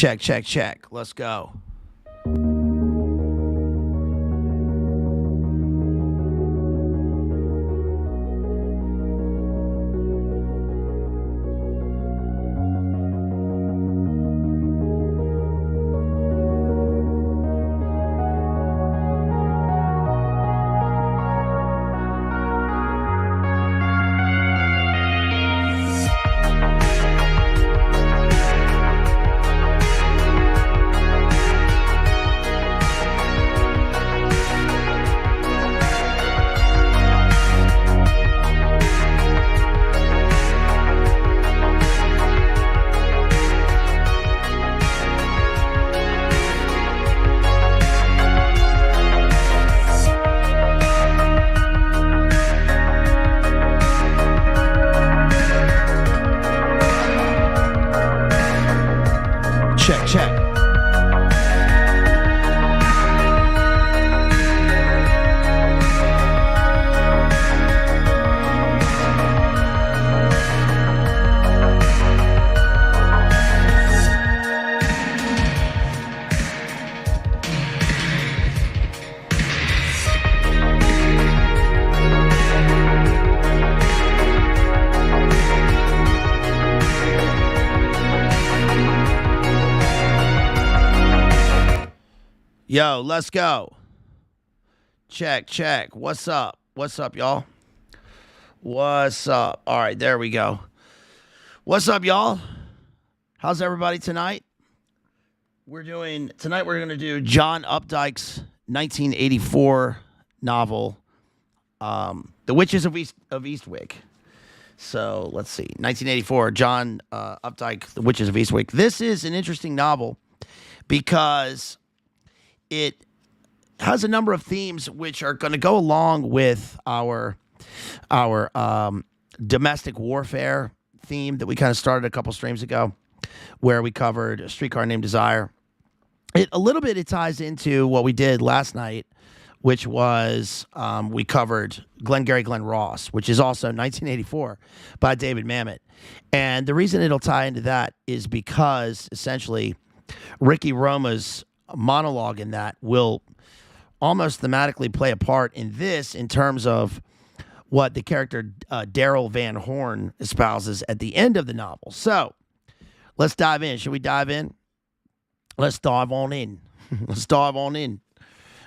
Check, check, check. Let's go. Check, check. Yo, let's go. Check, check. What's up? What's up, y'all? What's up? All right, there we go. What's up, y'all? How's everybody tonight? Tonight we're going to do John Updike's 1984 novel, The Witches of Eastwick. So, let's see. 1984, John Updike, The Witches of Eastwick. This is an interesting novel because it has a number of themes which are going to go along with our domestic warfare theme that we kind of started a couple streams ago, where we covered A Streetcar Named Desire. It ties into what we did last night, which was we covered Glengarry Glen Ross, which is also 1984 by David Mamet. And the reason it'll tie into that is because essentially Ricky Roma's monologue in that will almost thematically play a part in this in terms of what the character Daryl Van Horn espouses at the end of the novel. So let's dive in. Should we dive in? Let's dive on in. Let's dive on in.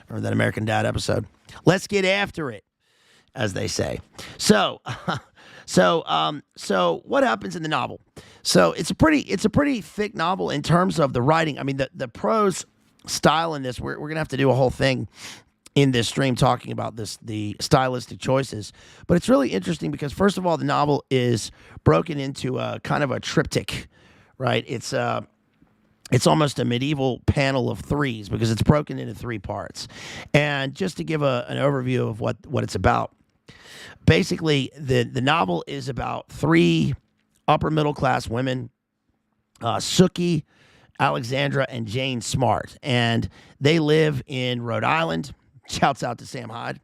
Remember that American Dad episode? Let's get after it, as they say. So what happens in the novel? So it's a pretty thick novel in terms of the writing. I mean, the prose style in this, we're gonna have to do a whole thing in this stream talking about the stylistic choices. But it's really interesting because, first of all, the novel is broken into a kind of a triptych, right? It's almost a medieval panel of threes because it's broken into three parts. And just to give an overview of what it's about, basically the novel is about three upper middle class women, Sookie, Alexandra, and Jane Smart, and they live in Rhode Island. Shouts out to Sam Hyde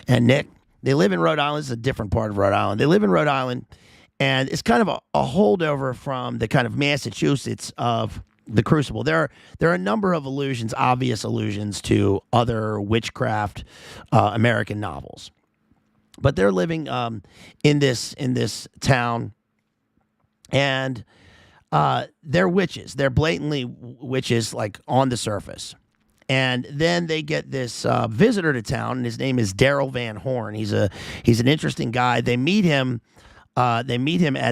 and Nick. They live in Rhode Island. It's a different part of Rhode Island. They live in Rhode Island, and it's kind of a holdover from the kind of Massachusetts of the Crucible. There are a number of allusions, obvious allusions to other witchcraft American novels, but they're living in this town, and they're witches. They're blatantly witches, like on the surface. And then they get this visitor to town, and his name is Daryl Van Horn. He's an interesting guy. They meet him at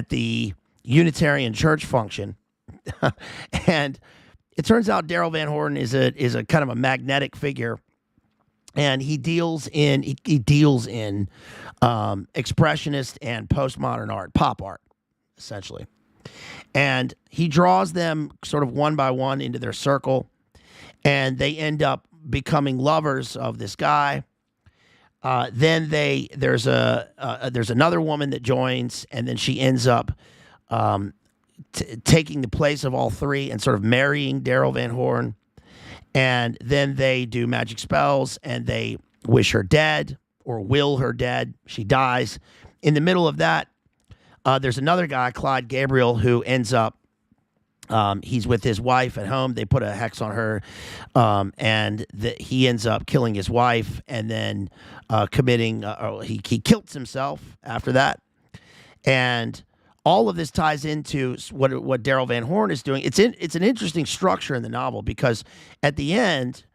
the Unitarian Church function, and it turns out Daryl Van Horn is a kind of a magnetic figure, and he deals in expressionist and postmodern art, pop art, essentially. And he draws them sort of one by one into their circle, and they end up becoming lovers of this guy. Then there's another woman that joins, and then she ends up taking the place of all three and sort of marrying Daryl Van Horn. And then they do magic spells, and they wish her dead or will her dead. She dies. In the middle of that, there's another guy, Clyde Gabriel, who ends up He's with his wife at home. They put a hex on her, and he ends up killing his wife, and then committing. He kills himself after that, and all of this ties into what Daryl Van Horn is doing. It's an interesting structure in the novel because at the end,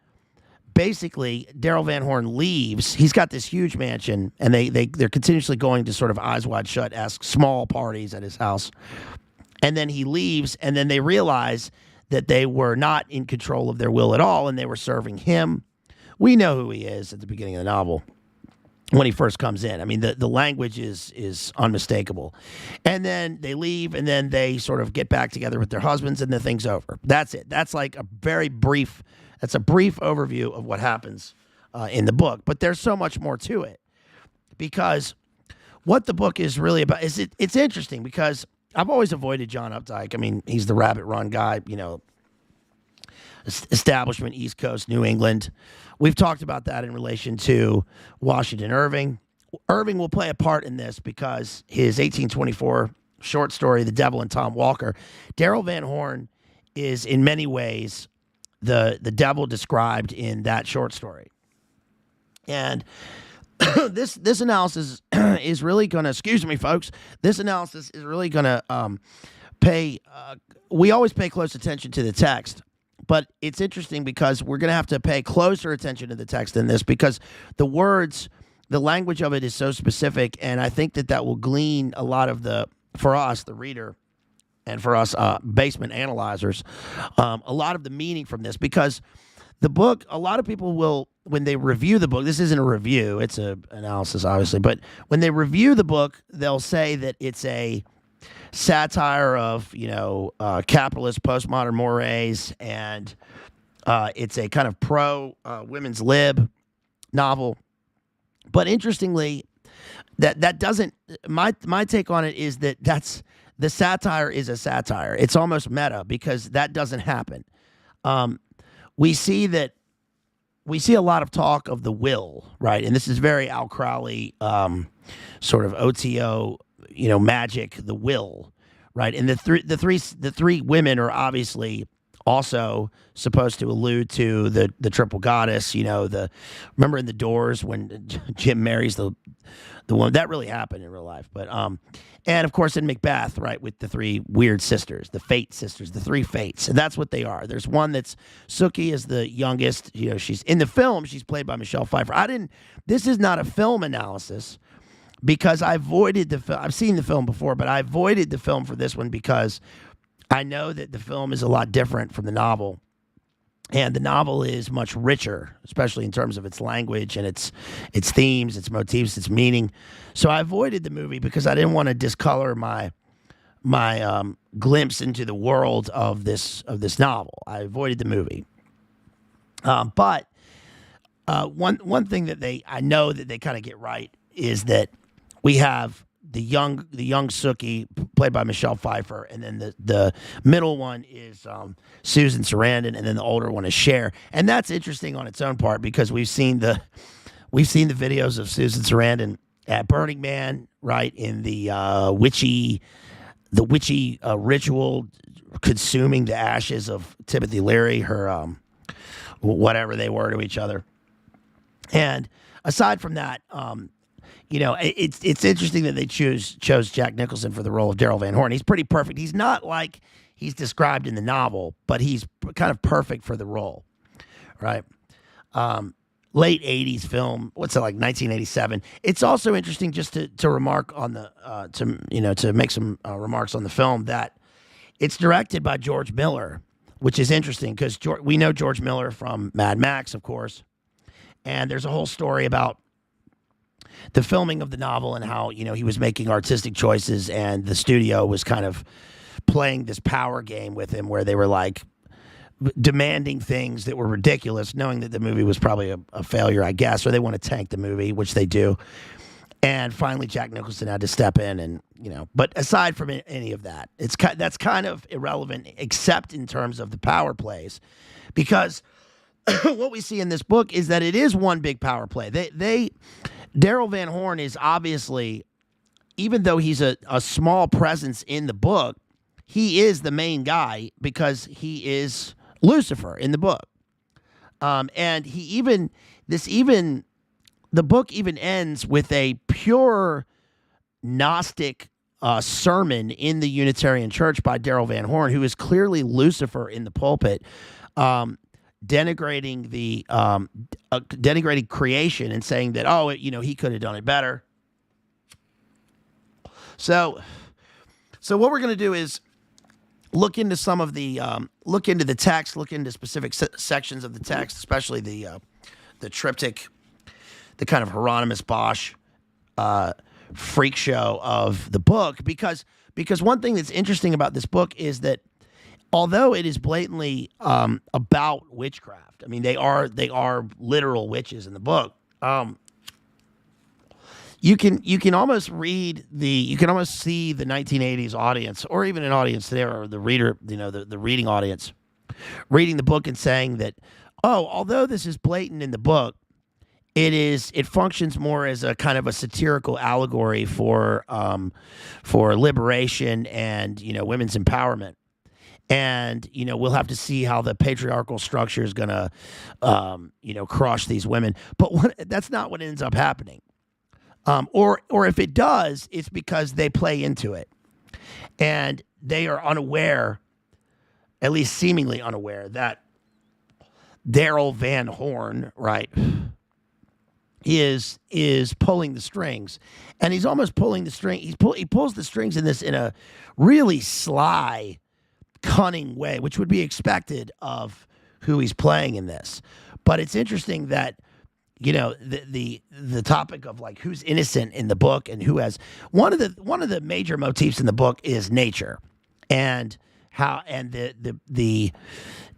basically, Daryl Van Horn leaves. He's got this huge mansion, and they're continuously going to sort of Eyes Wide Shut-esque small parties at his house. And then he leaves, and then they realize that they were not in control of their will at all, and they were serving him. We know who he is at the beginning of the novel when he first comes in. I mean, the language is unmistakable. And then they leave, and then they sort of get back together with their husbands, and the thing's over. That's it. That's like a brief overview of what happens in the book. But there's so much more to it, because what the book is really about is it's interesting because I've always avoided John Updike. I mean, he's the Rabbit Run guy, establishment, East Coast, New England. We've talked about that in relation to Washington Irving. Irving will play a part in this because his 1824 short story, The Devil and Tom Walker, Daryl Van Horn is in many ways the devil described in that short story. And this analysis is really going to, excuse me, folks, this analysis is really going to we always pay close attention to the text, but it's interesting because we're going to have to pay closer attention to the text than this because the words, the language of it is so specific, and I think that will glean a lot of for us, the reader, and for us basement analyzers, a lot of the meaning from this, because the book, a lot of people will, when they review the book, this isn't a review, it's an analysis, obviously, but when they review the book, they'll say that it's a satire of, capitalist postmodern mores, and it's a kind of pro-women's lib novel. But interestingly, that doesn't, my take on it is that's, the satire is a satire. It's almost meta because that doesn't happen. We see a lot of talk of the will, right? And this is very Al Crowley, sort of OTO, magic, the will, right? And the three women are obviously also supposed to allude to the triple goddess. Remember in The Doors when Jim marries the woman, that really happened in real life. But and of course in Macbeth, right, with the three weird sisters, the Fate sisters, the three Fates, and that's what they are. There's one that's Sookie is the youngest. She's in the film. She's played by Michelle Pfeiffer. This is not a film analysis because I avoided the film. I've seen the film before, but I avoided the film for this one because I know that the film is a lot different from the novel. And the novel is much richer, especially in terms of its language and its themes, its motifs, its meaning. So I avoided the movie because I didn't want to discolor my glimpse into the world of this novel. I avoided the movie. But one thing that I know that they kind of get right is that we have the young Sookie played by Michelle Pfeiffer, and then the middle one is Susan Sarandon, and then the older one is Cher. And that's interesting on its own part because we've seen the videos of Susan Sarandon at Burning Man, right, in the witchy ritual, consuming the ashes of Timothy Leary, her whatever they were to each other. And aside from that, it's interesting that they chose Jack Nicholson for the role of Daryl Van Horn. He's pretty perfect. He's not like he's described in the novel, but he's kind of perfect for the role, right? Late 80s film. What's it like, 1987? It's also interesting just to remark on to make some remarks on the film that it's directed by George Miller, which is interesting because we know George Miller from Mad Max, of course, and there's a whole story about the filming of the novel and how, he was making artistic choices and the studio was kind of playing this power game with him where they were like demanding things that were ridiculous, knowing that the movie was probably a failure, I guess, or they want to tank the movie, which they do. And finally, Jack Nicholson had to step in and, but aside from any of that, that's kind of irrelevant except in terms of the power plays, because what we see in this book is that it is one big power play. Daryl Van Horn is obviously, even though he's a small presence in the book, he is the main guy because he is Lucifer in the book. And the book even ends with a pure Gnostic sermon in the Unitarian Church by Darrell Van Horn, who is clearly Lucifer in the pulpit, denigrating denigrating creation and saying that, he could have done it better. So what we're going to do is look into some of the look into the text, look into specific sections of the text, especially the triptych, the kind of Hieronymus Bosch freak show of the book, because one thing that's interesting about this book is that although it is blatantly about witchcraft, I mean they are literal witches in the book. You can almost see the 1980s audience, or even an audience today, or the reader, the reading audience, reading the book and saying that, although this is blatant in the book, it functions more as a kind of a satirical allegory for liberation and women's empowerment. And we'll have to see how the patriarchal structure is going to crush these women. But that's not what ends up happening. Or if it does, it's because they play into it, and they are unaware, at least seemingly unaware, that Darrell Van Horn, right, is pulling the strings, and he's almost pulling the string. He pulls the strings in a really sly, cunning way, which would be expected of who he's playing in this. But it's interesting that the topic of like who's innocent in the book and who has one of the major motifs in the book is nature, and how the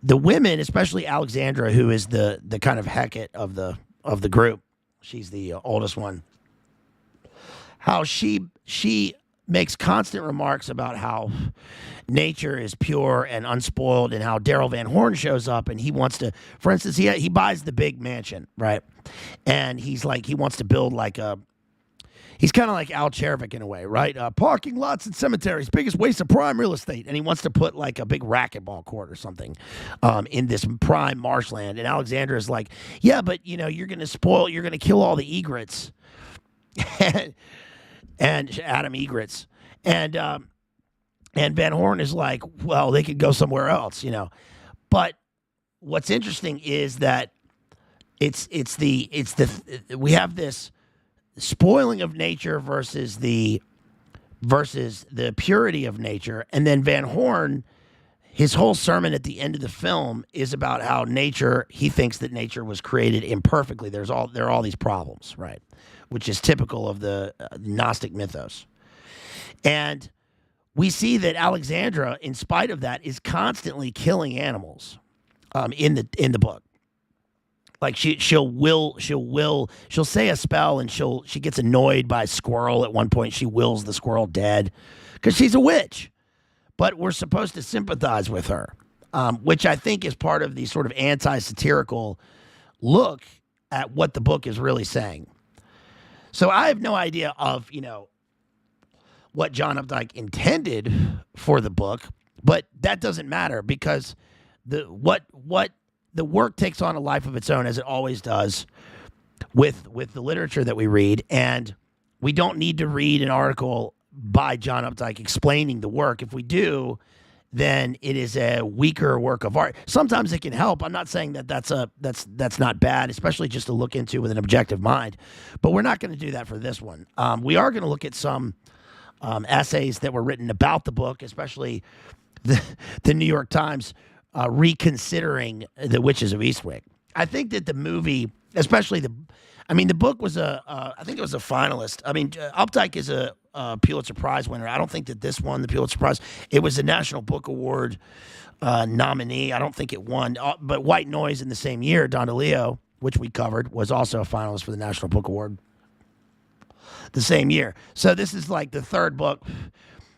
women, especially Alexandra, who is the kind of Hecate of the group. She's the oldest one. How she makes constant remarks about how nature is pure and unspoiled, and how Darrell Van Horn shows up and he wants to, for instance, he buys the big mansion, right? And he wants to build he's kind of like Al Chervik in a way, right? Parking lots and cemeteries, biggest waste of prime real estate. And he wants to put like a big racquetball court or something in this prime marshland. And Alexandra is like, yeah, but you're going to kill all the egrets. and Adam Egrets. And Van Horn is like, well, they could go somewhere else, But what's interesting is that we have this spoiling of nature versus the purity of nature. And then Van Horn, his whole sermon at the end of the film is about how he thinks that nature was created imperfectly. There are all these problems, right? Which is typical of the Gnostic mythos. And we see that Alexandra, in spite of that, is constantly killing animals in the book. Like she'll say a spell, and she gets annoyed by a squirrel. At one point, she wills the squirrel dead because she's a witch. But we're supposed to sympathize with her, which I think is part of the sort of anti-satirical look at what the book is really saying. So I have no idea of, what John Updike intended for the book, but that doesn't matter because the work takes on a life of its own, as it always does with the literature that we read, and we don't need to read an article by John Updike explaining the work. If we do, then it is a weaker work of art. Sometimes it can help. I'm not saying that that's not bad, especially just to look into with an objective mind. But we're not going to do that for this one. We are going to look at some essays that were written about the book, especially the New York Times reconsidering the Witches of Eastwick. I think that the movie, especially the book was I think it was a finalist. Updike is a Pulitzer Prize winner. I don't think that this won the Pulitzer Prize. It was a National Book Award nominee. I don't think it won. But White Noise in the same year, Don DeLeo, which we covered, was also a finalist for the National Book Award the same year. So this is like the third book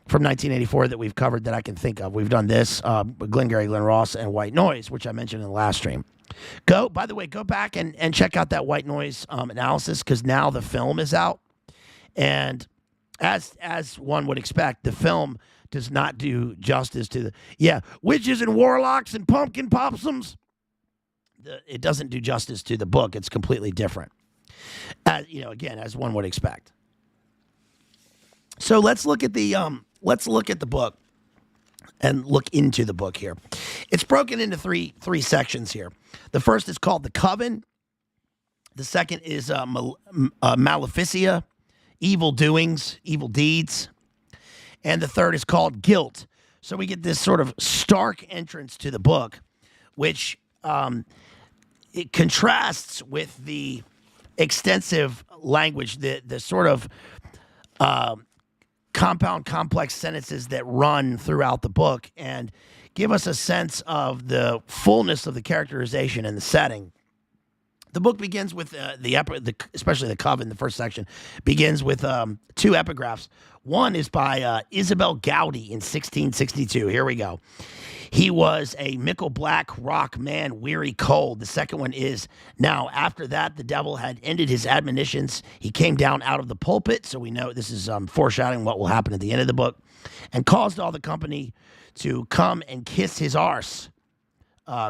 from 1984 that we've covered that I can think of. We've done this, Glengarry Glen Ross, and White Noise, which I mentioned in the last stream. By the way, go back and check out that White Noise analysis, because now the film is out. And as one would expect, the film does not do justice to the witches and warlocks and pumpkin possums. It doesn't do justice to the book. It's completely different. Again, as one would expect. So let's look at the book and look into the book here. It's broken into three sections here. The first is called the Coven. The second is Maleficia, evil doings, evil deeds. And the third is called Guilt. So we get this sort of stark entrance to the book, which it contrasts with the extensive language, the sort of compound, complex sentences that run throughout the book and give us a sense of the fullness of the characterization and the setting. The book begins with especially the Coven, the first section, begins with two epigraphs. One is by Isabel Gowdy in 1662. Here we go. He was a mickle black rock man, weary cold. The second one is, now after that, the devil had ended his admonitions. He came down out of the pulpit. So we know this is foreshadowing what will happen at the end of the book, and caused all the company to come and kiss his arse.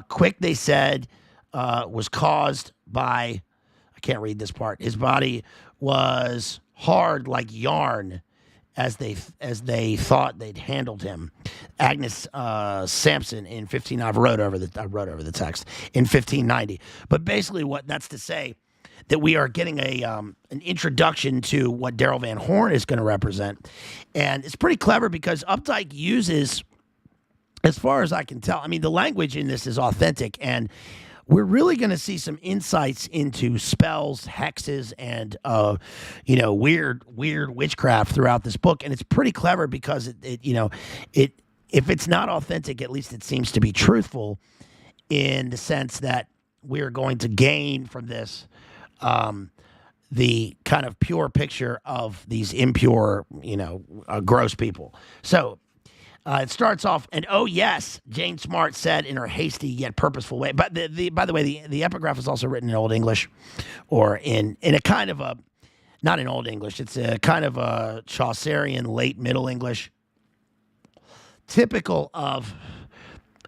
Quick, they said, was caused by, I can't read this part. His body was hard like yarn, as they thought they'd handled him. Agnes Sampson in 15. I wrote over the text in 1590. But basically, what that's to say that we are getting an introduction to what Darrell Van Horn is going to represent, and it's pretty clever because Updike uses, as far as I can tell, I mean, the language in this is authentic, and we're really going to see some insights into spells, hexes, and weird witchcraft throughout this book. And it's pretty clever because it if it's not authentic, at least it seems to be truthful in the sense that we're going to gain from this the kind of pure picture of these impure, gross people. So it starts off, and oh yes, Jane Smart said in her hasty yet purposeful way. But by the way, the epigraph is also written in Old English, or in a kind of a, not in Old English. It's a kind of a Chaucerian late Middle English, typical of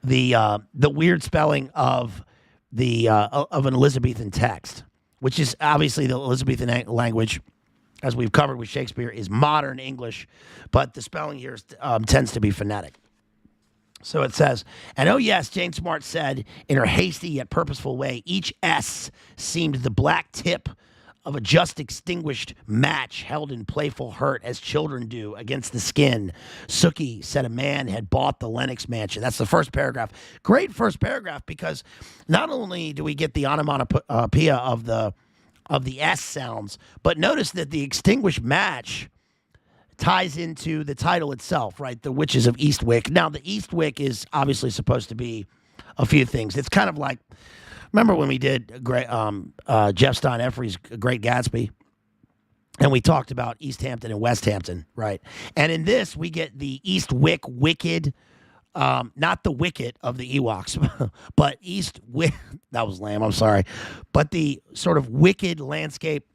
the weird spelling of an Elizabethan text, which is obviously the Elizabethan language, as we've covered with Shakespeare, is modern English, but the spelling here tends to be phonetic. So it says, and oh yes, Jane Smart said in her hasty yet purposeful way, each S seemed the black tip of a just extinguished match held in playful hurt as children do against the skin. Sookie said a man had bought the Lennox mansion. That's the first paragraph. Great first paragraph, because not only do we get the onomatopoeia of the S sounds, but notice that the extinguished match ties into the title itself, right? The Witches of Eastwick. Now, the Eastwick is obviously supposed to be a few things. It's kind of like, remember when we did Jeff Stein Effrey's Great Gatsby, and we talked about East Hampton and West Hampton, right? And in this, we get the Eastwick wicked, not the wicket of the Ewoks, but Eastwick. That was lame, I'm sorry. But the sort of wicked landscape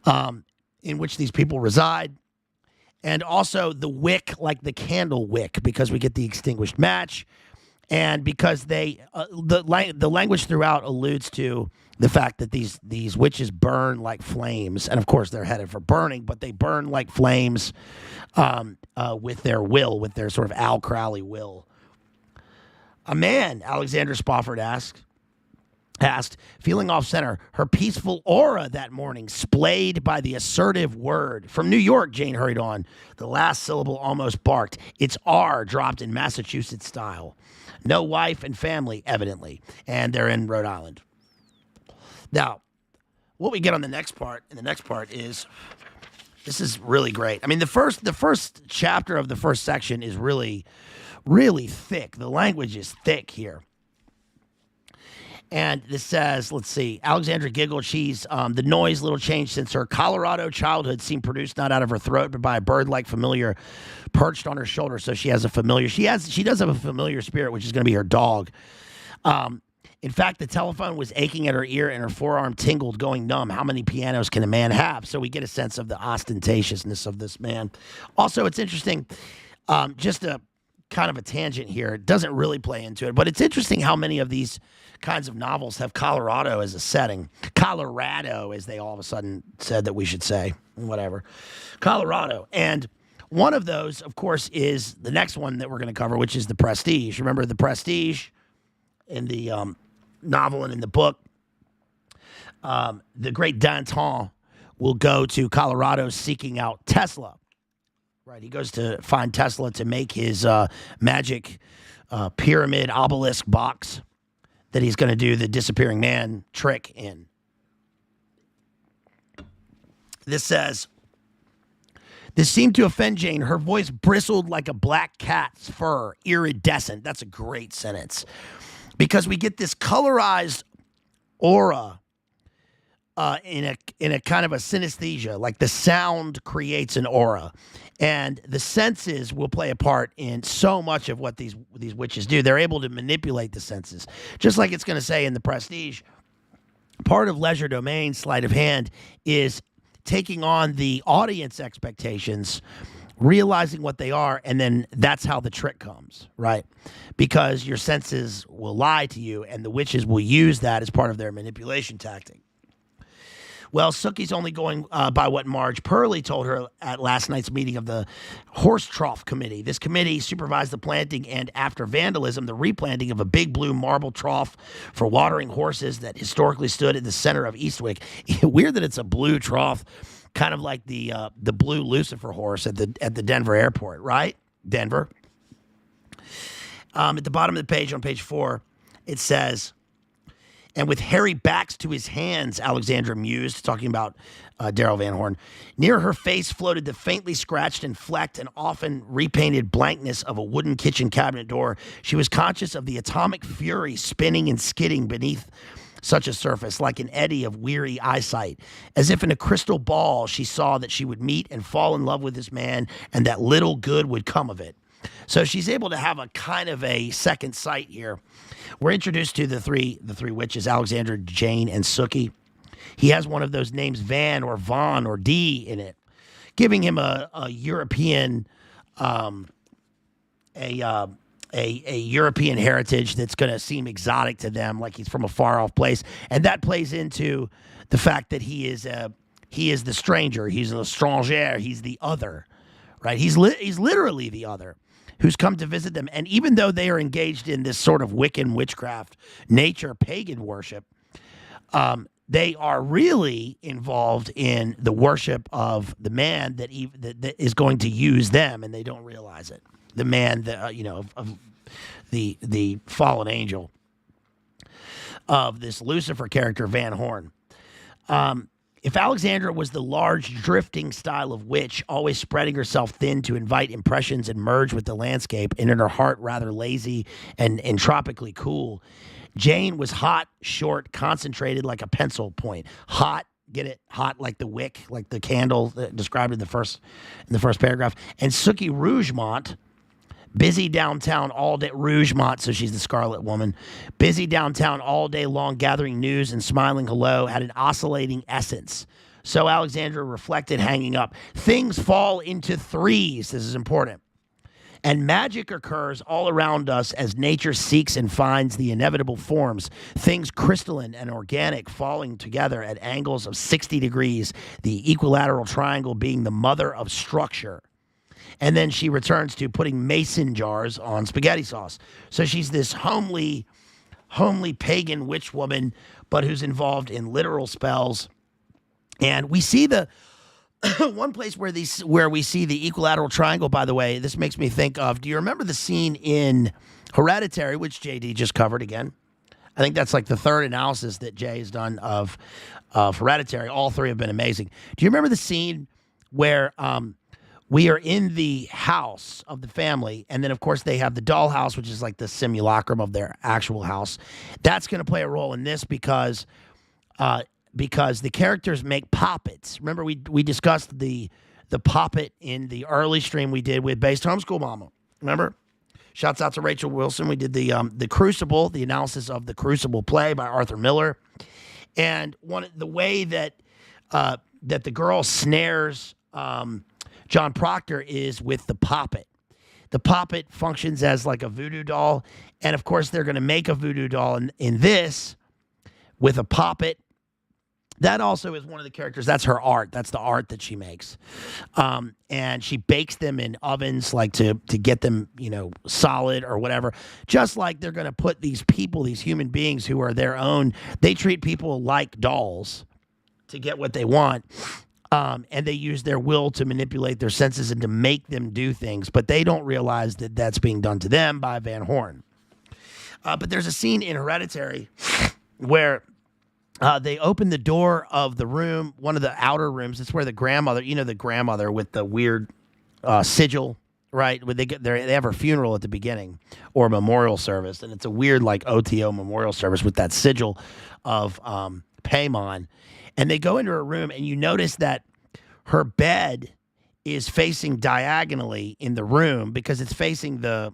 in which these people reside. And also the wick, like the candle wick, because we get the extinguished match. And because the language throughout alludes to the fact that these witches burn like flames. And of course, they're headed for burning, but they burn like flames with their will, with their sort of Al Crowley will. A man, Alexandra Spofford asked, feeling off center, her peaceful aura that morning splayed by the assertive word. From New York, Jane hurried on. The last syllable almost barked. Its R dropped in Massachusetts style. No wife and family, evidently. And they're in Rhode Island. Now, what we get on the next part, is, this is really great. I mean, the first chapter of the first section is really, really thick. The language is thick here. And this says, let's see, Alexandra giggled. She's, the noise little changed since her Colorado childhood seemed produced not out of her throat, but by a bird-like familiar perched on her shoulder. So she has a familiar. She does have a familiar spirit, which is going to be her dog. In fact, the telephone was aching at her ear and her forearm tingled, going numb. How many pianos can a man have? So we get a sense of the ostentatiousness of this man. Also, it's interesting. Just a kind of a tangent here. It doesn't really play into it, but it's interesting how many of these kinds of novels have Colorado as a setting. Colorado, as they all of a sudden said that we should say. Whatever. Colorado. And one of those, of course, is the next one that we're going to cover, which is The Prestige. Remember The Prestige in the novel and in the book? The great Danton will go to Colorado seeking out Tesla. Right, he goes to find Tesla to make his magic pyramid obelisk box that he's going to do the disappearing man trick in. This says, this seemed to offend Jane. Her voice bristled like a black cat's fur, iridescent. That's a great sentence. Because we get this colorized aura in a kind of a synesthesia, like the sound creates an aura. And the senses will play a part in so much of what these witches do. They're able to manipulate the senses. Just like it's going to say in The Prestige, part of legerdemain, sleight of hand, is taking on the audience expectations, realizing what they are, and then that's how the trick comes, right? Because your senses will lie to you, and the witches will use that as part of their manipulation tactic. Well, Sookie's only going by what Marge Purley told her at last night's meeting of the Horse Trough Committee. This committee supervised the planting and, after vandalism, the replanting of a big blue marble trough for watering horses that historically stood at the center of Eastwick. Weird that it's a blue trough, kind of like the blue Lucifer horse at the Denver airport, right? Denver. At the bottom of the page, on page 4, it says, and with hairy backs to his hands, Alexandra mused, talking about Daryl Van Horn. Near her face floated the faintly scratched and flecked and often repainted blankness of a wooden kitchen cabinet door. She was conscious of the atomic fury spinning and skidding beneath such a surface, like an eddy of weary eyesight. As if in a crystal ball, she saw that she would meet and fall in love with this man, and that little good would come of it. So she's able to have a kind of a second sight here. We're introduced to the three witches, Alexandra, Jane, and Sookie. He has one of those names, Van or Von or D in it, giving him a European European heritage that's going to seem exotic to them, like he's from a far off place, and that plays into the fact that he is the stranger, he's an étranger, he's the other, right? He's literally the other, who's come to visit them. And even though they are engaged in this sort of Wiccan witchcraft, nature, pagan worship, they are really involved in the worship of the man that is going to use them, and they don't realize it. The man that of the fallen angel of this Lucifer character, Van Horn. If Alexandra was the large, drifting style of witch, always spreading herself thin to invite impressions and merge with the landscape, and in her heart rather lazy and tropically cool, Jane was hot, short, concentrated like a pencil point. Hot, get it? Hot like the wick, like the candle described in the first paragraph. And Sookie Rougemont, busy downtown all day, Rougemont, so she's the Scarlet Woman, busy downtown all day long gathering news and smiling hello, had an oscillating essence. So Alexandra reflected, hanging up. Things fall into threes. This is important. And magic occurs all around us as nature seeks and finds the inevitable forms, things crystalline and organic falling together at angles of 60 degrees, the equilateral triangle being the mother of structure. And then she returns to putting mason jars on spaghetti sauce. So she's this homely pagan witch woman, but who's involved in literal spells. And we see the one place where we see the equilateral triangle, by the way, this makes me think of, do you remember the scene in Hereditary, which JD just covered again? I think that's like the third analysis that Jay has done of Hereditary. All three have been amazing. Do you remember the scene where we are in the house of the family, and then, of course, they have the dollhouse, which is like the simulacrum of their actual house. That's going to play a role in this because the characters make poppets. Remember, we discussed the poppet in the early stream we did with Based Homeschool Mama. Remember? Shouts out to Rachel Wilson. We did the Crucible, the analysis of the Crucible play by Arthur Miller. And the way that the girl snares John Proctor is with the poppet. The puppet functions as like a voodoo doll. And of course, they're going to make a voodoo doll in this with a puppet. That also is one of the characters. That's her art. That's the art that she makes. And she bakes them in ovens like to get them, solid or whatever. Just like they're going to put these people, these human beings who are their own, they treat people like dolls to get what they want. And they use their will to manipulate their senses and to make them do things. But they don't realize that that's being done to them by Van Horn. But there's a scene in Hereditary where they open the door of the room, one of the outer rooms. It's where the grandmother, the grandmother with the weird sigil, right? When they have her funeral at the beginning or a memorial service, and it's a weird like OTO memorial service with that sigil of Paimon. And they go into her room, and you notice that her bed is facing diagonally in the room because it's facing the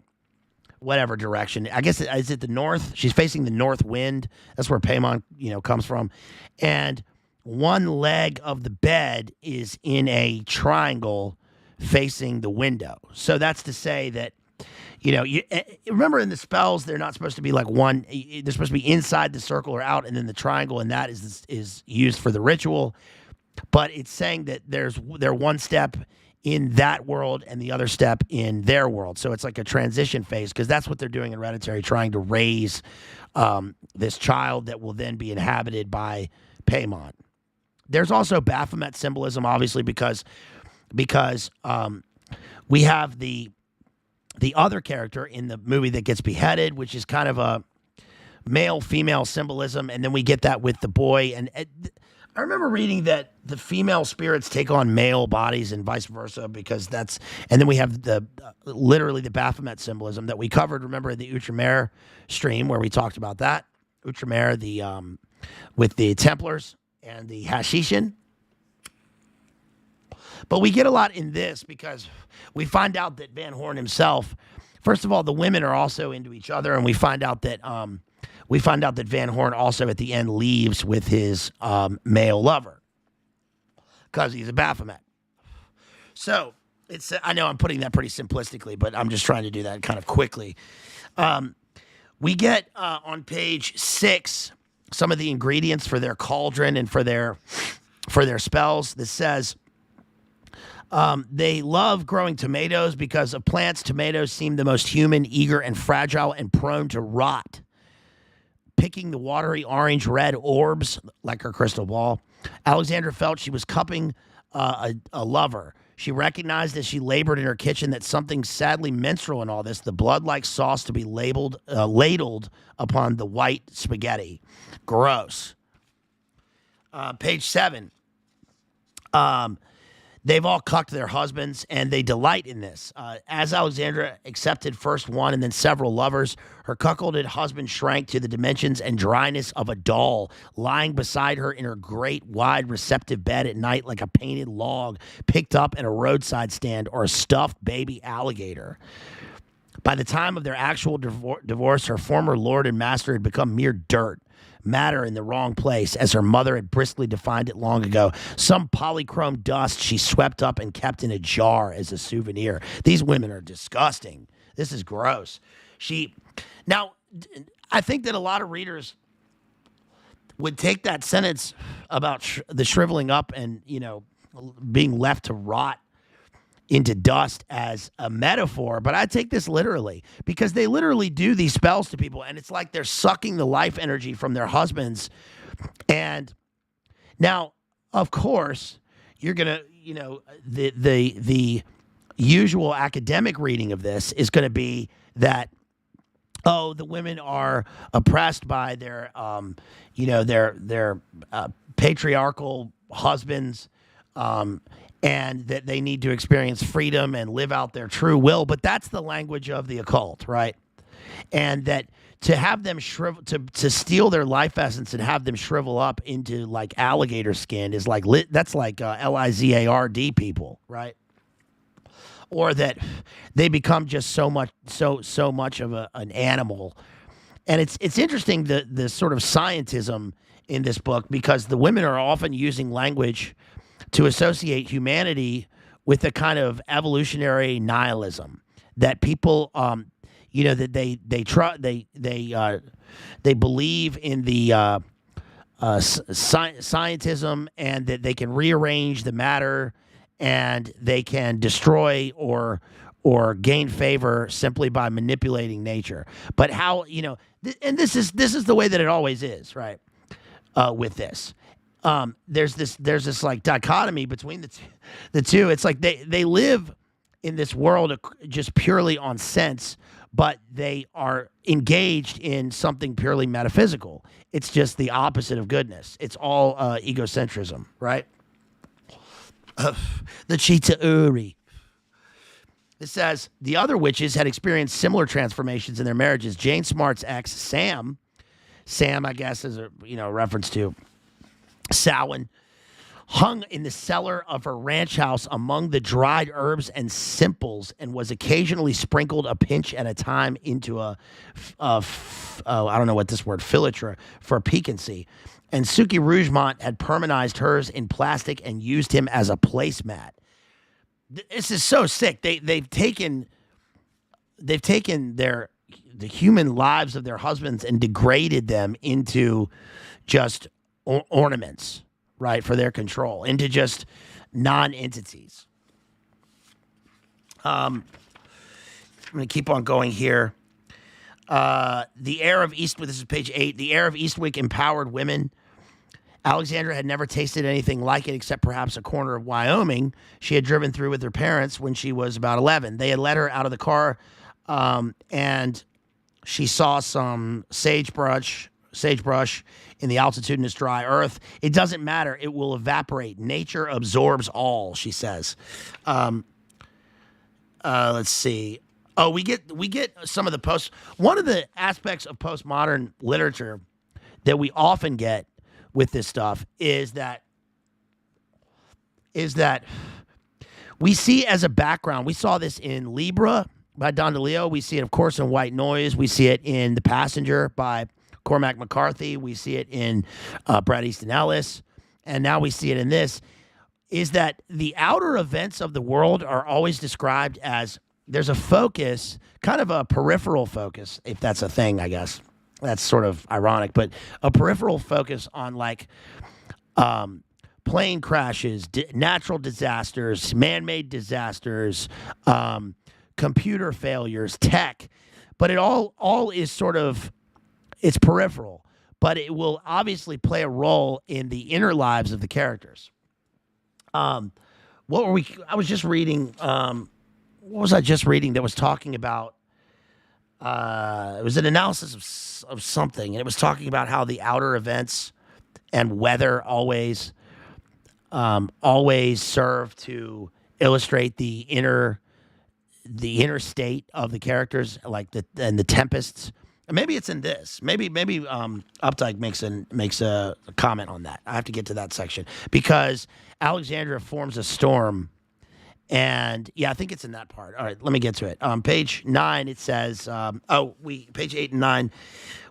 whatever direction. I guess, is it the north? She's facing the north wind. That's where Paimon, comes from. And one leg of the bed is in a triangle facing the window. So that's to say that, you remember in the spells, they're not supposed to be like one. They're supposed to be inside the circle or out, and then the triangle, and that is used for the ritual. But it's saying that they're one step in that world and the other step in their world. So it's like a transition phase because that's what they're doing in Hereditary, trying to raise this child that will then be inhabited by Paimon. There's also Baphomet symbolism, obviously, because we have the other character in the movie that gets beheaded, which is kind of a male-female symbolism, and then we get that with the boy. And I remember reading that the female spirits take on male bodies and vice versa and then we have literally the Baphomet symbolism that we covered, remember, in the Outremer stream where we talked about that. Outremer, with the Templars and the Hashishin. But we get a lot in this because we find out that Van Horn himself, first of all, the women are also into each other, and we find out that Van Horn also at the end leaves with his male lover because he's a Baphomet. So I know I'm putting that pretty simplistically, but I'm just trying to do that kind of quickly. We get on page 6 some of the ingredients for their cauldron and for their spells. This says they love growing tomatoes because of plants. Tomatoes seem the most human, eager, and fragile, and prone to rot. Picking the watery orange-red orbs like her crystal ball. Alexandra felt she was cupping a lover. She recognized as she labored in her kitchen that something sadly menstrual in all this, the blood-like sauce to be ladled upon the white spaghetti. Gross. Page 7. They've all cucked their husbands, and they delight in this. As Alexandra accepted first one and then several lovers, her cuckolded husband shrank to the dimensions and dryness of a doll, lying beside her in her great, wide, receptive bed at night like a painted log picked up at a roadside stand or a stuffed baby alligator. By the time of their actual divorce, her former lord and master had become mere dirt. Matter in the wrong place, as her mother had briskly defined it long ago. Some polychrome dust she swept up and kept in a jar as a souvenir. These women are disgusting. This is gross. Now, I think that a lot of readers would take that sentence about the shriveling up and, being left to rot into dust as a metaphor, but I take this literally because they literally do these spells to people, and it's like they're sucking the life energy from their husbands. And now, of course, you're gonna, the usual academic reading of this is going to be that, oh, the women are oppressed by their patriarchal husbands, and that they need to experience freedom and live out their true will. But that's the language of the occult, right? And that to have them to steal their life essence and have them shrivel up into like alligator skin is like that's like Lizard people, right? Or that they become just so much of an animal. And it's interesting the sort of scientism in this book, because the women are often using language to associate humanity with a kind of evolutionary nihilism, that people, that they believe in the scientism, and that they can rearrange the matter, and they can destroy or gain favor simply by manipulating nature. But how, and this is the way that it always is, right? With this, there's this like dichotomy between the two. It's like they live in this world just purely on sense, but they are engaged in something purely metaphysical. It's just the opposite of goodness. It's all egocentrism, right? The Cheetah Uri. It says the other witches had experienced similar transformations in their marriages. Jane Smart's ex, Sam, I guess, is a reference to Samhain, hung in the cellar of her ranch house among the dried herbs and simples, and was occasionally sprinkled a pinch at a time into I don't know what this word, philtre, for piquancy. And Suki Rougemont had permanized hers in plastic and used him as a placemat. This is so sick. They've taken the human lives of their husbands and degraded them into just ornaments, right, for their control, into just non-entities. I'm going to keep on going here. The heir of Eastwick, this is page 8, the heir of Eastwick empowered women. Alexandra had never tasted anything like it except perhaps a corner of Wyoming she had driven through with her parents when she was about 11. They had let her out of the car, and she saw some sagebrush in the altitudinous dry earth. It doesn't matter. It will evaporate. Nature absorbs all, she says. Let's see. Oh, we get some of the one of the aspects of postmodern literature that we often get with this stuff is that we see as a background. We saw this in Libra by Don DeLeo. We see it, of course, in White Noise. We see it in The Passenger by Cormac McCarthy. We see it in Bret Easton Ellis. And now we see it in this, is that the outer events of the world are always described as there's a focus, kind of a peripheral focus, if that's a thing, I guess. That's sort of ironic, but a peripheral focus on like plane crashes, natural disasters, man-made disasters, computer failures, tech. But it all is sort of, it's peripheral, but it will obviously play a role in the inner lives of the characters. I was just reading, what was I just reading that was talking about, it was an analysis of something, and it was talking about how the outer events and weather always serve to illustrate the inner state of the characters, like the tempests. And maybe it's in this. Maybe Updike makes a comment on that. I have to get to that section because Alexandra forms a storm. And yeah, I think it's in that part. All right, let me get to it. Page 9, it says, page 8 and 9,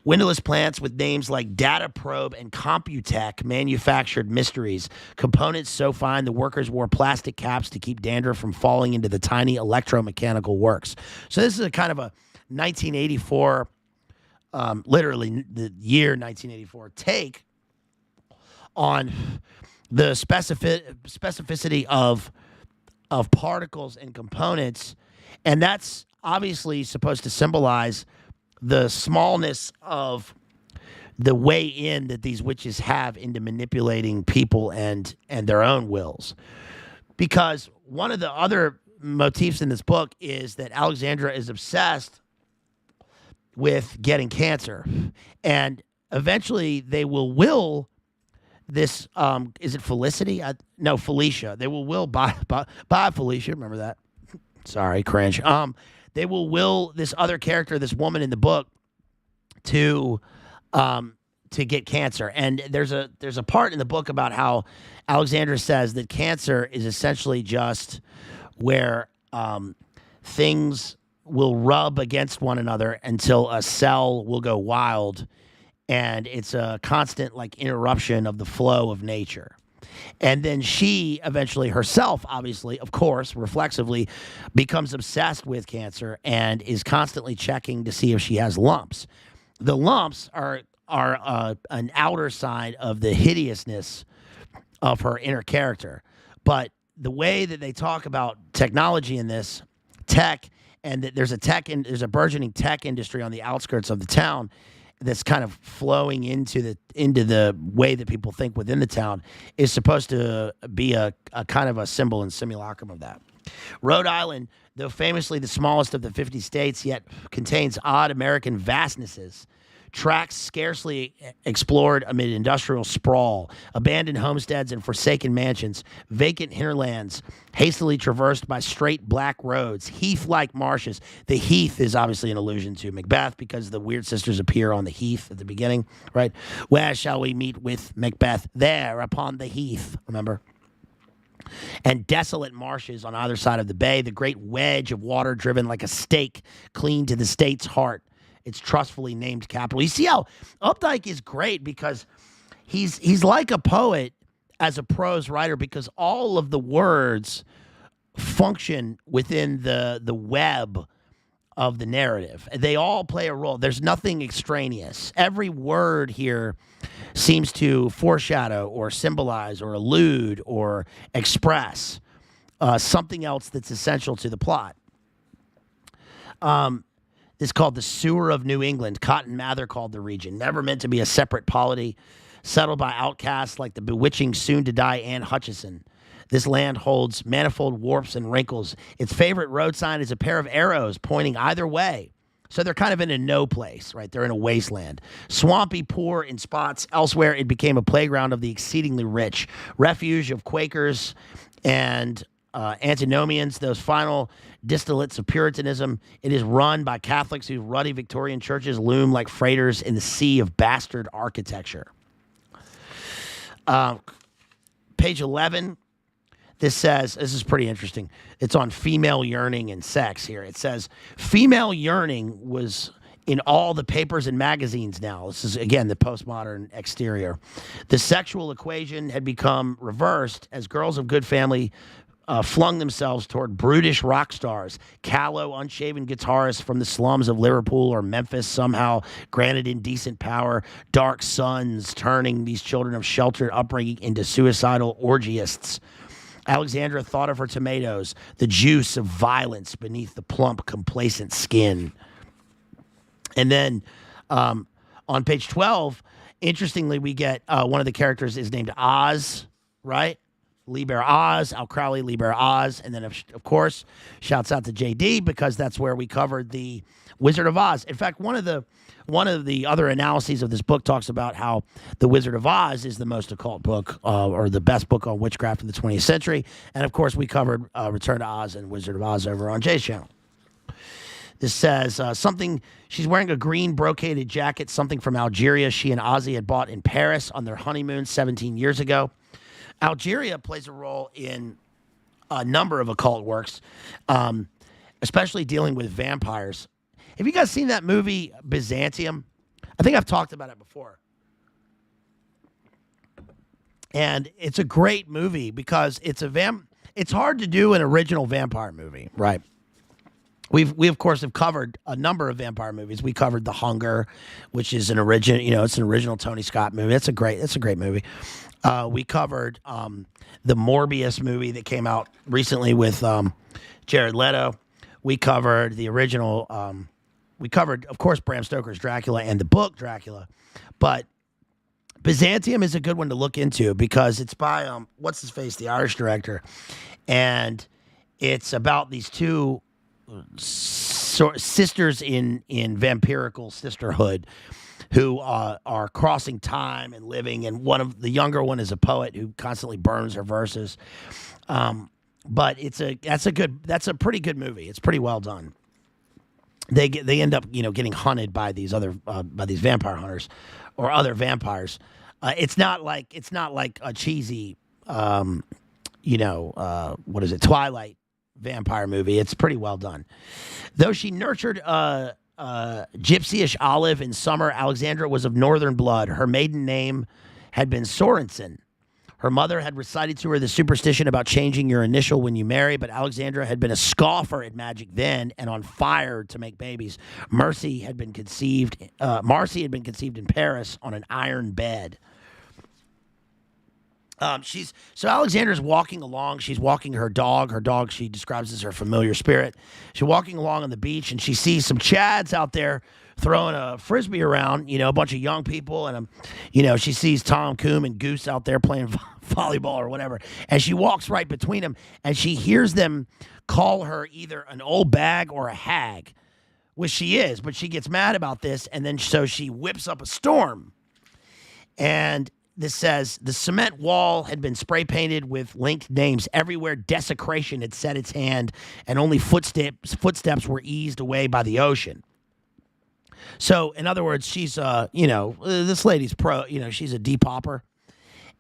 windowless plants with names like Data Probe and Computech manufactured mysteries. Components so fine the workers wore plastic caps to keep dandruff from falling into the tiny electromechanical works. So this is a kind of a 1984, literally the year 1984 take on the specificity of particles and components, and that's obviously supposed to symbolize the smallness of the way in that these witches have into manipulating people and their own wills. Because one of the other motifs in this book is that Alexandra is obsessed with getting cancer, and eventually they will this, is it Felicity? No, Felicia. They will by Felicia. Remember that? Sorry, cringe. They will this other character, this woman in the book, to get cancer. And there's a part in the book about how Alexandra says that cancer is essentially just where things will rub against one another until a cell will go wild. And it's a constant like interruption of the flow of nature. And then she eventually herself, obviously, of course, reflexively, becomes obsessed with cancer and is constantly checking to see if she has lumps. The lumps are an outer side of the hideousness of her inner character. But the way that they talk about technology in this, tech, and that there's a burgeoning tech industry on the outskirts of the town that's kind of flowing into the way that people think within the town, is supposed to be a kind of a symbol and simulacrum of that. Rhode Island, though famously the smallest of the 50 states, yet contains odd American vastnesses. Tracts scarcely explored amid industrial sprawl, abandoned homesteads and forsaken mansions, vacant hinterlands hastily traversed by straight black roads, heath-like marshes. The heath is obviously an allusion to Macbeth because the Wyrd sisters appear on the heath at the beginning, right? Where shall we meet with Macbeth? There, upon the heath, remember? And desolate marshes on either side of the bay, the great wedge of water driven like a stake clean to the state's heart. Its trustfully named capital. You see how Updike is great because he's like a poet as a prose writer because all of the words function within the web of the narrative. They all play a role. There's nothing extraneous. Every word here seems to foreshadow or symbolize or allude or express something else that's essential to the plot. It's called the Sewer of New England. Cotton Mather called the region. Never meant to be a separate polity, settled by outcasts like the bewitching soon-to-die Anne Hutchison. This land holds manifold warps and wrinkles. Its favorite road sign is a pair of arrows pointing either way. So they're kind of in a no place, right? They're in a wasteland. Swampy, poor in spots. Elsewhere, it became a playground of the exceedingly rich. Refuge of Quakers and antinomians, those final distillates of Puritanism. It is run by Catholics whose ruddy Victorian churches loom like freighters in the sea of bastard architecture. Page 11, this says, this is pretty interesting. It's on female yearning and sex here. It says, female yearning was in all the papers and magazines now. This is, again, the postmodern exterior. The sexual equation had become reversed as girls of good family flung themselves toward brutish rock stars, callow, unshaven guitarists from the slums of Liverpool or Memphis, somehow granted indecent power, dark sons turning these children of sheltered upbringing into suicidal orgiasts. Alexandra thought of her tomatoes, the juice of violence beneath the plump, complacent skin. And then on page 12, interestingly, we get one of the characters is named Oz, right? Liber Oz, Al Crowley, Liber Oz, and then, of course, shouts out to JD because that's where we covered the Wizard of Oz. In fact, one of the other analyses of this book talks about how the Wizard of Oz is the most occult book or the best book on witchcraft in the 20th century. And, of course, we covered Return to Oz and Wizard of Oz over on Jay's channel. This says something, she's wearing a green brocaded jacket, something from Algeria she and Ozzy had bought in Paris on their honeymoon 17 years ago. Algeria plays a role in a number of occult works, especially dealing with vampires. Have you guys seen that movie, Byzantium? I think I've talked about it before. And it's a great movie because it's hard to do an original vampire movie, right? We of course have covered a number of vampire movies. We covered The Hunger, which is an original, it's an original Tony Scott movie. It's a great movie. We covered the Morbius movie that came out recently with Jared Leto. We covered the original. We covered, of course, Bram Stoker's Dracula and the book Dracula. But Byzantium is a good one to look into because it's by, what's his face, the Irish director. And it's about these two sisters in vampirical sisterhood who are crossing time and living, and one of the younger one is a poet who constantly burns her verses. But that's a pretty good movie. It's pretty well done. They end up getting hunted by these vampire hunters or other vampires. It's not like a cheesy what is it, Twilight vampire movie. It's pretty well done. Though she nurtured gypsyish Olive in summer, Alexandra was of northern blood. Her maiden name had been Sorensen. Her mother had recited to her the superstition about changing your initial when you marry, but Alexandra had been a scoffer at magic then and on fire to make babies. Marcy had been conceived in Paris on an iron bed. So Alexandra's walking along. She's walking her dog. Her dog she describes as her familiar spirit. She's walking along on the beach, and she sees some Chads out there throwing a frisbee around. A bunch of young people, and she sees Tom Coombe and Goose out there playing volleyball or whatever. And she walks right between them, and she hears them call her either an old bag or a hag, which she is. But she gets mad about this, and then so she whips up a storm, and this says, the cement wall had been spray painted with linked names. Everywhere desecration had set its hand, and only footsteps were eased away by the ocean. So, in other words, she's, this lady's she's a depopper,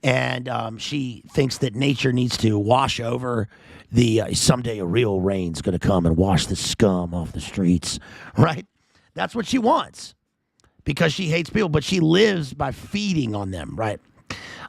and she thinks that nature needs to wash over someday a real rain's going to come and wash the scum off the streets, right? That's what she wants. Because she hates people, but she lives by feeding on them, right?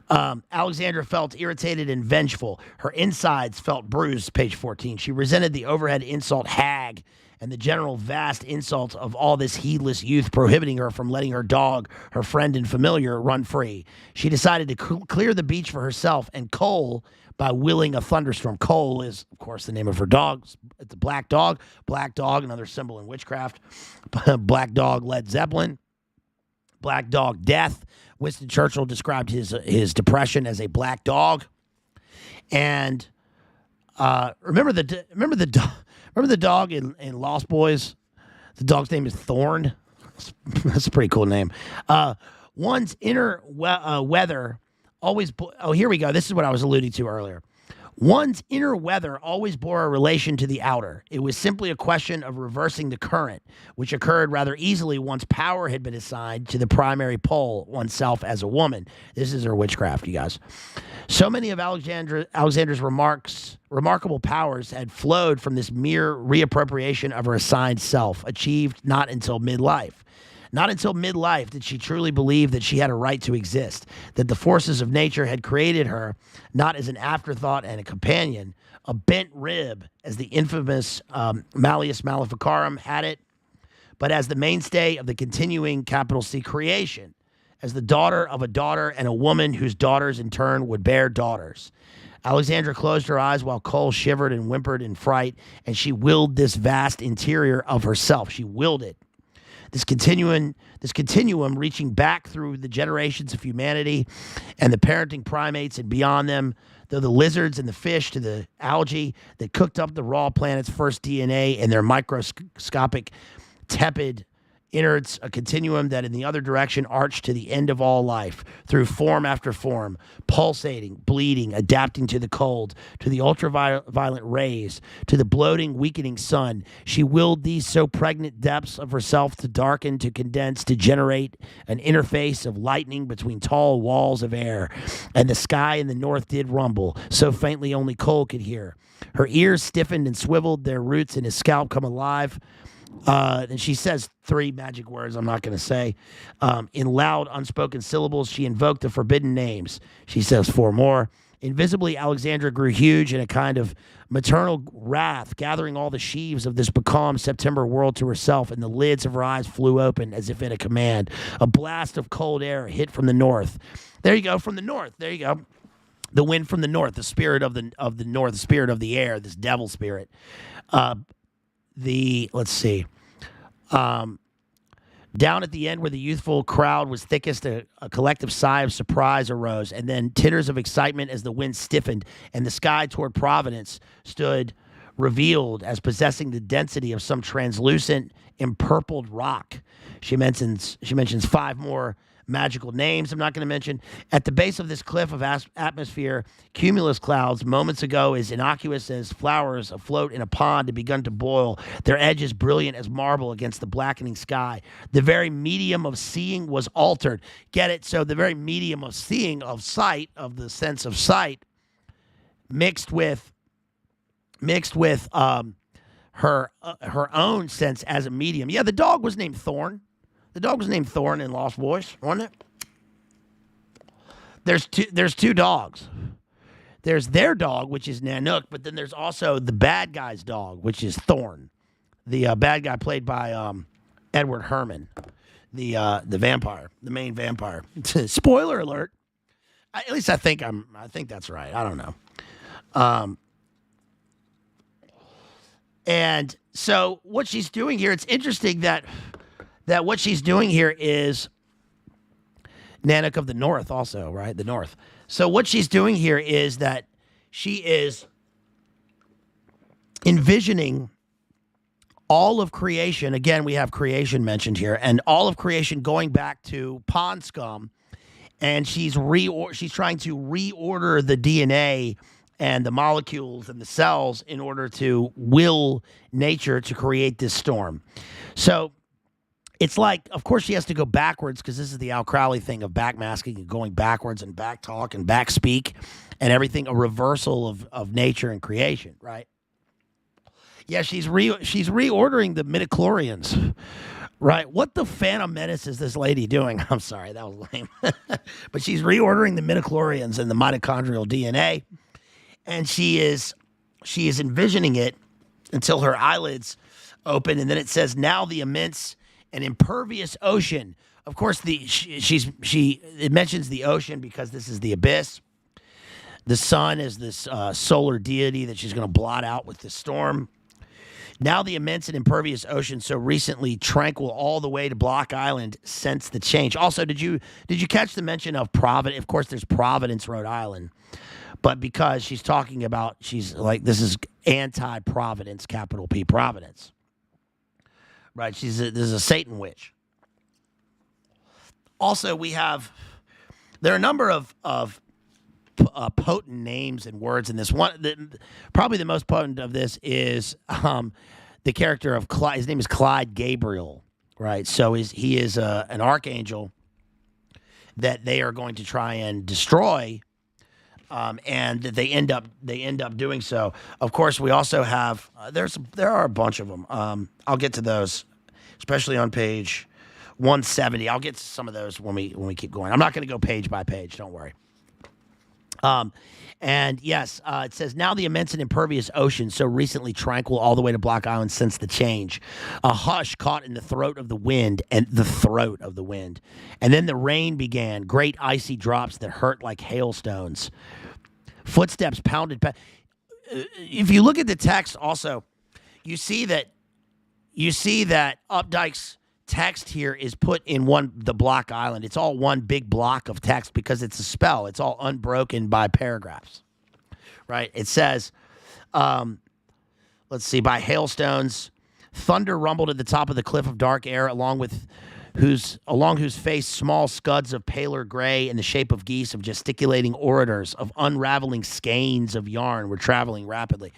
Alexandra felt irritated and vengeful. Her insides felt bruised, page 14. She resented the overhead insult hag and the general vast insult of all this heedless youth prohibiting her from letting her dog, her friend and familiar, run free. She decided to clear the beach for herself and coal by willing a thunderstorm. Coal is, of course, the name of her dog. It's a black dog. Black dog, another symbol in witchcraft. Black dog, Led Zeppelin. Black Dog Death. Winston Churchill described his depression as a black dog. And remember the dog in Lost Boys? The dog's name is Thorn. That's a pretty cool name. One's inner weather always... here we go. This is what I was alluding to earlier. One's inner weather always bore a relation to the outer. It was simply a question of reversing the current, which occurred rather easily once power had been assigned to the primary pole, oneself as a woman. This is her witchcraft, you guys. So many of Alexandra's remarkable powers had flowed from this mere reappropriation of her assigned self, achieved not until midlife. Not until midlife did she truly believe that she had a right to exist, that the forces of nature had created her not as an afterthought and a companion, a bent rib, as the infamous Malleus Maleficarum had it, but as the mainstay of the continuing capital C creation, as the daughter of a daughter and a woman whose daughters in turn would bear daughters. Alexandra closed her eyes while Cole shivered and whimpered in fright, and she willed this vast interior of herself. She willed it. This continuum reaching back through the generations of humanity and the parenting primates and beyond them, though the lizards and the fish to the algae that cooked up the raw planet's first DNA and their microscopic, tepid innards, a continuum that in the other direction arched to the end of all life, through form after form, pulsating, bleeding, adapting to the cold, to the ultraviolet rays, to the bloating, weakening sun. She willed these so pregnant depths of herself to darken, to condense, to generate an interface of lightning between tall walls of air. And the sky in the north did rumble, so faintly only Cole could hear. Her ears stiffened and swiveled, their roots in his scalp come alive. And she says 3 magic words I'm not going to say. In loud, unspoken syllables, she invoked the forbidden names. She says 4 more. Invisibly, Alexandra grew huge in a kind of maternal wrath, gathering all the sheaves of this becalmed September world to herself, and the lids of her eyes flew open as if at a command. A blast of cold air hit from the north. There you go, from the north. There you go. The wind from the north, the spirit of the north, the spirit of the air, this devil spirit. Let's see. Down at the end where the youthful crowd was thickest, a collective sigh of surprise arose, and then titters of excitement as the wind stiffened, and the sky toward Providence stood revealed as possessing the density of some translucent, empurpled rock. She mentions 5 more magical names I'm not going to mention. At the base of this cliff of atmosphere, cumulus clouds, moments ago as innocuous as flowers afloat in a pond, had begun to boil, their edges brilliant as marble against the blackening sky. The very medium of seeing was altered. Get it? So the very medium of seeing, of sight, of the sense of sight, mixed with her own sense as a medium. Yeah, the dog was named Thorn. The dog was named Thorn in Lost Boys, wasn't it? There's two dogs. There's their dog, which is Nanook, but then there's also the bad guy's dog, which is Thorn, the bad guy played by Edward Herman, the vampire, the main vampire. Spoiler alert. At least I think that's right. I don't know. And so what she's doing here, it's interesting that what she's doing here is Nanook of the North also, right? The North. So what she's doing here is that she is envisioning all of creation. Again, we have creation mentioned here, and all of creation going back to pond scum, and she's trying to reorder the DNA and the molecules and the cells in order to will nature to create this storm. So it's like, of course, she has to go backwards because this is the Al Crowley thing of backmasking and going backwards and back talk and back speak and everything, a reversal of nature and creation, right? Yeah, she's reordering the midichlorians, right? What the Phantom Menace is this lady doing? I'm sorry, that was lame. But she's reordering the midichlorians and the mitochondrial DNA, and she is envisioning it until her eyelids open, and then it says, now the immense and impervious ocean. Of course, it mentions the ocean because this is the abyss. The sun is this solar deity that she's going to blot out with the storm. Now the immense and impervious ocean, so recently tranquil all the way to Block Island, since the change. Also, did you catch the mention of Providence? Of course, there's Providence, Rhode Island, but because she's talking about, she's like, this is anti-Providence, capital P, Providence. Right, this is a Satan witch. Also, there are a number of potent names and words in this one. Probably the most potent of this is the character of Clyde. His name is Clyde Gabriel, right? So he is an archangel that they are going to try and destroy, and they end up doing so. Of course, we also have there are a bunch of them. I'll get to those, especially on page 170. I'll get to some of those when we keep going. I'm not going to go page by page. Don't worry. And yes, it says, now the immense and impervious ocean, so recently tranquil all the way to Block Island since the change. A hush caught in the throat of the wind, and then the rain began, great icy drops that hurt like hailstones. Footsteps pounded. If you look at the text also, you see that Updike's text here is put in the Block Island. It's all one big block of text because it's a spell. It's all unbroken by paragraphs, right? It says, let's see, by hailstones, thunder rumbled at the top of the cliff of dark air, along whose face small scuds of paler gray in the shape of geese, of gesticulating orators, of unraveling skeins of yarn were traveling rapidly.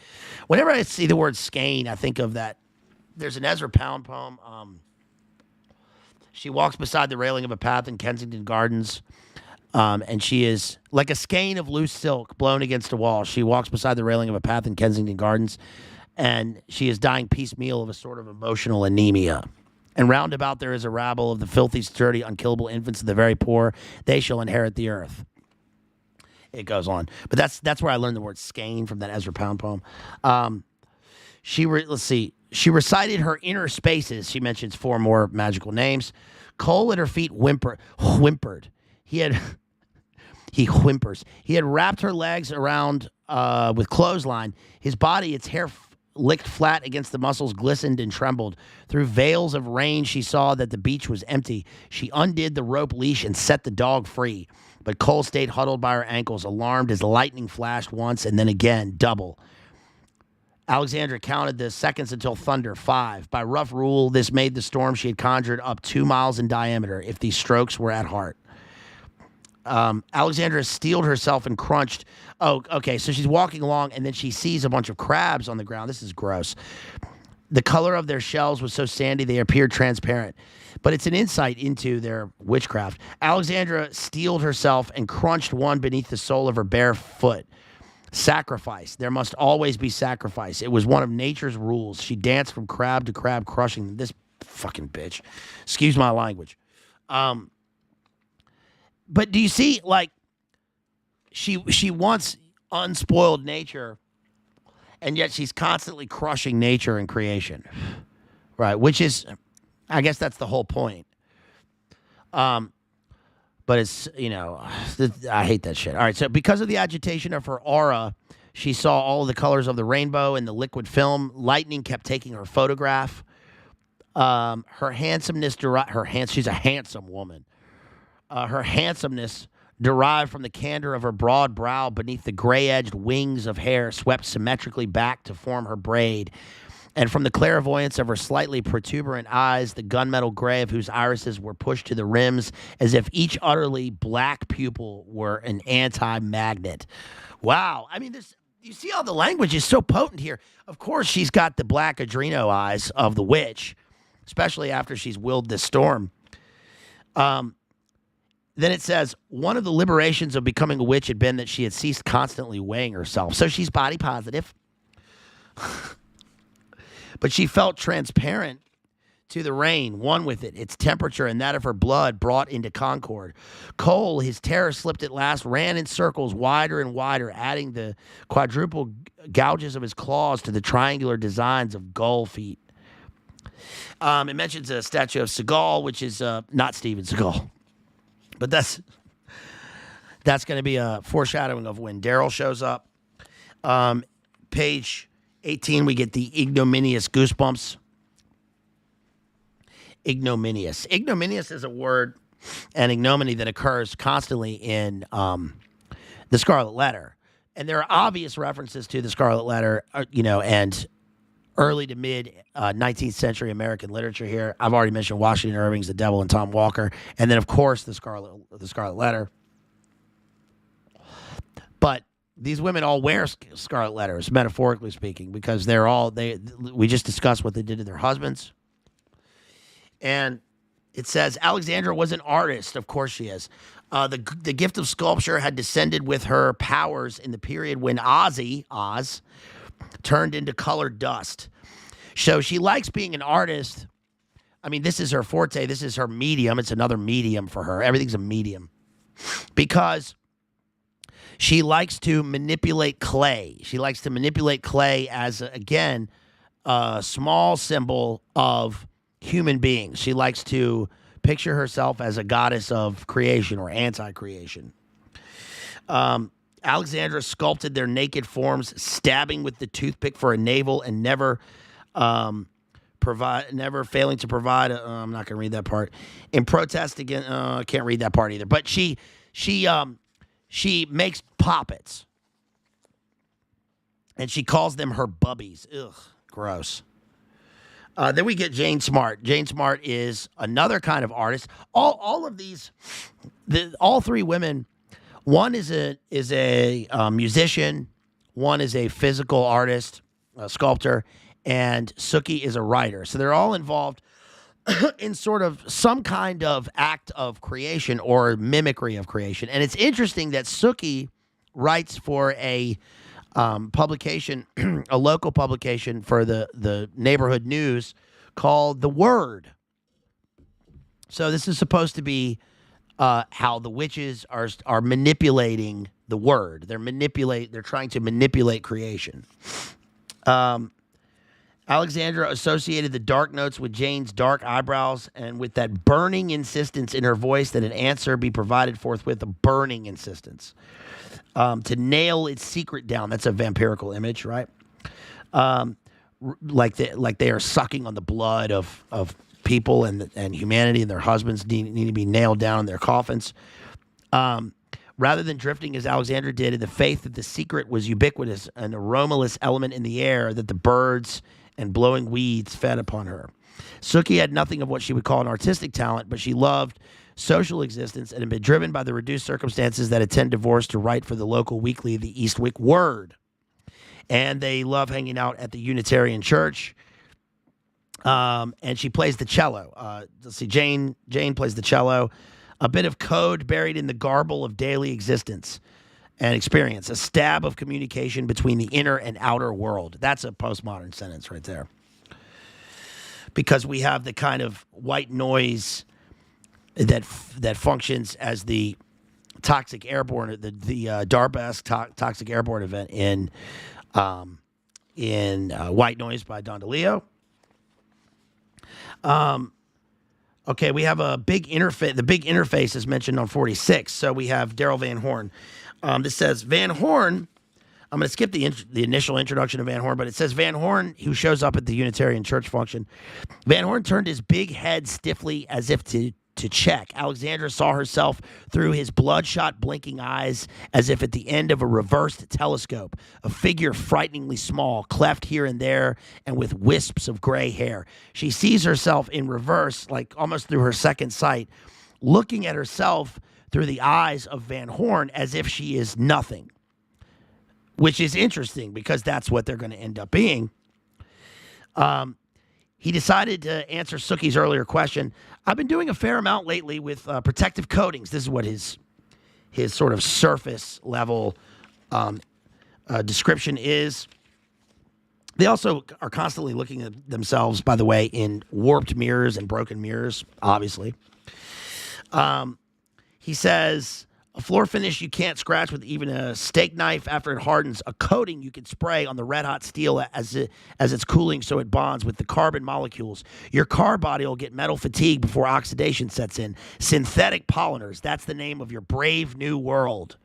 Whenever I see the word skein, I think of that. There's an Ezra Pound poem. She walks beside the railing of a path in Kensington Gardens, and she is like a skein of loose silk blown against a wall. She walks beside the railing of a path in Kensington Gardens, and she is dying piecemeal of a sort of emotional anemia. And round about there is a rabble of the filthy, sturdy, unkillable infants of the very poor. They shall inherit the earth. It goes on. But that's where I learned the word skein, from that Ezra Pound poem. Let's see. She recited her inner spaces. She mentions 4 more magical names. Cole at her feet whimpered. He whimpers. He had wrapped her legs around with clothesline. His body, its hair licked flat against the muscles, glistened and trembled. Through veils of rain, she saw that the beach was empty. She undid the rope leash and set the dog free. But Cole stayed huddled by her ankles, alarmed as lightning flashed once and then again, double. Alexandra counted the seconds until thunder, 5. By rough rule, this made the storm she had conjured up 2 miles in diameter, if these strokes were at heart. Alexandra steeled herself and crunched. Oh, okay, so she's walking along, and then she sees a bunch of crabs on the ground. This is gross. The color of their shells was so sandy they appeared transparent. But it's an insight into their witchcraft. Alexandra steeled herself and crunched one beneath the sole of her bare foot. Sacrifice. There must always be sacrifice. It was one of nature's rules. She danced from crab to crab, crushing this fucking bitch. Excuse my language. But do you see, like, she wants unspoiled nature, and yet she's constantly crushing nature and creation, right? Which is, I guess that's the whole point. But it's, I hate that shit. All right, so because of the agitation of her aura, she saw all the colors of the rainbow in the liquid film. Lightning kept taking her photograph. Her handsomeness she's a handsome woman. Her handsomeness derived from the candor of her broad brow beneath the gray-edged wings of hair swept symmetrically back to form her braid, and from the clairvoyance of her slightly protuberant eyes, the gunmetal gray of whose irises were pushed to the rims, as if each utterly black pupil were an anti-magnet. Wow. I mean, you see how the language is so potent here. Of course, she's got the black adreno eyes of the witch, especially after she's willed this storm. Then it says, one of the liberations of becoming a witch had been that she had ceased constantly weighing herself. So she's body positive. But she felt transparent to the rain, one with it, its temperature and that of her blood brought into concord. Cole, his terror slipped at last, ran in circles wider and wider, adding the quadruple gouges of his claws to the triangular designs of gull feet. It mentions a statue of Seagal, which is not Steven Seagal. But that's going to be a foreshadowing of when Daryl shows up. Page 18, we get the ignominious goosebumps. Ignominious. Ignominious is a word, an ignominy that occurs constantly in the Scarlet Letter. And there are obvious references to the Scarlet Letter, and early to mid 19th century American literature here. I've already mentioned Washington Irving's The Devil and Tom Walker. And then, of course, the Scarlet Letter. But these women all wear scarlet letters, metaphorically speaking, because we just discussed what they did to their husbands. And it says, Alexandra was an artist. Of course she is. The gift of sculpture had descended with her powers in the period when Oz, turned into colored dust. So she likes being an artist. I mean, this is her forte. This is her medium. It's another medium for her. Everything's a medium. Because she likes to manipulate clay. She likes to manipulate clay as, again, a small symbol of human beings. She likes to picture herself as a goddess of creation or anti-creation. Alexandra sculpted their naked forms, stabbing with the toothpick for a navel and never failing to provide. I'm not going to read that part. In protest against, I can't read that part either. But she makes poppets, and she calls them her bubbies. Ugh, gross. Then we get Jane Smart. Jane Smart is another kind of artist. All of these, all three women. One is a musician. One is a physical artist, a sculptor, and Suki is a writer. So they're all involved in sort of some kind of act of creation or mimicry of creation. And it's interesting that Suki writes for a publication, a local publication for the neighborhood news called The Wyrd. So this is supposed to be how the witches are manipulating the word. They're trying to manipulate creation. Alexandra associated the dark notes with Jane's dark eyebrows and with that burning insistence in her voice that an answer be provided forthwith, a burning insistence. To nail its secret down. That's a vampirical image, right? Like they are sucking on the blood of people and humanity, and their husbands need to be nailed down in their coffins. Rather than drifting as Alexandra did in the faith that the secret was ubiquitous, an aromaless element in the air that the birds and blowing weeds fed upon her. Suki had nothing of what she would call an artistic talent, but she loved social existence and had been driven by the reduced circumstances that attend divorce to write for the local weekly, the Eastwick Wyrd. And they love hanging out at the Unitarian Church. And she plays the cello. Let's see, Jane plays the cello. A bit of code buried in the garble of daily existence and experience. A stab of communication between the inner and outer world. That's a postmodern sentence right there. Because we have the kind of white noise that functions as the toxic airborne, the Darbask toxic airborne event in White Noise by Don DeLeo. Okay, we have a big interface. The big interface is mentioned on 46. So we have Daryl Van Horn. This says Van Horn. I'm going to skip the initial introduction of Van Horn, but it says Van Horn, who shows up at the Unitarian church function. Van Horn turned his big head stiffly as if to check. Alexandra saw herself through his bloodshot blinking eyes as if at the end of a reversed telescope, a figure frighteningly small, cleft here and there, and with wisps of gray hair. She sees herself in reverse, like almost through her second sight, looking at herself through the eyes of Van Horn as if she is nothing, which is interesting because that's what they're going to end up being. He decided to answer Sookie's earlier question. I've been doing a fair amount lately with protective coatings. This is what his sort of surface level description is. They also are constantly looking at themselves, by the way, in warped mirrors and broken mirrors, obviously. He says, a floor finish you can't scratch with even a steak knife after it hardens. A coating you can spray on the red-hot steel as it's cooling so it bonds with the carbon molecules. Your car body will get metal fatigue before oxidation sets in. Synthetic polymers, that's the name of your brave new world,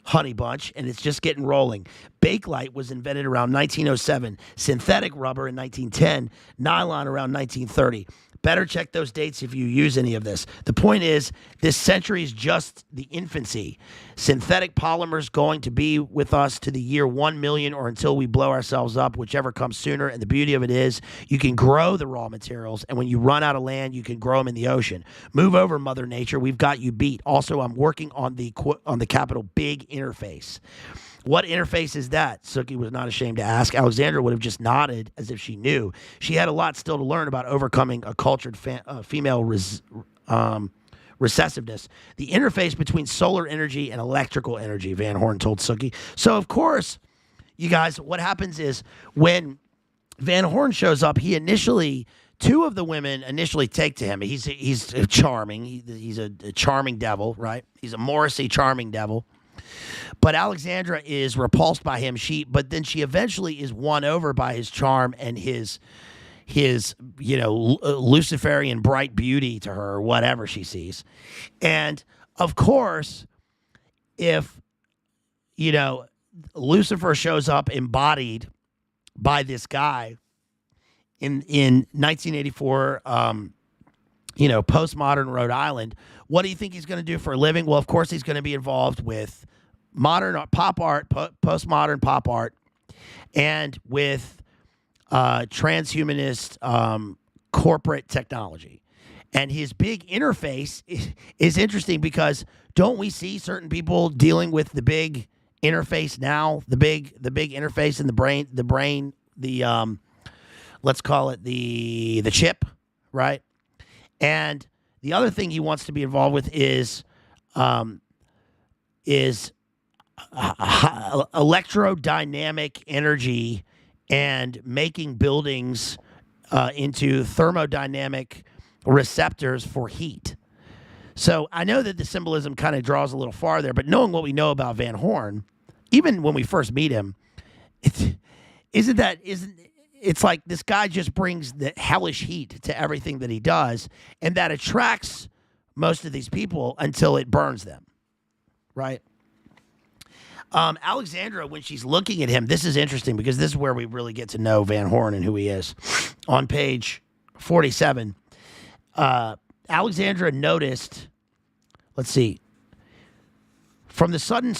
honey bunch, and it's just getting rolling. Bakelite was invented around 1907. Synthetic rubber in 1910. Nylon around 1930. Better check those dates if you use any of this. The point is, this century is just the infancy. Synthetic polymers going to be with us to the year 1 million or until we blow ourselves up, whichever comes sooner. And the beauty of it is you can grow the raw materials, and when you run out of land, you can grow them in the ocean. Move over, Mother Nature. We've got you beat. Also, I'm working on the capital big interface. What interface is that? Sookie was not ashamed to ask. Alexandra would have just nodded as if she knew. She had a lot still to learn about overcoming a cultured female recessiveness. The interface between solar energy and electrical energy, Van Horn told Sookie. So, of course, you guys, what happens is when Van Horn shows up, two of the women initially take to him. He's charming. He's a charming devil, right? He's a Morrissey charming devil. But Alexandra is repulsed by him. But then she eventually is won over by his charm and his Luciferian bright beauty to her, or whatever she sees. And of course, if Lucifer shows up embodied by this guy in 1984, postmodern Rhode Island, what do you think he's going to do for a living? Well, of course, he's going to be involved with modern pop art, postmodern pop art, and with transhumanist corporate technology. And his big interface is interesting because don't we see certain people dealing with the big interface now? The big interface in the brain, let's call it the chip, right? And the other thing he wants to be involved with is electrodynamic energy and making buildings into thermodynamic receptors for heat. So I know that the symbolism kind of draws a little farther, but knowing what we know about Van Horn, even when we first meet him, it's like this guy just brings the hellish heat to everything that he does, and that attracts most of these people until it burns them, right? Alexandra, when she's looking at him, this is interesting because this is where we really get to know Van Horn and who he is. On page 47, Alexandra noticed, let's see, from the sudden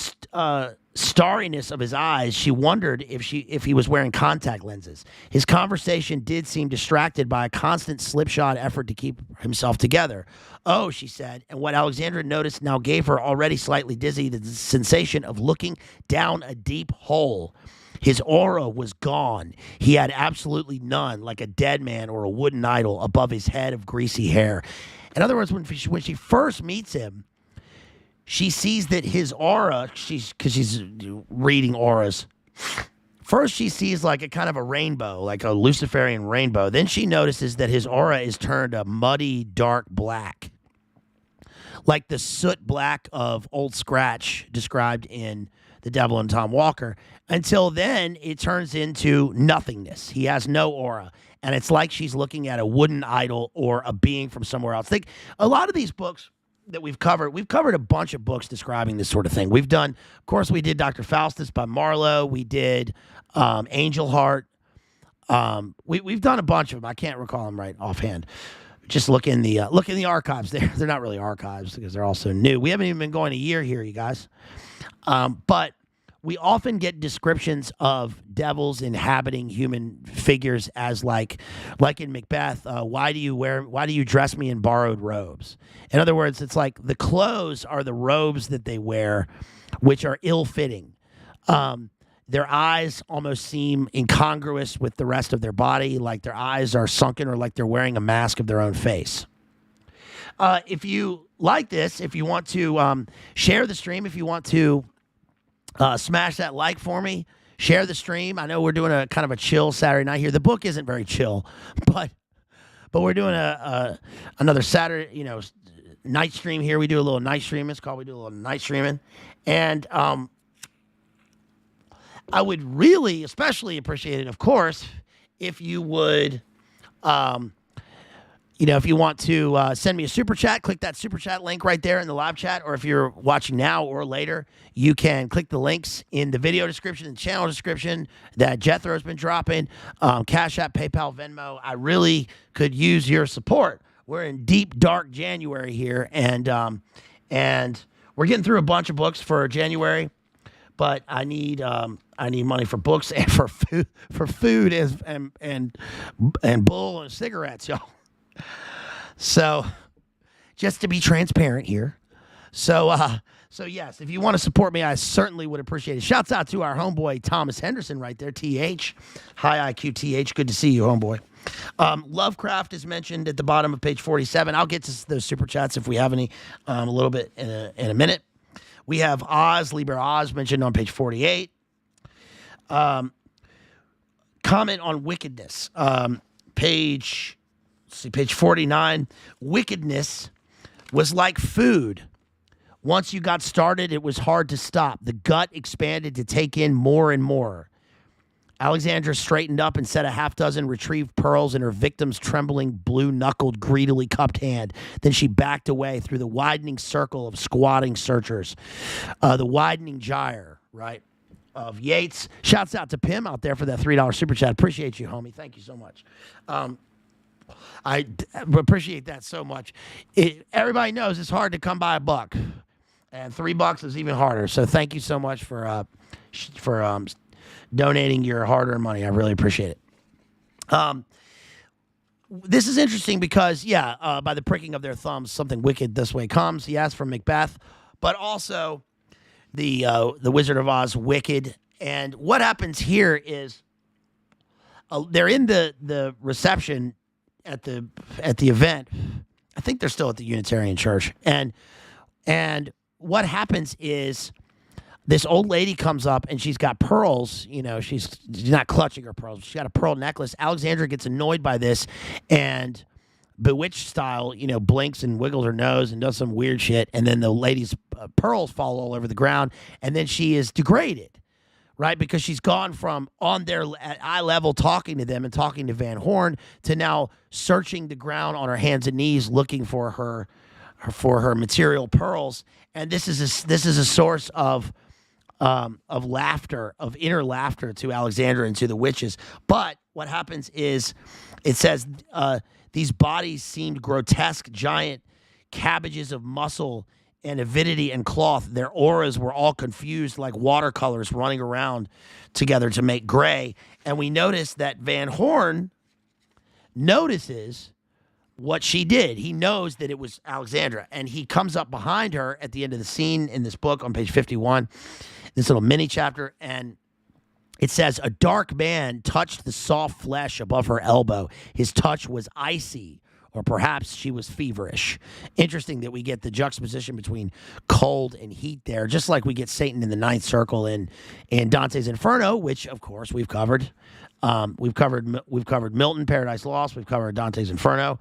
starriness of his eyes, she wondered if he was wearing contact lenses. His conversation did seem distracted by a constant slipshod effort to keep himself together. Oh, she said, and what Alexandra noticed now gave her, already slightly dizzy, the sensation of looking down a deep hole. His aura was gone. He had absolutely none, like a dead man or a wooden idol above his head of greasy hair. In other words, when she first meets him, she sees that his aura, because she's reading auras. First, she sees like a kind of a rainbow, like a Luciferian rainbow. Then she notices that his aura is turned a muddy, dark black, like the soot black of Old Scratch described in The Devil and Tom Walker. Until then, it turns into nothingness. He has no aura. And it's like she's looking at a wooden idol or a being from somewhere else. Think a lot of these books that we've covered a bunch of books describing this sort of thing. We've done, of course, we did Dr. Faustus by Marlowe. We did Angel Heart. We've done a bunch of them. I can't recall them right offhand. Just look in the archives there. They're not really archives because they're also new. We haven't even been going a year here, you guys. But we often get descriptions of devils inhabiting human figures as like in Macbeth, why do you dress me in borrowed robes? In other words, it's like the clothes are the robes that they wear, which are ill-fitting. Their eyes almost seem incongruous with the rest of their body, like their eyes are sunken or like they're wearing a mask of their own face. If you like this, if you want to share the stream, if you want to smash that like for me, share the stream. I know we're doing a kind of a chill Saturday night here. The book isn't very chill, but we're doing another Saturday, night stream here. We do a little night streaming. It's called we do a little night streaming, and I would really, especially appreciate it, of course, if you would, if you want to send me a super chat, click that super chat link right there in the live chat. Or if you're watching now or later, you can click the links in the video description and channel description that Jethro's been dropping. Cash App, PayPal, Venmo. I really could use your support. We're in deep, dark January here, and we're getting through a bunch of books for January. But I need money for books and for food and bull and cigarettes, y'all. So just to be transparent here. So yes, if you want to support me, I certainly would appreciate it. Shouts out to our homeboy Thomas Henderson right there, TH. Hi, IQ TH. Good to see you, homeboy. Lovecraft is mentioned at the bottom of page 47. I'll get to those super chats if we have any a little bit in a minute. We have Oz, Liber Oz, mentioned on page 48. Comment on wickedness. Page 49. Wickedness was like food. Once you got started, it was hard to stop. The gut expanded to take in more and more. Alexandra straightened up and set a half-dozen retrieved pearls in her victim's trembling, blue-knuckled, greedily cupped hand. Then she backed away through the widening circle of squatting searchers. The widening gyre, right, of Yates. Shouts out to Pim out there for that $3 super chat. Appreciate you, homie. Thank you so much. I appreciate that so much. Everybody knows it's hard to come by $1, and $3 is even harder. So thank you so much for donating your hard-earned money. I really appreciate it. This is interesting because, by the pricking of their thumbs, something wicked this way comes. Yes, from Macbeth, but also the Wizard of Oz, wicked. And what happens here is they're in the reception at the event. I think they're still at the Unitarian Church, and what happens is, this old lady comes up and she's got pearls. She's not clutching her pearls. She's got a pearl necklace. Alexandra gets annoyed by this and bewitched style, blinks and wiggles her nose and does some weird shit. And then the lady's pearls fall all over the ground. And then she is degraded, right? Because she's gone from on their at eye level talking to them and talking to Van Horn to now searching the ground on her hands and knees looking for her material pearls. And this is a source of laughter, of inner laughter to Alexandra and to the witches. But what happens is, it says these bodies seemed grotesque, giant cabbages of muscle and avidity and cloth. Their auras were all confused like watercolors running around together to make gray. And we notice that Van Horn notices what she did. He knows that it was Alexandra, and he comes up behind her at the end of the scene in this book on page 51. This little mini chapter, and it says, a dark man touched the soft flesh above her elbow. His touch was icy, or perhaps she was feverish. Interesting that we get the juxtaposition between cold and heat there, just like we get Satan in the ninth circle in Dante's Inferno, which of course we've covered. We've covered Milton, Paradise Lost. We've covered Dante's Inferno.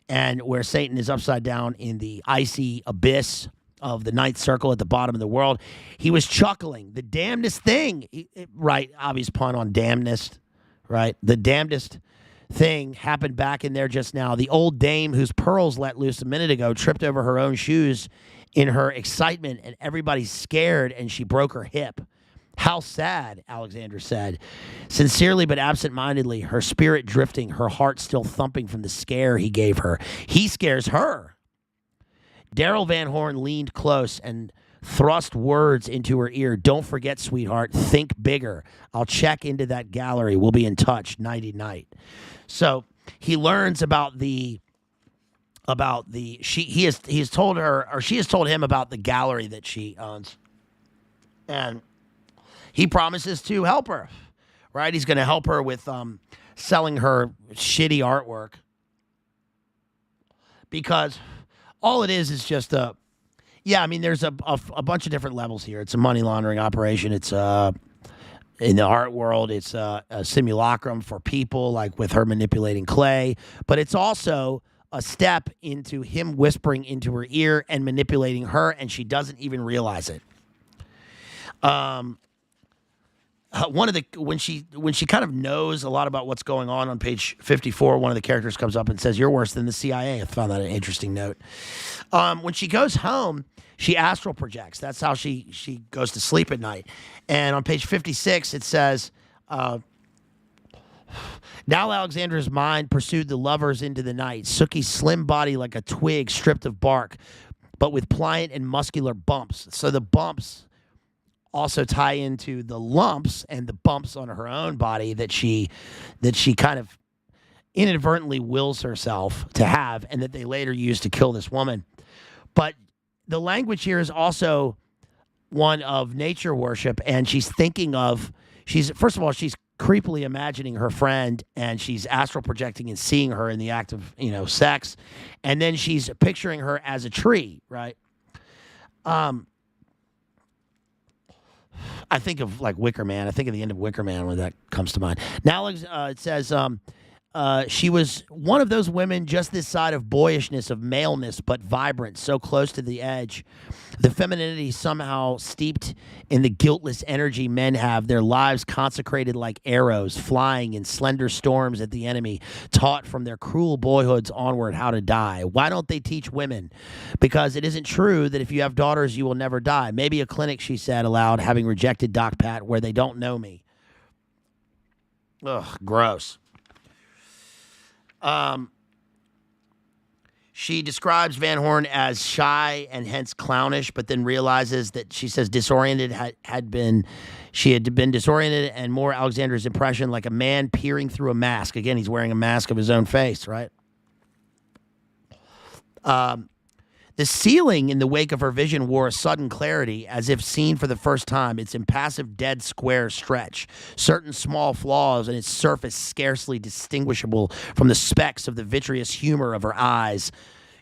and where Satan is upside down in the icy abyss of the ninth circle at the bottom of the world. He was chuckling. The damnedest thing, right? Obvious pun on damnedest, right? The damnedest thing happened back in there just now. The old dame whose pearls let loose a minute ago tripped over her own shoes in her excitement, and everybody's scared, and she broke her hip. How sad, Alexandra said. Sincerely but absent-mindedly, her spirit drifting, her heart still thumping from the scare he gave her. He scares her. Daryl Van Horn leaned close and thrust words into her ear. Don't forget, sweetheart, think bigger. I'll check into that gallery. We'll be in touch. Nighty-night. So he learns about he has told her, or she has told him about the gallery that she owns. And he promises to help her, right? He's going to help her with selling her shitty artwork, because all it is just there's a bunch of different levels here. It's a money laundering operation. It's in the art world, it's a simulacrum for people, like with her manipulating clay, but it's also a step into him whispering into her ear and manipulating her, and she doesn't even realize it. When she kind of knows a lot about what's going on page 54, one of the characters comes up and says, "You're worse than the CIA." I found that an interesting note. When she goes home, she astral projects. That's how she goes to sleep at night. And on page 56, it says, now Alexandra's mind pursued the lovers into the night. Suki's slim body like a twig stripped of bark, but with pliant and muscular bumps. So the bumps also tie into the lumps and the bumps on her own body that she kind of inadvertently wills herself to have, and that they later use to kill this woman. But the language here is also one of nature worship, and she's first of all, she's creepily imagining her friend, and she's astral projecting and seeing her in the act of, sex, and then she's picturing her as a tree, right? I think of like Wicker Man. I think of the end of Wicker Man when that comes to mind. Now it says she was one of those women just this side of boyishness, of maleness, but vibrant, so close to the edge. The femininity somehow steeped in the guiltless energy men have, their lives consecrated like arrows, flying in slender storms at the enemy, taught from their cruel boyhoods onward how to die. Why don't they teach women? Because it isn't true that if you have daughters, you will never die. Maybe a clinic, she said aloud, having rejected Doc Pat, where they don't know me. Ugh, gross. She describes Van Horn as shy and hence clownish, but then realizes that, she says, disoriented she had been disoriented, and more Alexander's impression like a man peering through a mask. Again, he's wearing a mask of his own face, right? The ceiling in the wake of her vision wore a sudden clarity, as if seen for the first time, its impassive dead square stretch, certain small flaws in its surface scarcely distinguishable from the specks of the vitreous humor of her eyes.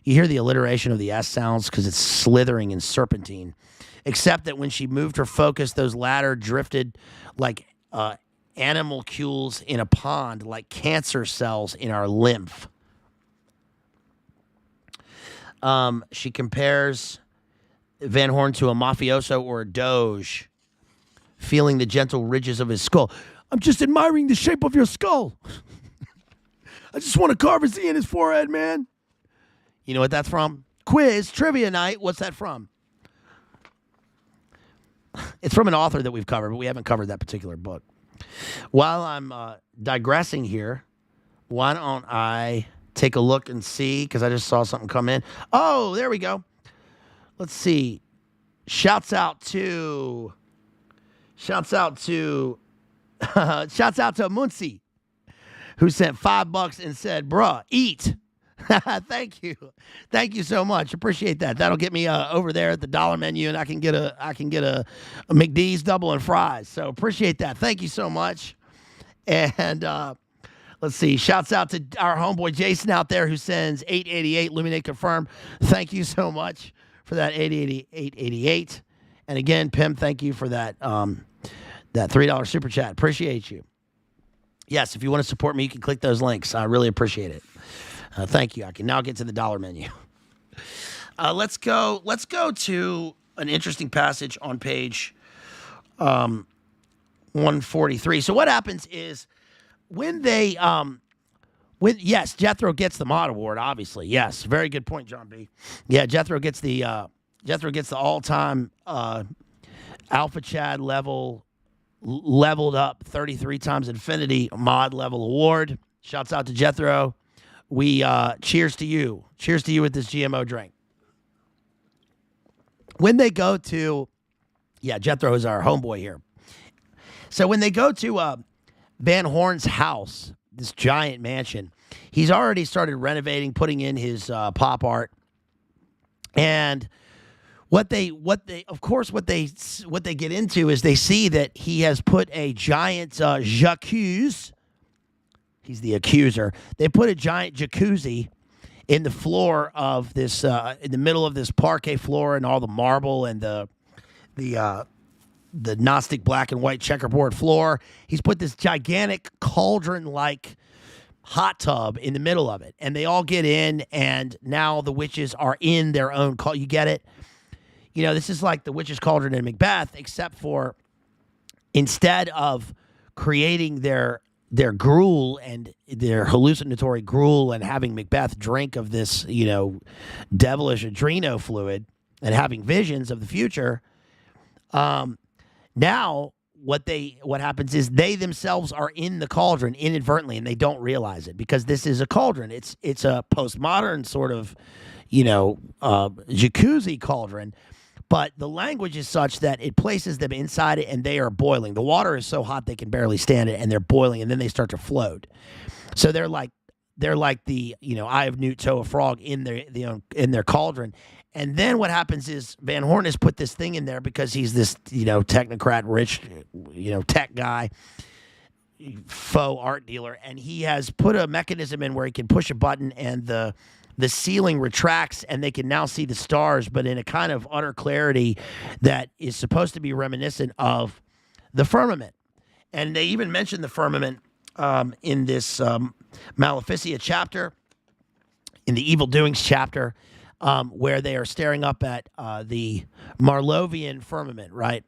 You hear the alliteration of the S sounds because it's slithering and serpentine, except that when she moved her focus, those latter drifted like animalcules in a pond, like cancer cells in our lymph. She compares Van Horn to a mafioso or a doge, feeling the gentle ridges of his skull. I'm just admiring the shape of your skull. I just want to carve a Z in his forehead, man. You know what that's from? Quiz, trivia night. What's that from? It's from an author that we've covered, but we haven't covered that particular book. While I'm digressing here, why don't I take a look and see, because I just saw something come in. Oh, there we go. Let's see. Shouts out to Muncie, who sent $5 and said, "Bruh, eat." Thank you so much. Appreciate that. That'll get me over there at the dollar menu, and I can get a McD's double and fries. So appreciate that. Thank you so much. And let's see. Shouts out to our homeboy Jason out there, who sends 888 Luminate Confirm. Thank you so much for that 888. And again, Pim, thank you for that that $3 super chat. Appreciate you. Yes, if you want to support me, you can click those links. I really appreciate it. Thank you. I can now get to the dollar menu. Let's go to an interesting passage on page 143. So what happens is when they yes, Jethro gets the Mod Award, obviously. Yes, very good point, John B. Yeah, Jethro gets the all-time Alpha Chad leveled up 33 times infinity mod level award. Shouts out to Jethro. We cheers to you. Cheers to you with this GMO drink. When they go to, Jethro is our homeboy here. So when they go to Van Horn's house, this giant mansion, he's already started renovating, putting in his pop art, and what they get into is they see that he has put a giant jacuzzi. He's the accuser. They put a giant jacuzzi in the floor of this, in the middle of this parquet floor, and all the marble and the Gnostic black and white checkerboard floor. He's put this gigantic cauldron-like hot tub in the middle of it, and they all get in, and now the witches are in their own cauldron. You get it? You know, this is like the witch's cauldron in Macbeth, except for instead of creating their gruel and their hallucinatory gruel and having Macbeth drink of this, devilish adreno fluid and having visions of the future, now what happens is they themselves are in the cauldron inadvertently, and they don't realize it because this is a cauldron. It's a postmodern sort of, jacuzzi cauldron. But the language is such that it places them inside it, and they are boiling. The water is so hot they can barely stand it, and they're boiling, and then they start to float. So they're like the Eye of Newt, toe of frog in their cauldron. And then what happens is Van Horn has put this thing in there because he's this technocrat, rich tech guy, faux art dealer, and he has put a mechanism in where he can push a button and the ceiling retracts, and they can now see the stars, but in a kind of utter clarity that is supposed to be reminiscent of the firmament. And they even mention the firmament in this Maleficia chapter, in the Evil Doings chapter, where they are staring up at the Marlovian firmament, right?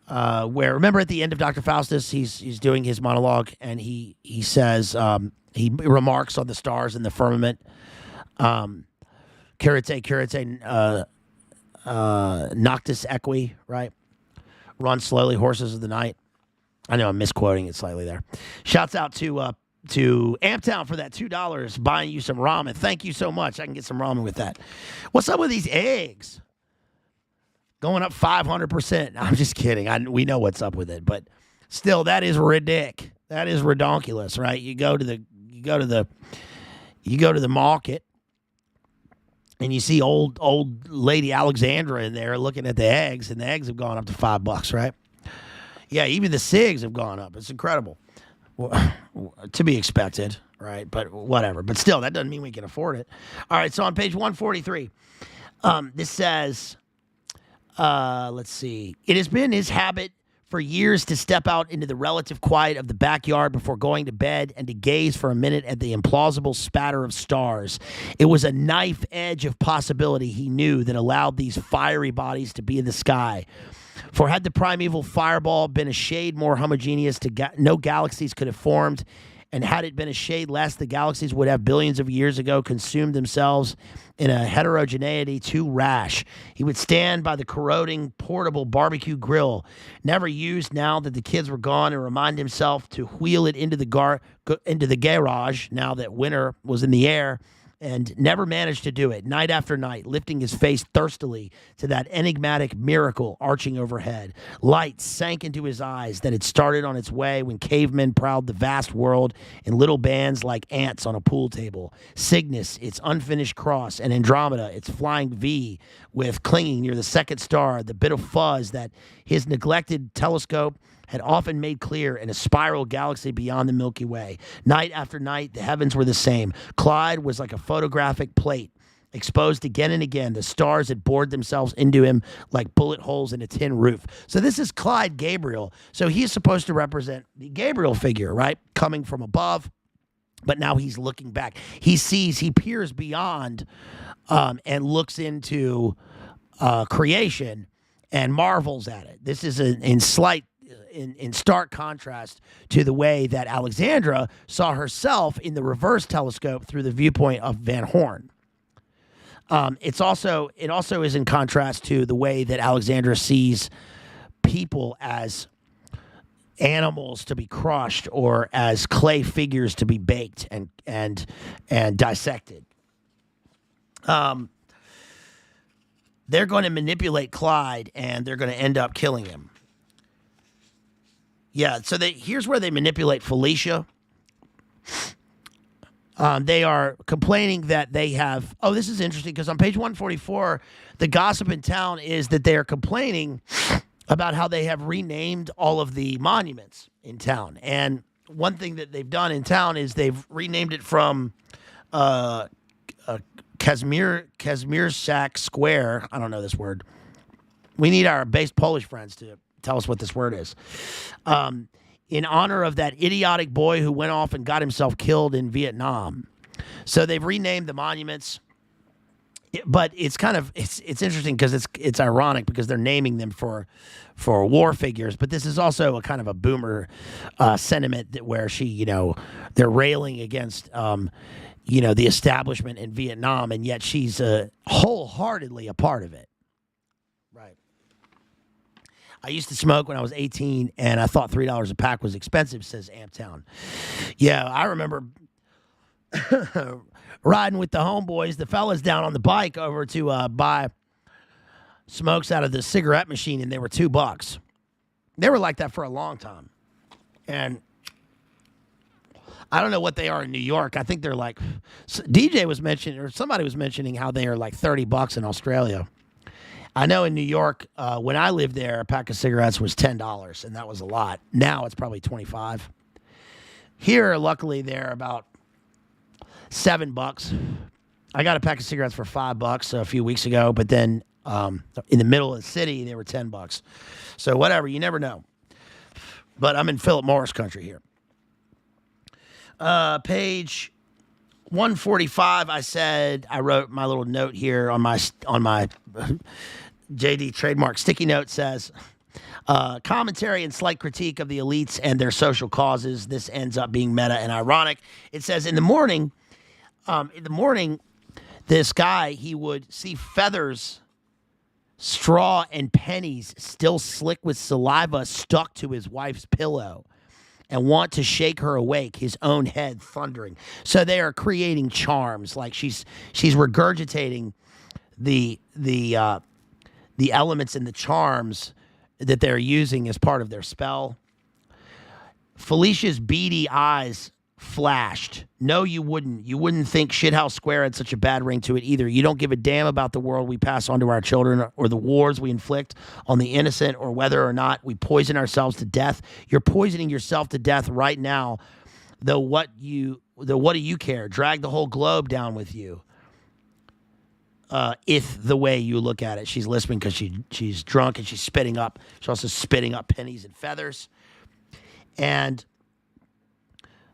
Where, remember at the end of Dr. Faustus, he's doing his monologue, and he says... he remarks on the stars in the firmament. Curate, noctis equi, right? Run slowly, horses of the night. I know I'm misquoting it slightly there. Shouts out to Amptown for that $2 buying you some ramen. Thank you so much. I can get some ramen with that. What's up with these eggs? Going up 500%. I'm just kidding. We know what's up with it, but still, that is ridiculous. That is redonkulous, right? You go to the market, and you see old lady Alexandra in there looking at the eggs, and the eggs have gone up to $5, right? Yeah, even the cigs have gone up. It's incredible. Well, to be expected, right? But whatever. But still, that doesn't mean we can afford it. All right, so on page 143, this says, let's see. It has been his habit for years to step out into the relative quiet of the backyard before going to bed and to gaze for a minute at the implausible spatter of stars. It was a knife edge of possibility he knew that allowed these fiery bodies to be in the sky. For had the primeval fireball been a shade more homogeneous, no galaxies could have formed, and had it been a shade less, the galaxies would have billions of years ago consumed themselves in a heterogeneity too rash. He would stand by the corroding portable barbecue grill, never used now that the kids were gone, and remind himself to wheel it into the garage now that winter was in the air, and never managed to do it, night after night, lifting his face thirstily to that enigmatic miracle arching overhead. Light sank into his eyes that had started on its way when cavemen prowled the vast world in little bands like ants on a pool table. Cygnus, its unfinished cross, and Andromeda, its flying V, with clinging near the second star, the bit of fuzz that his neglected telescope had often made clear in a spiral galaxy beyond the Milky Way. Night after night, the heavens were the same. Clyde was like a photographic plate, exposed again and again. The stars had bored themselves into him like bullet holes in a tin roof. So this is Clyde Gabriel. So he's supposed to represent the Gabriel figure, right? Coming from above, But now he's looking back. He peers beyond, and looks into creation and marvels at it. This is in stark contrast to the way that Alexandra saw herself in the reverse telescope through the viewpoint of Van Horn. It also is in contrast to the way that Alexandra sees people as animals to be crushed or as clay figures to be baked and dissected. They're going to manipulate Clyde, and they're going to end up killing him. Yeah, so here's where they manipulate Felicia. They are complaining that they have... Oh, this is interesting, because on page 144, the gossip in town is that they are complaining about how they have renamed all of the monuments in town. And one thing that they've done in town is they've renamed it from Kazimierczak Square. I don't know this word. We need our based Polish friends to tell us what this word is. In honor of that idiotic boy who went off and got himself killed in Vietnam. So they've renamed the monuments. But it's kind of it's interesting because it's ironic because they're naming them for war figures. But this is also a kind of a boomer sentiment that where they're railing against the establishment in Vietnam, and yet she's wholeheartedly a part of it. Right. I used to smoke when I was 18, and I thought $3 a pack was expensive, says Amptown. Yeah, I remember riding with the homeboys, the fellas down on the bike over to buy smokes out of the cigarette machine, and they were $2. They were like that for a long time. And I don't know what they are in New York. I think they're like, DJ was mentioning, or somebody was mentioning how they are like $30 in Australia. I know in New York, when I lived there, a pack of cigarettes was $10, and that was a lot. Now it's probably $25. Here, luckily, they're about $7. I got a pack of cigarettes for $5 a few weeks ago, but then in the middle of the city, they were $10. So whatever, you never know. But I'm in Philip Morris country here. Page 145. I wrote my little note here on my JD trademark sticky note. Says commentary and slight critique of the elites and their social causes. This ends up being meta and ironic. It says in the morning, this guy, he would see feathers, straw, and pennies still slick with saliva stuck to his wife's pillow and want to shake her awake, his own head thundering. So they are creating charms, like she's regurgitating the elements and the charms that they're using as part of their spell. Felicia's beady eyes flashed. No, you wouldn't. You wouldn't think Shithouse Square had such a bad ring to it either. You don't give a damn about the world we pass on to our children or the wars we inflict on the innocent or whether or not we poison ourselves to death. You're poisoning yourself to death right now. Though what do you care? Drag the whole globe down with you. If the way you look at it. She's lisping because she's drunk and she's spitting up. She's also spitting up pennies and feathers. And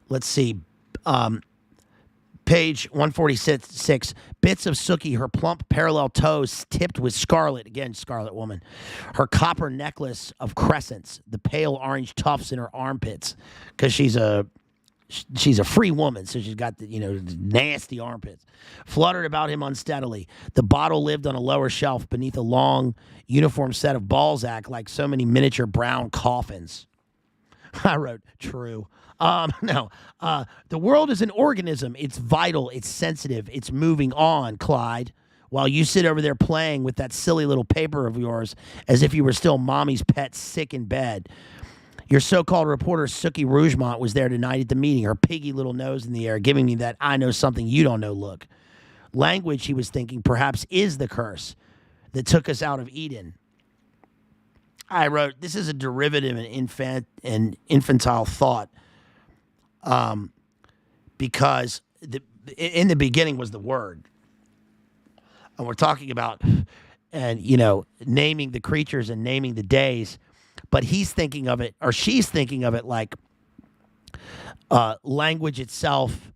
let's see, page 146, bits of Sookie, her plump parallel toes tipped with scarlet, again, Scarlet Woman, her copper necklace of crescents, the pale orange tufts in her armpits, because she's a free woman, so she's got the nasty armpits, fluttered about him unsteadily. The bottle lived on a lower shelf beneath a long uniform set of Balzac, like so many miniature brown coffins. I wrote, true. No. The world is an organism. It's vital. It's sensitive. It's moving on, Clyde, while you sit over there playing with that silly little paper of yours as if you were still mommy's pet sick in bed. Your so-called reporter, Sookie Rougemont, was there tonight at the meeting, her piggy little nose in the air, giving me that I know something you don't know look. Language, he was thinking, perhaps is the curse that took us out of Eden. I wrote, this is a derivative and infantile thought, because in the beginning was the Word. And we're talking about, naming the creatures and naming the days, but he's thinking of it, or she's thinking of it like language itself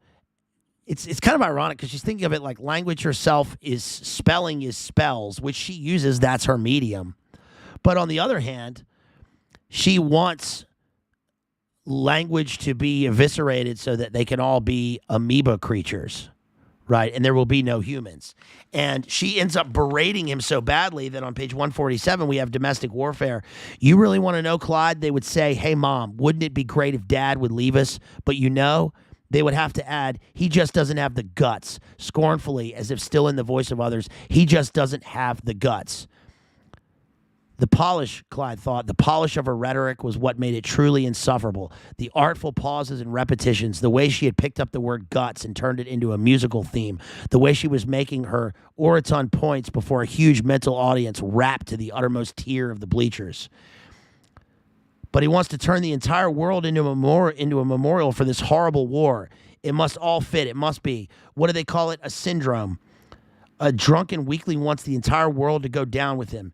it's kind of ironic because she's thinking of it like language herself is spelling is spells, which she uses. That's her medium. But on the other hand, she wants language to be eviscerated so that they can all be amoeba creatures, right? And there will be no humans. And she ends up berating him so badly that on page 147, we have domestic warfare. You really want to know, Clyde? They would say, hey, Mom, wouldn't it be great if Dad would leave us? But you know, they would have to add, he just doesn't have the guts, scornfully, as if still in the voice of others. He just doesn't have the guts. The polish, Clyde thought, the polish of her rhetoric was what made it truly insufferable. The artful pauses and repetitions, the way she had picked up the word guts and turned it into a musical theme, the way she was making her orotund points before a huge mental audience wrapped to the uttermost tier of the bleachers. But he wants to turn the entire world into a memorial for this horrible war. It must all fit. It must be. What do they call it? A syndrome. A drunken weakling wants the entire world to go down with him.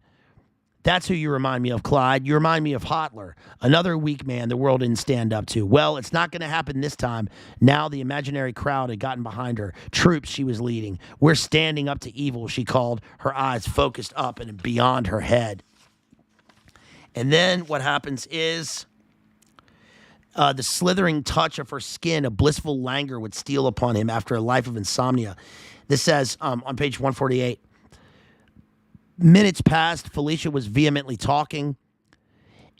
That's who you remind me of, Clyde. You remind me of Hotler, another weak man the world didn't stand up to. Well, it's not going to happen this time. Now the imaginary crowd had gotten behind her. Troops she was leading. We're standing up to evil, she called, her eyes focused up and beyond her head. And then what happens is the slithering touch of her skin, a blissful languor would steal upon him after a life of insomnia. This says on page 148, minutes passed. Felicia was vehemently talking.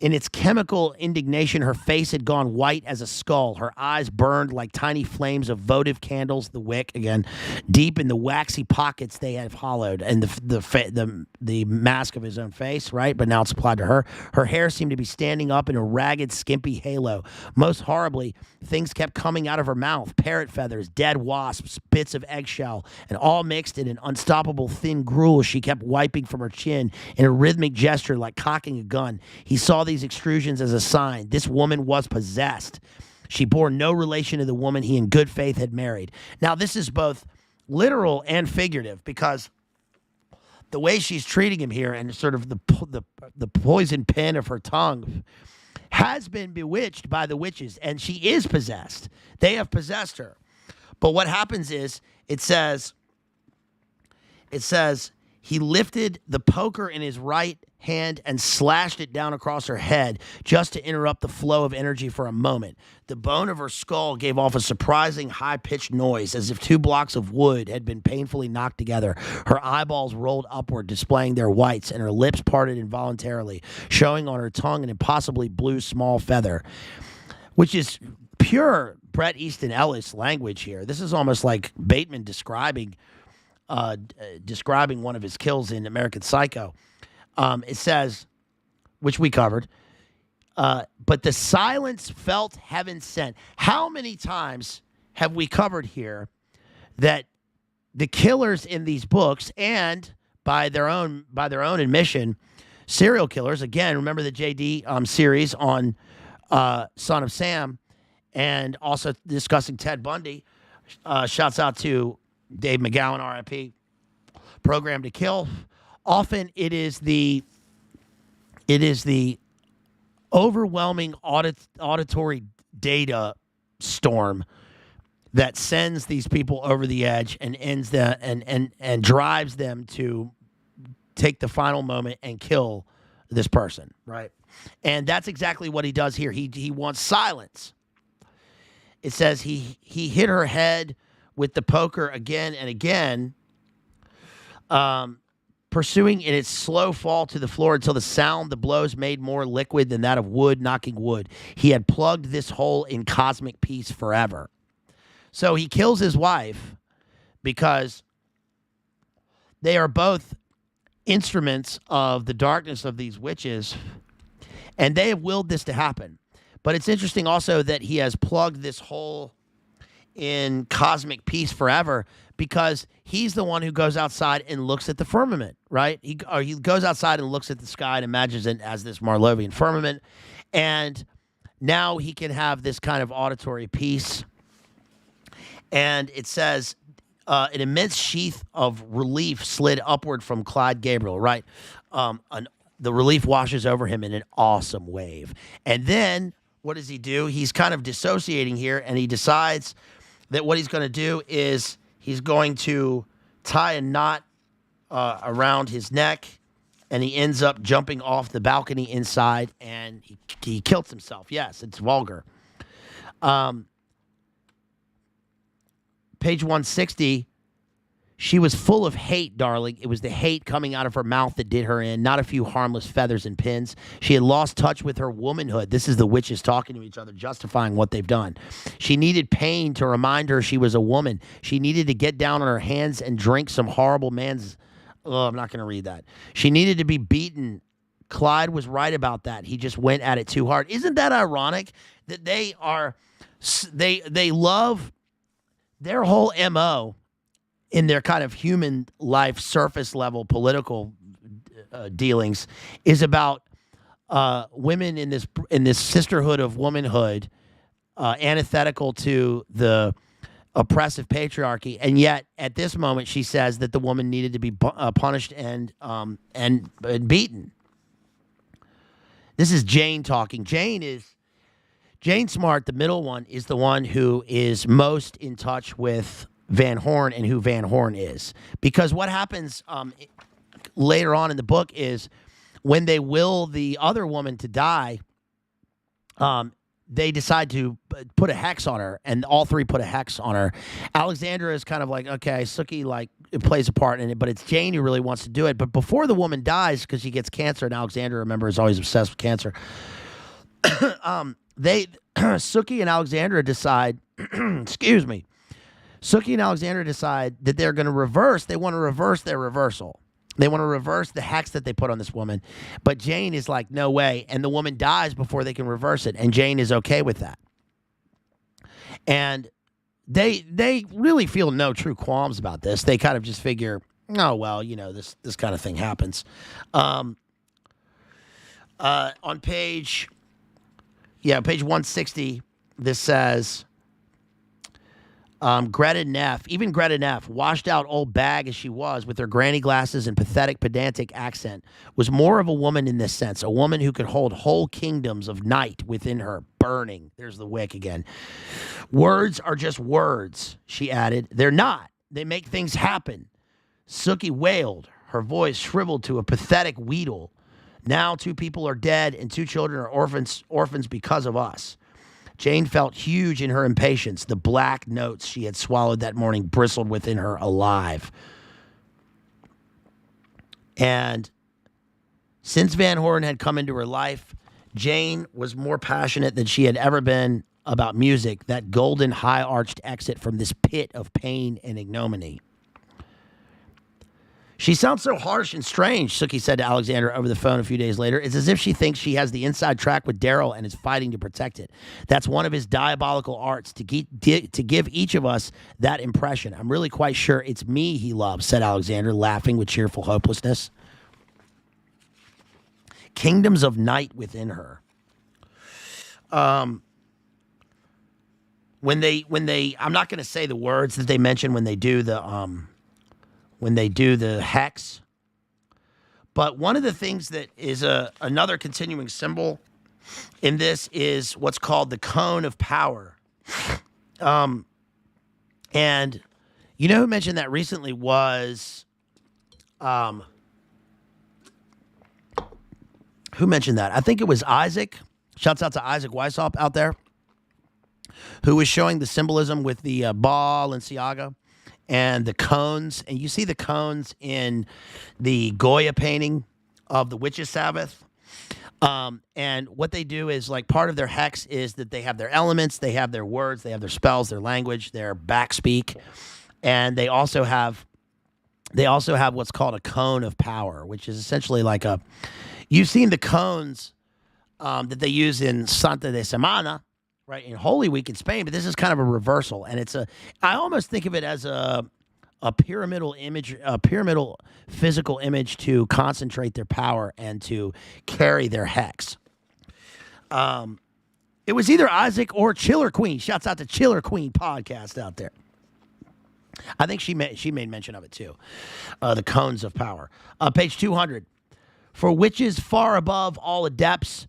In its chemical indignation, her face had gone white as a skull. Her eyes burned like tiny flames of votive candles, the wick, again, deep in the waxy pockets they had hollowed, and the mask of his own face, right? But now it's applied to her. Her hair seemed to be standing up in a ragged, skimpy halo. Most horribly, things kept coming out of her mouth, parrot feathers, dead wasps, bits of eggshell, and all mixed in an unstoppable thin gruel she kept wiping from her chin in a rhythmic gesture like cocking a gun. He saw these extrusions as a sign. This woman was possessed. She bore no relation to the woman he in good faith had married. Now, this is both literal and figurative because the way she's treating him here and sort of the poison pen of her tongue has been bewitched by the witches, and she is possessed. They have possessed her. But what happens is, it says, he lifted the poker in his right hand and slashed it down across her head just to interrupt the flow of energy for a moment. The bone of her skull gave off a surprising high-pitched noise as if 2 blocks of wood had been painfully knocked together. Her eyeballs rolled upward, displaying their whites, and her lips parted involuntarily, showing on her tongue an impossibly blue small feather, which is pure Bret Easton Ellis language here. This is almost like Bateman describing one of his kills in American Psycho. It says, which we covered, but the silence felt heaven sent. How many times have we covered here that the killers in these books, and by their own admission, serial killers, again, remember the JD series on Son of Sam, and also discussing Ted Bundy. Shouts out to Dave McGowan, RIP, Program to Kill. Often it is the overwhelming auditory data storm that sends these people over the edge and and drives them to take the final moment and kill this person, right? And that's exactly what he does here. He wants silence. It says he hit her head with the poker again and again, pursuing in its slow fall to the floor until the sound the blows made more liquid than that of wood knocking wood. He had plugged this hole in cosmic peace forever. So he kills his wife because they are both instruments of the darkness of these witches, and they have willed this to happen. But it's interesting also that he has plugged this hole in cosmic peace forever because he's the one who goes outside and looks at the firmament, right? He goes outside and looks at the sky and imagines it as this Marlovian firmament, and now he can have this kind of auditory peace. And it says, an immense sheath of relief slid upward from Clyde Gabriel, right? The relief washes over him in an awesome wave. And then what does he do? He's kind of dissociating here, and he decides that what he's going to do is he's going to tie a knot around his neck, and he ends up jumping off the balcony inside, and he kills himself. Yes, it's vulgar. Page 160, she was full of hate, darling. It was the hate coming out of her mouth that did her in, not a few harmless feathers and pins. She had lost touch with her womanhood. This is the witches talking to each other, justifying what they've done. She needed pain to remind her she was a woman. She needed to get down on her hands and drink some horrible man's... Oh, I'm not going to read that. She needed to be beaten. Clyde was right about that. He just went at it too hard. Isn't that ironic that they love their whole MO in their kind of human life, surface level political dealings is about women in this sisterhood of womanhood, antithetical to the oppressive patriarchy, and yet at this moment she says that the woman needed to be punished and beaten. This is Jane talking. Jane Smart, the middle one, is the one who is most in touch with Van Horn and who Van Horn is. Because what happens later on in the book is when they will the other woman to die, they decide to put a hex on her, and all three put a hex on her. Alexandra is kind of like, okay, Sookie it plays a part in it, but it's Jane who really wants to do it. But before the woman dies, because she gets cancer, and Alexandra, remember, is always obsessed with cancer, Sookie and Alexandra decide, excuse me, Sookie and Alexandra decide that they're going to reverse. They want to reverse their reversal. They want to reverse the hex that they put on this woman. But Jane is like, no way. And the woman dies before they can reverse it. And Jane is okay with that. And they really feel no true qualms about this. They kind of just figure, oh, well, this kind of thing happens. On page 160, this says... Greta Neff, washed out old bag as she was with her granny glasses and pathetic pedantic accent, was more of a woman in this sense, a woman who could hold whole kingdoms of night within her, burning. There's the wick again. Words are just words, she added. They're not. They make things happen. Sookie wailed, her voice shriveled to a pathetic wheedle. Now 2 people are dead and 2 children are orphans because of us. Jane felt huge in her impatience. The black notes she had swallowed that morning bristled within her alive. And since Van Horn had come into her life, Jane was more passionate than she had ever been about music, that golden high-arched exit from this pit of pain and ignominy. She sounds so harsh and strange, Sookie said to Alexandra over the phone a few days later. It's as if she thinks she has the inside track with Daryl and is fighting to protect it. That's one of his diabolical arts, to give each of us that impression. I'm really quite sure it's me he loves, said Alexandra, laughing with cheerful hopelessness. Kingdoms of night within her. When they, I'm not going to say the words that they mention when they do the hex. But one of the things that is another continuing symbol in this is what's called the cone of power. And you know who mentioned that recently was... who mentioned that? I think it was Isaac. Shouts out to Isaac Weishaupt out there, who was showing the symbolism with the Balenciaga and the cones. And you see the cones in the Goya painting of the Witches' Sabbath. And what they do is, like, part of their hex is that they have their elements, they have their words, they have their spells, their language, their backspeak. And they also have what's called a cone of power, which is essentially like you've seen the cones that they use in Santa de Semana, right, in Holy Week in Spain, but this is kind of a reversal, and I almost think of it as a pyramidal image, a pyramidal physical image to concentrate their power and to carry their hex. It was either Isaac or Chiller Queen. Shouts out to Chiller Queen podcast out there. I think she made mention of it too. The cones of power. Page 200. For witches far above all adepts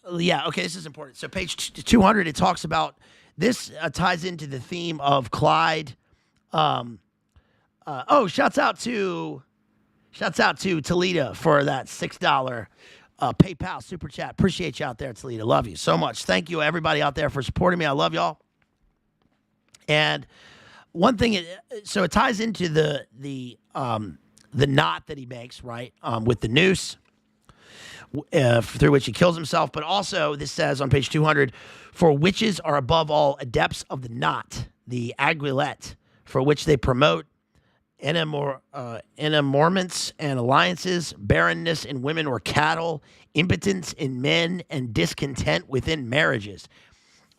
this is important. So page 200, it talks about This ties into the theme of Clyde. Shouts out to Toledo for that $6 PayPal super chat. Appreciate you out there, Toledo. Love you so much. Thank you, everybody out there, for supporting me. I love y'all. And one thing, so it ties into the knot that he makes, right, with the noose, through which he kills himself. But also, this says on page 200, for witches are above all adepts of the knot, the aiguillette, for which they promote enamorments and alliances, barrenness in women or cattle, impotence in men, and discontent within marriages.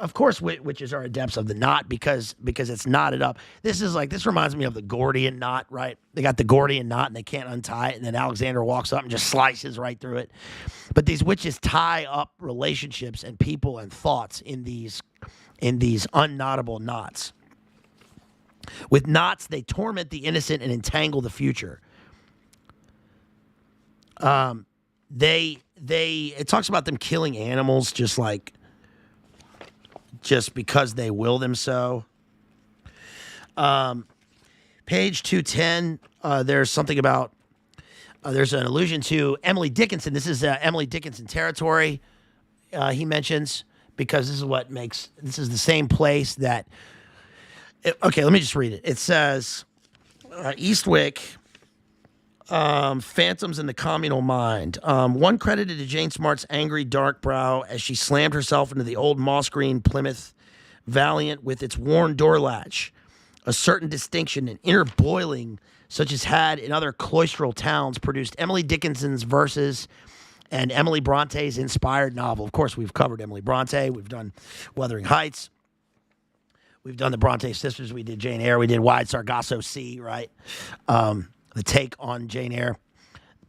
Of course, witches are adepts of the knot because it's knotted up. This reminds me of the Gordian knot, right? They got the Gordian knot and they can't untie it, and then Alexandra walks up and just slices right through it. But these witches tie up relationships and people and thoughts in these unknottable knots. With knots, they torment the innocent and entangle the future. It talks about them killing animals just because they will them so. Page 210, there's something about, there's an allusion to Emily Dickinson. This is Emily Dickinson territory, he mentions, because this is the same place that, okay, let me just read it. It says, Eastwick, Phantoms in the Communal Mind. One credited to Jane Smart's angry dark brow as she slammed herself into the old moss green Plymouth Valiant with its worn door latch. A certain distinction and inner boiling, such as had in other cloistral towns, produced Emily Dickinson's verses and Emily Bronte's inspired novel. Of course, we've covered Emily Bronte. We've done Wuthering Heights. We've done the Bronte sisters. We did Jane Eyre. We did Wide Sargasso Sea, right? The take on Jane Eyre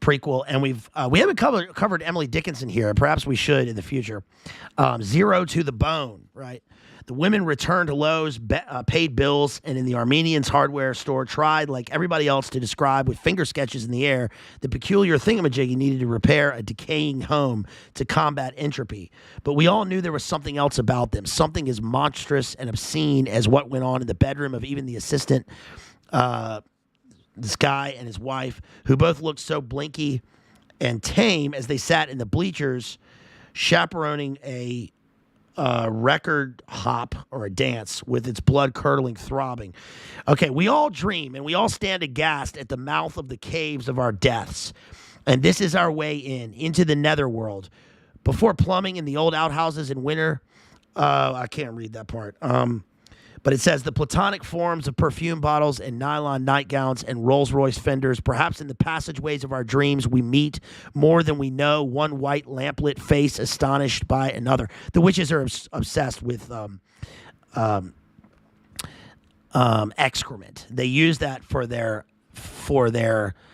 prequel. And we haven't covered Emily Dickinson here. Perhaps we should in the future. Zero to the Bone, right? The women returned to Lowe's, paid bills, and in the Armenian's hardware store tried, like everybody else, to describe with finger sketches in the air the peculiar thingamajig he needed to repair a decaying home to combat entropy. But we all knew there was something else about them, something as monstrous and obscene as what went on in the bedroom of even the assistant, this guy and his wife, who both looked so blinky and tame as they sat in the bleachers chaperoning a record hop or a dance with its blood-curdling throbbing. Okay, we all dream and we all stand aghast at the mouth of the caves of our deaths. And this is our way into the netherworld. Before plumbing in the old outhouses in winter, I can't read that part. But it says the platonic forms of perfume bottles and nylon nightgowns and Rolls-Royce fenders. Perhaps in the passageways of our dreams we meet more than we know, one white lamplit face astonished by another. The witches are obsessed with excrement. They use that for their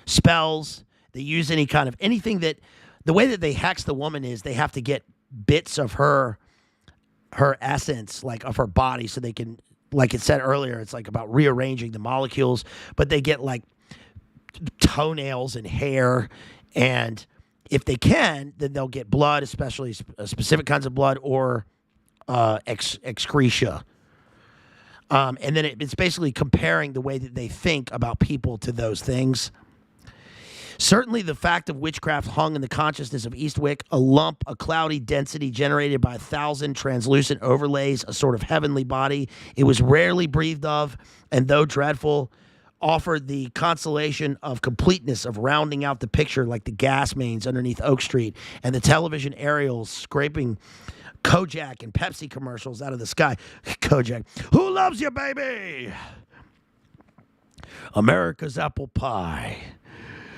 spells. They use anything that, the way that they hex the woman is they have to get bits of her essence, like of her body, so they can, like it said earlier, it's like about rearranging the molecules, but they get like toenails and hair, and if they can, then they'll get blood, especially specific kinds of blood, or excretia. And then it's basically comparing the way that they think about people to those things. Certainly the fact of witchcraft hung in the consciousness of Eastwick, a lump, a cloudy density generated by 1,000 translucent overlays, a sort of heavenly body. It was rarely breathed of, and though dreadful, offered the consolation of completeness, of rounding out the picture like the gas mains underneath Oak Street and the television aerials scraping Kojak and Pepsi commercials out of the sky. Kojak, who loves you, baby? America's apple pie.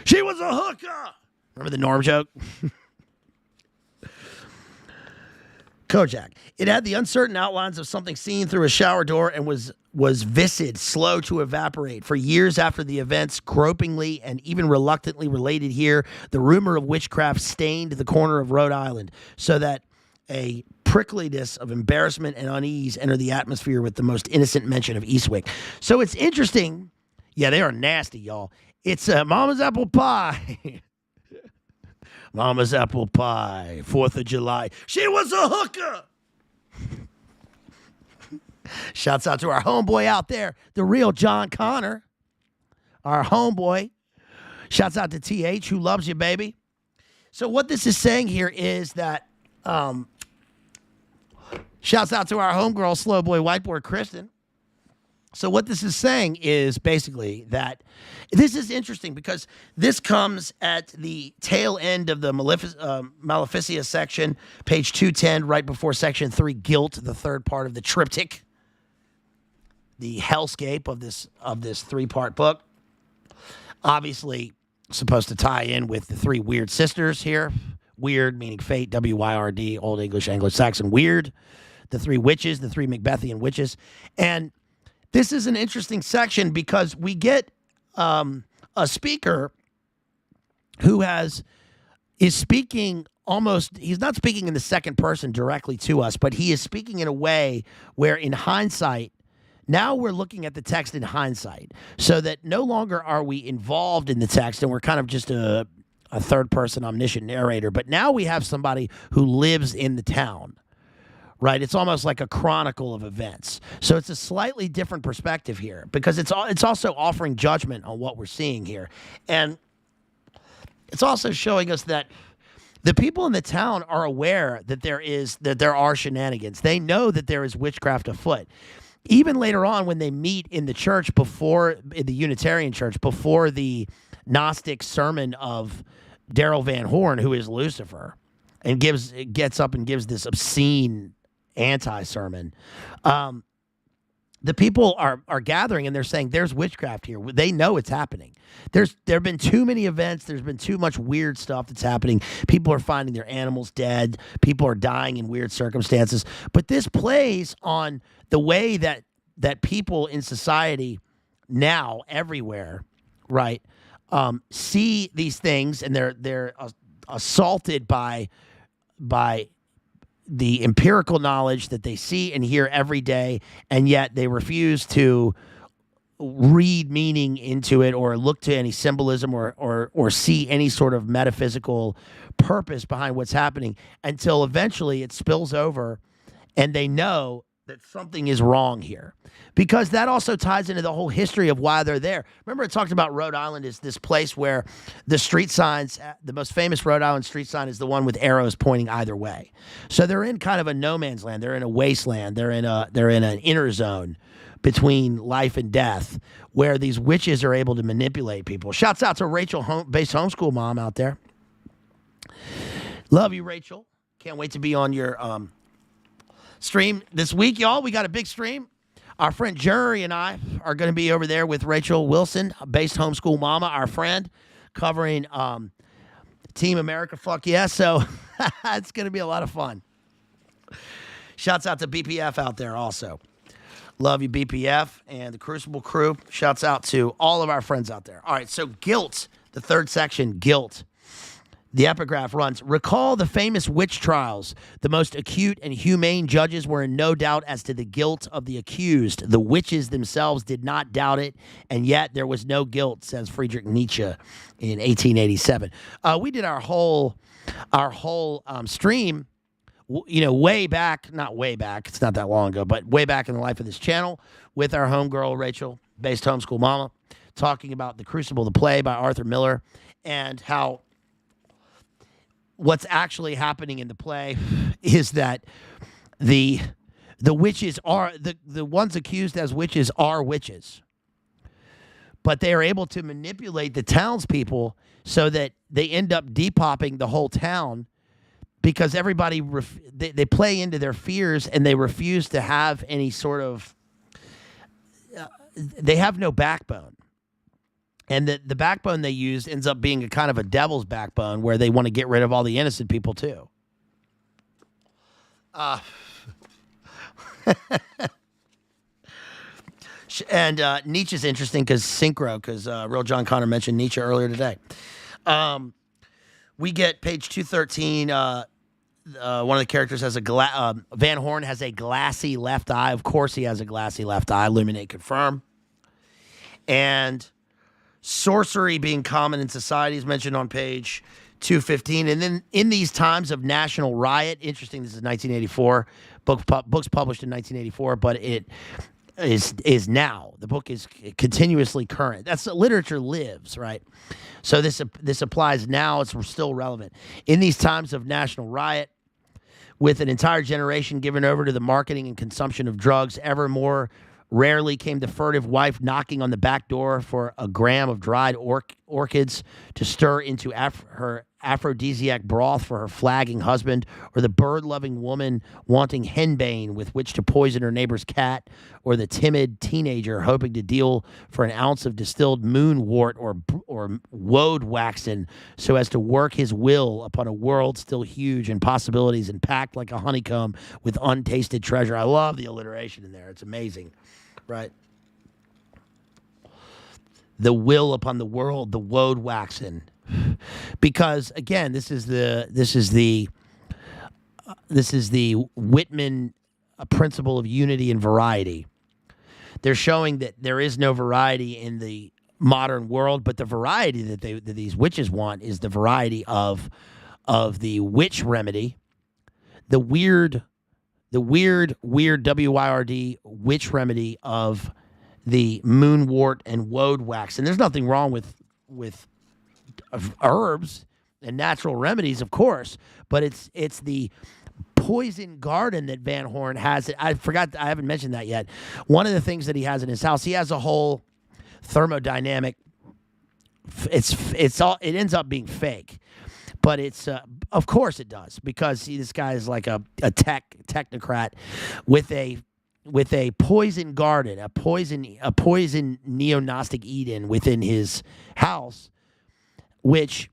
She was a hooker. Remember the Norm joke? Kojak. It had the uncertain outlines of something seen through a shower door and was viscid, slow to evaporate. For years after the events, gropingly and even reluctantly related here, the rumor of witchcraft stained the corner of Rhode Island, so that a prickliness of embarrassment and unease entered the atmosphere with the most innocent mention of Eastwick. So it's interesting. Yeah, they are nasty, y'all. It's Mama's apple pie. Mama's apple pie, 4th of July. She was a hooker. Shouts out to our homeboy out there, the real John Connor, our homeboy. Shouts out to TH, who loves you, baby. So what this is saying here is that, shouts out to our homegirl, slow boy, whiteboard, Kristen. So what this is saying is basically that this is interesting because this comes at the tail end of the Maleficia section, page 210, right before section 3, guilt, the third part of the triptych, the hellscape of this three-part book. Obviously supposed to tie in with the three Wyrd sisters here. Wyrd, meaning fate, W-Y-R-D, Old English, Anglo-Saxon, Wyrd. The three witches, the three Macbethian witches. And this is an interesting section because we get a speaker who is speaking almost, he's not speaking in the second person directly to us, but he is speaking in a way where in hindsight, now we're looking at the text in hindsight, so that no longer are we involved in the text and we're kind of just a third person omniscient narrator, but now we have somebody who lives in the town. Right, it's almost like a chronicle of events. So it's a slightly different perspective here because it's also offering judgment on what we're seeing here, and it's also showing us that the people in the town are aware that there are shenanigans. They know that there is witchcraft afoot. Even later on, when they meet in the church in the Unitarian church, before the Gnostic sermon of Daryl Van Horn, who is Lucifer, and gets up and gives this obscene anti-sermon, the people are gathering and they're saying there's witchcraft here. They know it's happening. There have been too many events. There's been too much weird stuff that's happening. People are finding their animals dead. People are dying in weird circumstances. But this plays on the way that people in society now everywhere, right, see these things, and they're assaulted by the empirical knowledge that they see and hear every day, and yet they refuse to read meaning into it or look to any symbolism or see any sort of metaphysical purpose behind what's happening until eventually it spills over and they know that something is wrong here. Because that also ties into the whole history of why they're there. Remember, it talked about Rhode Island is this place where the street signs, the most famous Rhode Island street sign is the one with arrows pointing either way. So they're in kind of a no man's land. They're in a wasteland. They're in an inner zone between life and death where these witches are able to manipulate people. Shouts out to Rachel, Based Homeschool Mom out there. Love you, Rachel. Can't wait to be on your stream this week, y'all. We got a big stream. Our friend Jerry and I are going to be over there with Rachel Wilson, Based Homeschool Mama, our friend, covering Team America. Fuck yeah. So it's going to be a lot of fun. Shouts out to BPF out there also. Love you, BPF and the Crucible crew. Shouts out to all of our friends out there. All right, so guilt, the third section, guilt. The epigraph runs, recall the famous witch trials. The most acute and humane judges were in no doubt as to the guilt of the accused. The witches themselves did not doubt it, and yet there was no guilt, says Friedrich Nietzsche in 1887. We did our whole stream, way back, not way back, it's not that long ago, but way back in the life of this channel with our homegirl, Rachel, Based Homeschool Mama, talking about The Crucible, the play by Arthur Miller, and how what's actually happening in the play is that the witches are, the ones accused as witches are witches. But they are able to manipulate the townspeople so that they end up depopping the whole town because everybody, they play into their fears and they refuse to have any sort of, they have no backbone. And the backbone they use ends up being a kind of a devil's backbone where they want to get rid of all the innocent people too. And Nietzsche's interesting because Real John Connor mentioned Nietzsche earlier today. We get page 213. One of the characters has Van Horn has a glassy left eye. Of course he has a glassy left eye. Illuminate, confirm. And sorcery being common in society is mentioned on page 215. And then in these times of national riot, interesting, this is 1984, books published in 1984, but it is now. The book is continuously current. That's literature lives, right? So this applies now. It's still relevant in these times of national riot, with an entire generation given over to the marketing and consumption of drugs. Ever more rarely came the furtive wife knocking on the back door for a gram of dried orchids to stir into her aphrodisiac broth for her flagging husband, or the bird-loving woman wanting henbane with which to poison her neighbor's cat, or the timid teenager hoping to deal for an ounce of distilled moonwort or woad waxen so as to work his will upon a world still huge in possibilities and packed like a honeycomb with untasted treasure. I love the alliteration in there. It's amazing, right? The will upon the world, the woad waxen. Because again, this is the Whitman principle of unity and variety. They're showing that there is no variety in the modern world, but the variety that these witches want is the variety of the witch remedy, the weird WYRD witch remedy of the moonwort and woad wax. And there's nothing wrong with herbs and natural remedies, of course, but it's the poison garden that Van Horn has. I haven't mentioned that yet. One of the things that he has in his house, he has a whole thermodynamic. It ends up being fake, but it's of course it does, because this guy is like a technocrat with a poison garden, a poison neo-Gnostic Eden within his house, which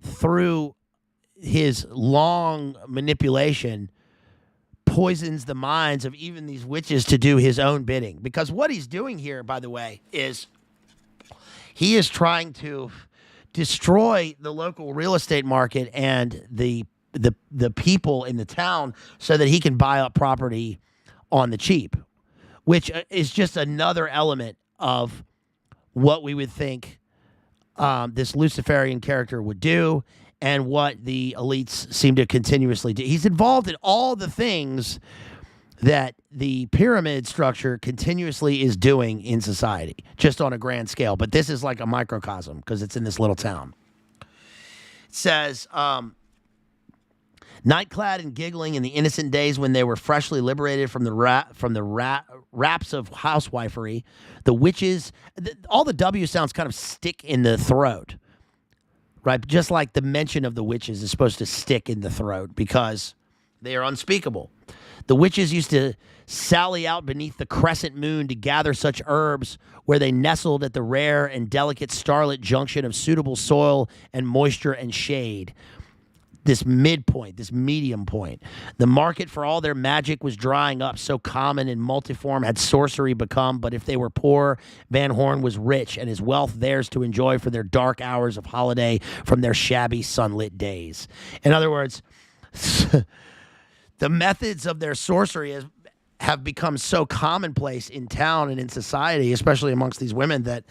through his long manipulation poisons the minds of even these witches to do his own bidding. Because what he's doing here, by the way, is he is trying to destroy the local real estate market and the people in the town so that he can buy up property on the cheap, which is just another element of what we would think this Luciferian character would do, and what the elites seem to continuously do. He's involved in all the things that the pyramid structure continuously is doing in society, just on a grand scale. But this is like a microcosm because it's in this little town. It says, night-clad and giggling in the innocent days when they were freshly liberated from the wraps of housewifery, the witches, all the W sounds kind of stick in the throat, right? Just like the mention of the witches is supposed to stick in the throat because they are unspeakable. The witches used to sally out beneath the crescent moon to gather such herbs where they nestled at the rare and delicate starlit junction of suitable soil and moisture and shade. This midpoint, this medium point. The market for all their magic was drying up, so common and multiform had sorcery become. But if they were poor, Van Horn was rich, and his wealth theirs to enjoy for their dark hours of holiday from their shabby sunlit days. In other words, the methods of their sorcery have become so commonplace in town and in society, especially amongst these women, that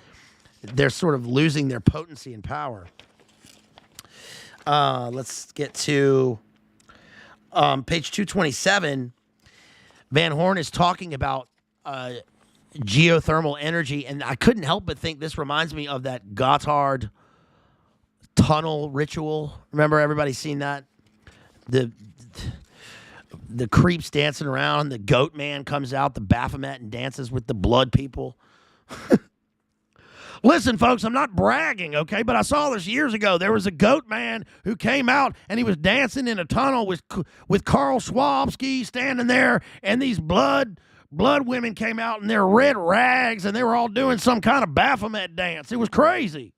they're sort of losing their potency and power. Let's get to page 227. Van Horn is talking about geothermal energy, and I couldn't help but think this reminds me of that Gotthard tunnel ritual. Remember, everybody seen that? The creeps dancing around, the goat man comes out, the Baphomet, and dances with the blood people. Listen, folks, I'm not bragging, okay, but I saw this years ago. There was a goat man who came out, and he was dancing in a tunnel with Carl Schwabski standing there, and these blood women came out in their red rags, and they were all doing some kind of Baphomet dance. It was crazy.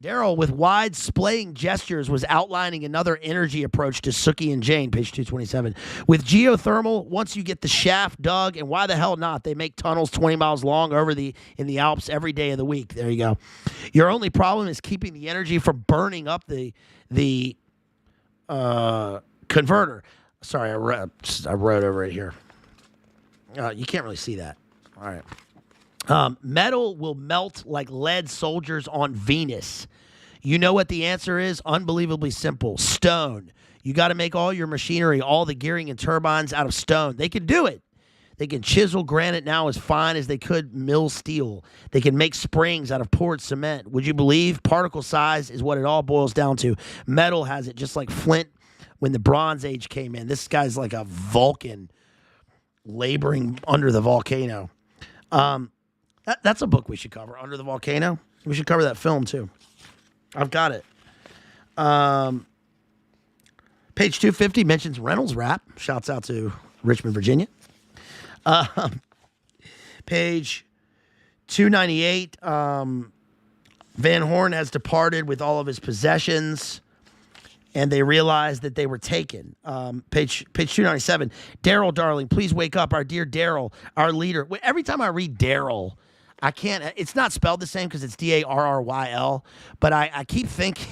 Daryl, with wide splaying gestures, was outlining another energy approach to Sookie and Jane, page 227. With geothermal, once you get the shaft dug, and why the hell not? They make tunnels 20 miles long in the Alps every day of the week. There you go. Your only problem is keeping the energy from burning up the converter. Sorry, I wrote over it here. You can't really see that. All right. Metal will melt like lead soldiers on Venus. You know what the answer is? Unbelievably simple. Stone. You got to make all your machinery, all the gearing and turbines out of stone. They can do it. They can chisel granite now as fine as they could mill steel. They can make springs out of poured cement. Would you believe particle size is what it all boils down to? Metal has it just like flint when the Bronze Age came in. This guy's like a Vulcan laboring under the volcano. That's a book we should cover, Under the Volcano. We should cover that film too. I've got it. Page 250 mentions Reynolds Wrap. Shouts out to Richmond, Virginia. Page 298, Van Horn has departed with all of his possessions, and they realized that they were taken. Page 297, Daryl, darling, please wake up. Our dear Daryl, our leader. Every time I read Daryl, I can't, it's not spelled the same because it's Darryl, but I keep thinking,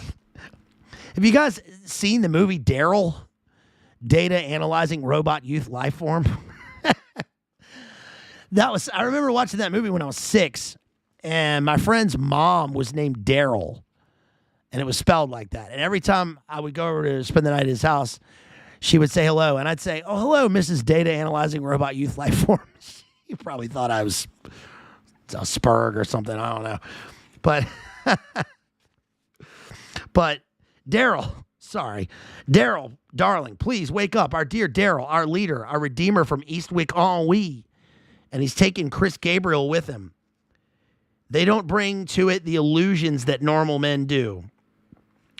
have you guys seen the movie Daryl? Data Analyzing Robot Youth Life Form? I remember watching that movie when I was 6, and my friend's mom was named Daryl, and it was spelled like that. And every time I would go over to spend the night at his house, she would say hello, and I'd say, "Oh, hello, Mrs. Data Analyzing Robot Youth Life Form." She probably thought I was a Spurg or something. I don't know, but Daryl. Sorry. Daryl, darling, please wake up. Our dear Daryl, our leader, our redeemer from Eastwick Ennui. And he's taken Chris Gabriel with him. They don't bring to it the illusions that normal men do.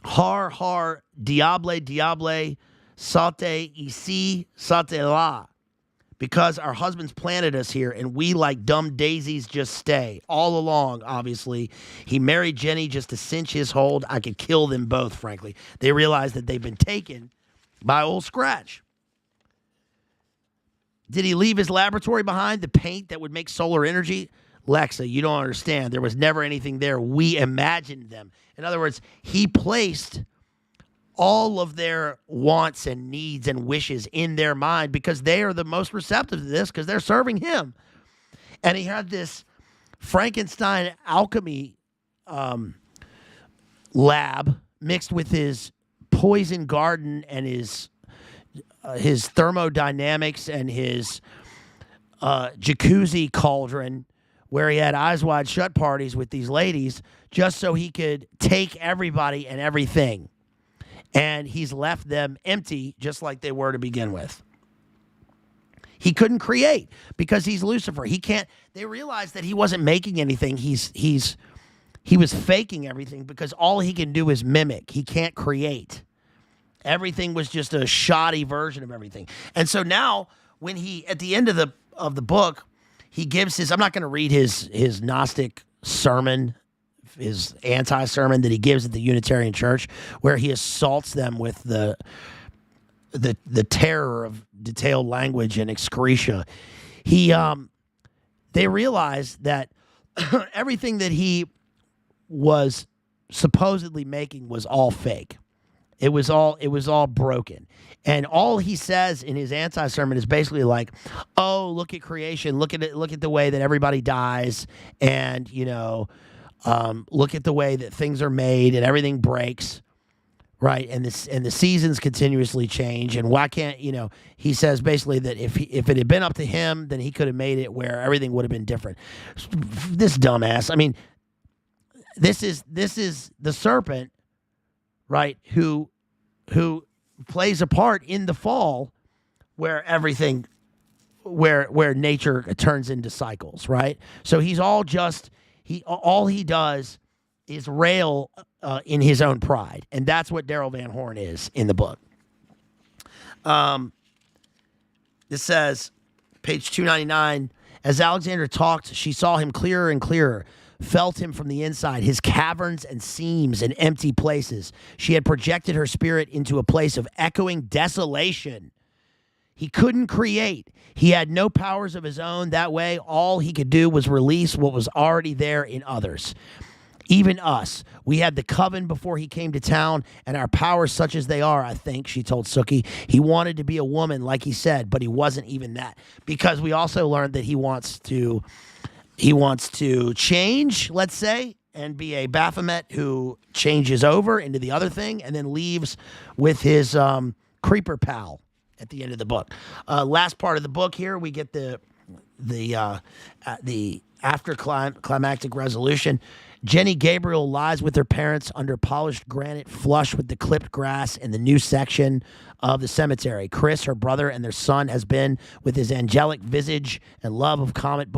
Har, har, diable, diable, saute ici, saute là. Because our husbands planted us here, and we, like dumb daisies, just stay. All along, obviously. He married Jenny just to cinch his hold. I could kill them both, frankly. They realized that they've been taken by old Scratch. Did he leave his laboratory behind? The paint that would make solar energy? Lexa, you don't understand. There was never anything there. We imagined them. In other words, he placed all of their wants and needs and wishes in their mind because they are the most receptive to this because they're serving him. And he had this Frankenstein alchemy lab mixed with his poison garden and his thermodynamics and his jacuzzi cauldron where he had eyes wide shut parties with these ladies just so he could take everybody and everything. And he's left them empty just like they were to begin with. He couldn't create because he's Lucifer. He can't. They realized that he wasn't making anything. He was faking everything because all he can do is mimic. He can't create. Everything was just a shoddy version of everything. And so now when he, at the end of the book, he gives his, I'm not going to read his Gnostic sermon, his anti-sermon that he gives at the Unitarian Church, where he assaults them with the terror of detailed language and excretia. They realized that everything that he was supposedly making was all fake. It was all broken. And all he says in his anti-sermon is basically like, oh, look at creation, look at it, look at the way that everybody dies, and look at the way that things are made and everything breaks, right? And the seasons continuously change. And why can't, he says basically that if it had been up to him, then he could have made it where everything would have been different. This dumbass. I mean, this is the serpent, right? Who plays a part in the fall where everything, where nature turns into cycles, right? So he's all he does is rail in his own pride. And that's what Daryl Van Horn is in the book. This says, page 299, as Alexandra talked, she saw him clearer and clearer, felt him from the inside, his caverns and seams and empty places. She had projected her spirit into a place of echoing desolation. He couldn't create. He had no powers of his own. That way, all he could do was release what was already there in others. Even us. We had the coven before he came to town, and our powers such as they are, I think, she told Sookie. He wanted to be a woman, like he said, but he wasn't even that. Because we also learned that he wants to change, let's say, and be a Baphomet who changes over into the other thing and then leaves with his creeper pal at the end of the book. Last part of the book here, we get the after climactic resolution. Jenny Gabriel lies with her parents under polished granite flush with the clipped grass in the new section of the cemetery. Chris, her brother, and their son has been, with his angelic visage and love of comic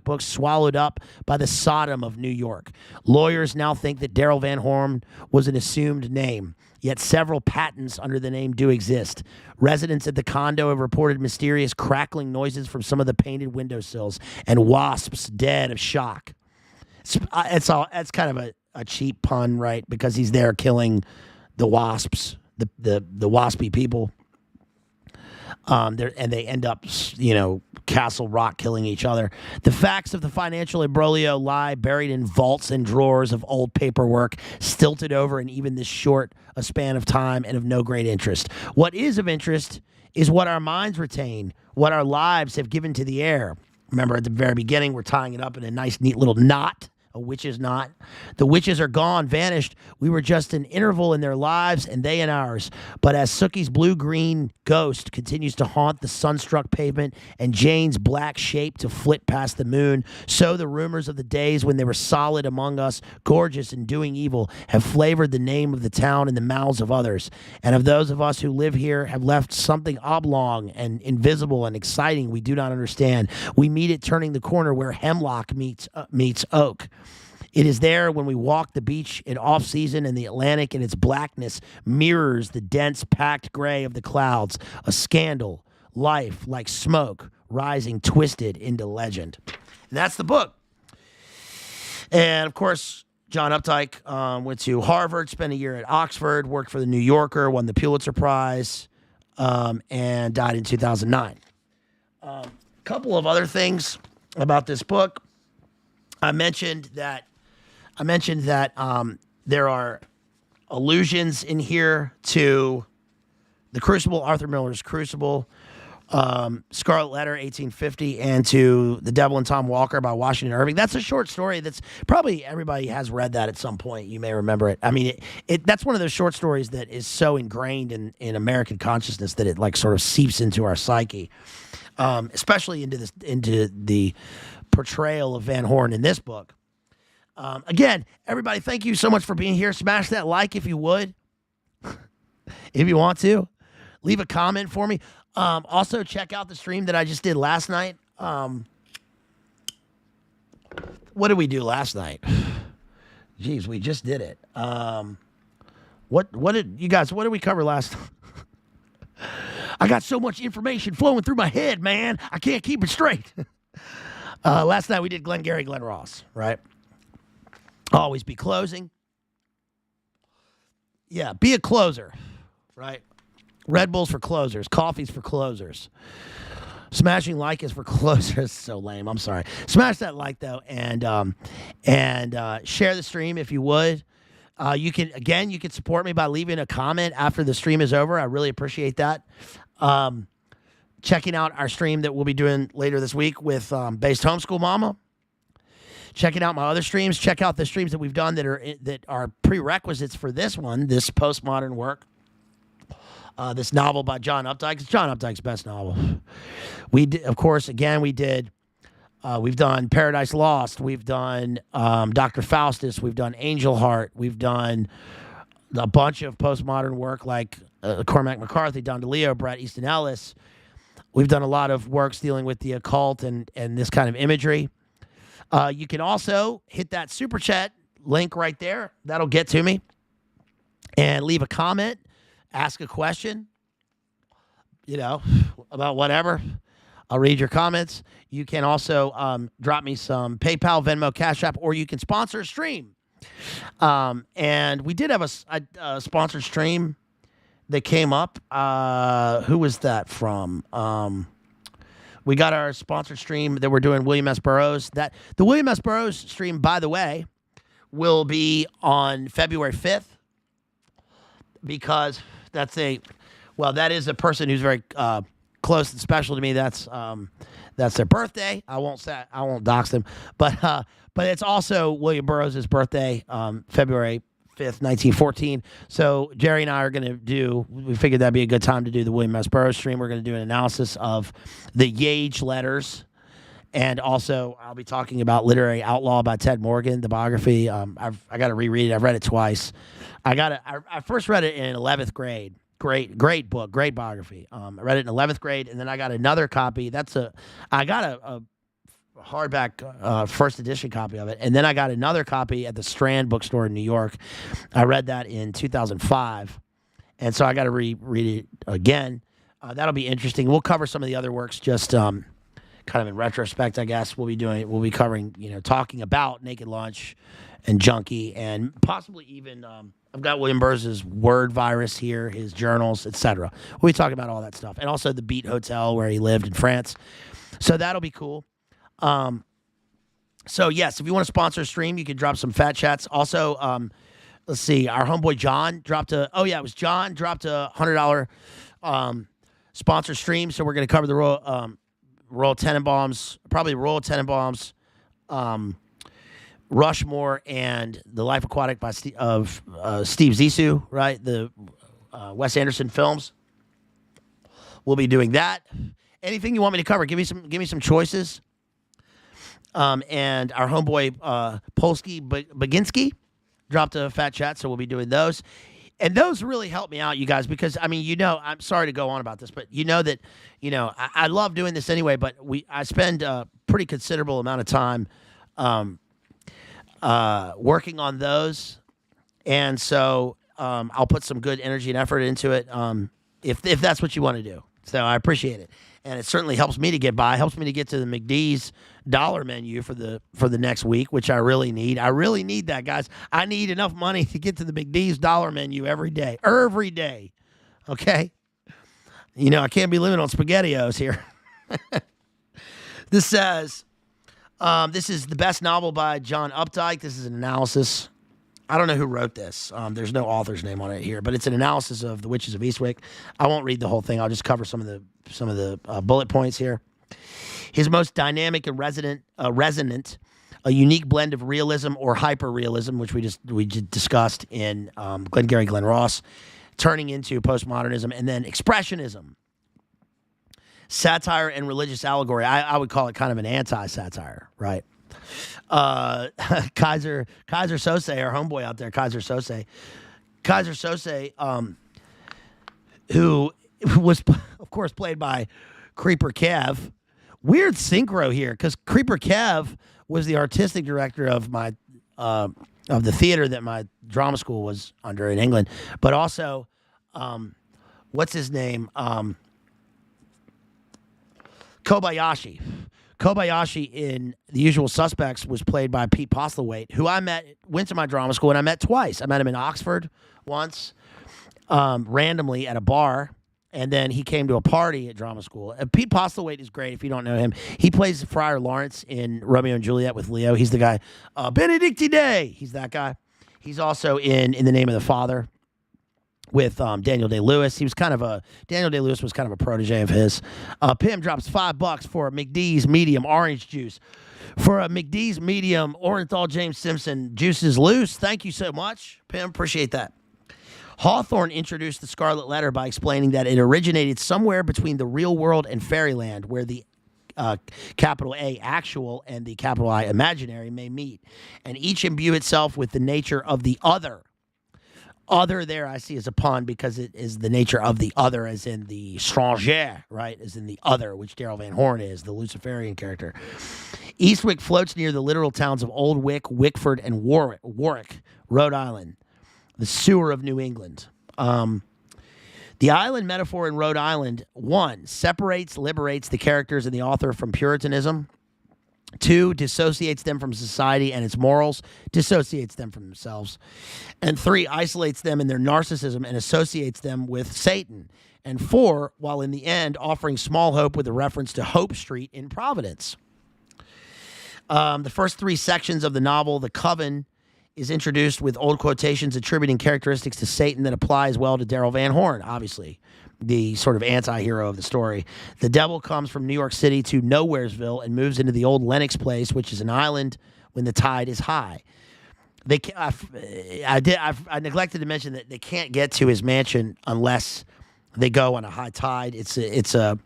books, swallowed up by the Sodom of New York. Lawyers now think that Daryl Van Horn was an assumed name, yet several patents under the name do exist. Residents at the condo have reported mysterious crackling noises from some of the painted windowsills and wasps dead of shock. It's kind of a cheap pun, right? Because he's there killing the wasps, the waspy people. And they end up, Castle Rock killing each other. The facts of the financial imbroglio lie buried in vaults and drawers of old paperwork, stilted over in even this short a span of time and of no great interest. What is of interest is what our minds retain, what our lives have given to the air. Remember, at the very beginning, we're tying it up in a nice, neat little knot, a witch's knot. The witches are gone, vanished. We were just an interval in their lives and they in ours. But as Sookie's blue-green ghost continues to haunt the sunstruck pavement and Jane's black shape to flit past the moon, so the rumors of the days when they were solid among us, gorgeous and doing evil, have flavored the name of the town in the mouths of others. And of those of us who live here have left something oblong and invisible and exciting we do not understand. We meet it turning the corner where hemlock meets oak. It is there when we walk the beach in off-season, and the Atlantic in its blackness mirrors the dense, packed gray of the clouds. A scandal, life like smoke, rising twisted into legend. And that's the book. And, of course, John Updike went to Harvard, spent a year at Oxford, worked for the New Yorker, won the Pulitzer Prize, and died in 2009. A couple of other things about this book. I mentioned that there are allusions in here to the Crucible, Arthur Miller's Crucible, Scarlet Letter, 1850, and to The Devil and Tom Walker by Washington Irving. That's a short story that's probably everybody has read that at some point. You may remember it. I mean, that's one of those short stories that is so ingrained in American consciousness that it like sort of seeps into our psyche, especially into the portrayal of Van Horn in this book. Again, everybody, thank you so much for being here. Smash that like if you would, if you want to. Leave a comment for me. Also, check out the stream that I just did last night. What did we do last night? Jeez, we just did it. What did we cover last time? I got so much information flowing through my head, man. I can't keep it straight. Last night we did Glengarry Glen Ross, right? Always be closing. Yeah, be a closer, right? Red Bulls for closers. Coffees for closers. Smashing like is for closers. So lame. I'm sorry. Smash that like, though, and share the stream if you would. You can support me by leaving a comment after the stream is over. I really appreciate that. Checking out our stream that we'll be doing later this week with Based Homeschool Mama. Checking out my other streams. Check out the streams that we've done that are prerequisites for this one, this postmodern work. This novel by John Updike. It's John Updike's best novel. We did, of course, we've done Paradise Lost. We've done Dr. Faustus. We've done Angel Heart. We've done a bunch of postmodern work like Cormac McCarthy, Don DeLeo, Bret Easton Ellis. We've done a lot of works dealing with the occult and this kind of imagery. You can also hit that super chat link right there. That'll get to me. And leave a comment, ask a question, about whatever. I'll read your comments. You can also drop me some PayPal, Venmo, Cash App, or you can sponsor a stream. And we did have a sponsored stream that came up. Who was that from? We got our sponsored stream that we're doing, William S. Burroughs. The William S. Burroughs stream, by the way, will be on February 5th because that is a person who's very close and special to me. That's their birthday. I won't dox them, but it's also William Burroughs' birthday, February 5th, 1914. So Jerry and I are going to we figured that'd be a good time to do the William S. Burroughs stream. We're going to do an analysis of the Yage letters. And also, I'll be talking about Literary Outlaw by Ted Morgan, the biography. I got to reread it. I've read it twice. I first read it in 11th grade. Great book, great biography. I read it in 11th grade, and then I got another copy. I got a hardback first edition copy of it, and then I got another copy at the Strand bookstore in New York. I read that in 2005, and so I got to reread it again. That'll be interesting. We'll cover some of the other works just kind of in retrospect, I guess. We'll be covering, talking about Naked Lunch and Junkie, and possibly even I've got William Burroughs' Wyrd virus here, his journals, etc. We'll be talking about all that stuff, and also the Beat Hotel where he lived in France. So that'll be cool. So yes, if you want to sponsor a stream, you can drop some fat chats. Also, let's see, our homeboy John dropped a $100 sponsor stream. So we're going to cover the Royal Tenenbaums, probably Royal Tenenbaums, Rushmore, and The Life Aquatic by Steve Zissou, right? The Wes Anderson films. We'll be doing that. Anything you want me to cover, give me some choices. And our homeboy Polsky Baginski dropped a fat chat, so we'll be doing those. And those really help me out, you guys, because, I'm sorry to go on about this, but that, I love doing this anyway, but I spend a pretty considerable amount of time working on those. And so I'll put some good energy and effort into it if that's what you want to do. So I appreciate it. And it certainly helps me to get by. It helps me to get to the McDee's dollar menu for the next week, which I really need. I really need that, guys. I need enough money to get to the McDee's dollar menu every day. Every day. Okay? I can't be living on SpaghettiOs here. This says, this is the best novel by John Updike. This is an analysis. I don't know who wrote this. There's no author's name on it here, but it's an analysis of the Witches of Eastwick. I won't read the whole thing. I'll just cover some of the bullet points here. His most dynamic and resonant, a unique blend of realism or hyper-realism, which we just discussed in Glengarry Glen Ross, turning into postmodernism, and then expressionism, satire and religious allegory. I would call it kind of an anti-satire, right? Kaiser Sose, our homeboy out there, Kaiser Sose, who was, of course, played by Creeper Kev. Weird synchro here, because Creeper Kev was the artistic director of my of the theater that my drama school was under in England, but also, what's his name? Kobayashi. Kobayashi in The Usual Suspects was played by Pete Postlethwaite, who went to my drama school, and I met twice. I met him in Oxford once, randomly at a bar, and then he came to a party at drama school. Pete Postlethwaite is great if you don't know him. He plays Friar Lawrence in Romeo and Juliet with Leo. He's the guy, Benedicti Day. He's that guy. He's also in the Name of the Father with Daniel Day-Lewis. Daniel Day-Lewis was kind of a protege of his. Pim drops $5 for a McDee's medium orange juice. For a McDee's medium Orenthal James Simpson juice is loose. Thank you so much, Pim. Appreciate that. Hawthorne introduced the Scarlet Letter by explaining that it originated somewhere between the real world and fairyland, where the capital A actual and the capital I imaginary may meet, and each imbue itself with the nature of the other. Other there I see as a pun because it is the nature of the other, as in the stranger, right? As in the other, which Daryl Van Horn is, the Luciferian character. Eastwick floats near the literal towns of Old Wick, Wickford, and Warwick, Rhode Island, the sewer of New England. The island metaphor in Rhode Island, 1, separates, liberates the characters and the author from Puritanism. 2, dissociates them from society and its morals, dissociates them from themselves. And 3, isolates them in their narcissism and associates them with Satan. And 4, while in the end offering small hope with a reference to Hope Street in Providence. The first 3 sections of the novel, The Coven, is introduced with old quotations attributing characteristics to Satan that apply as well to Daryl Van Horn, obviously, the sort of anti-hero of the story. The devil comes from New York City to Nowheresville and moves into the old Lenox place, which is an island when the tide is high. They can, I neglected to mention that they can't get to his mansion unless they go on a high tide. It's a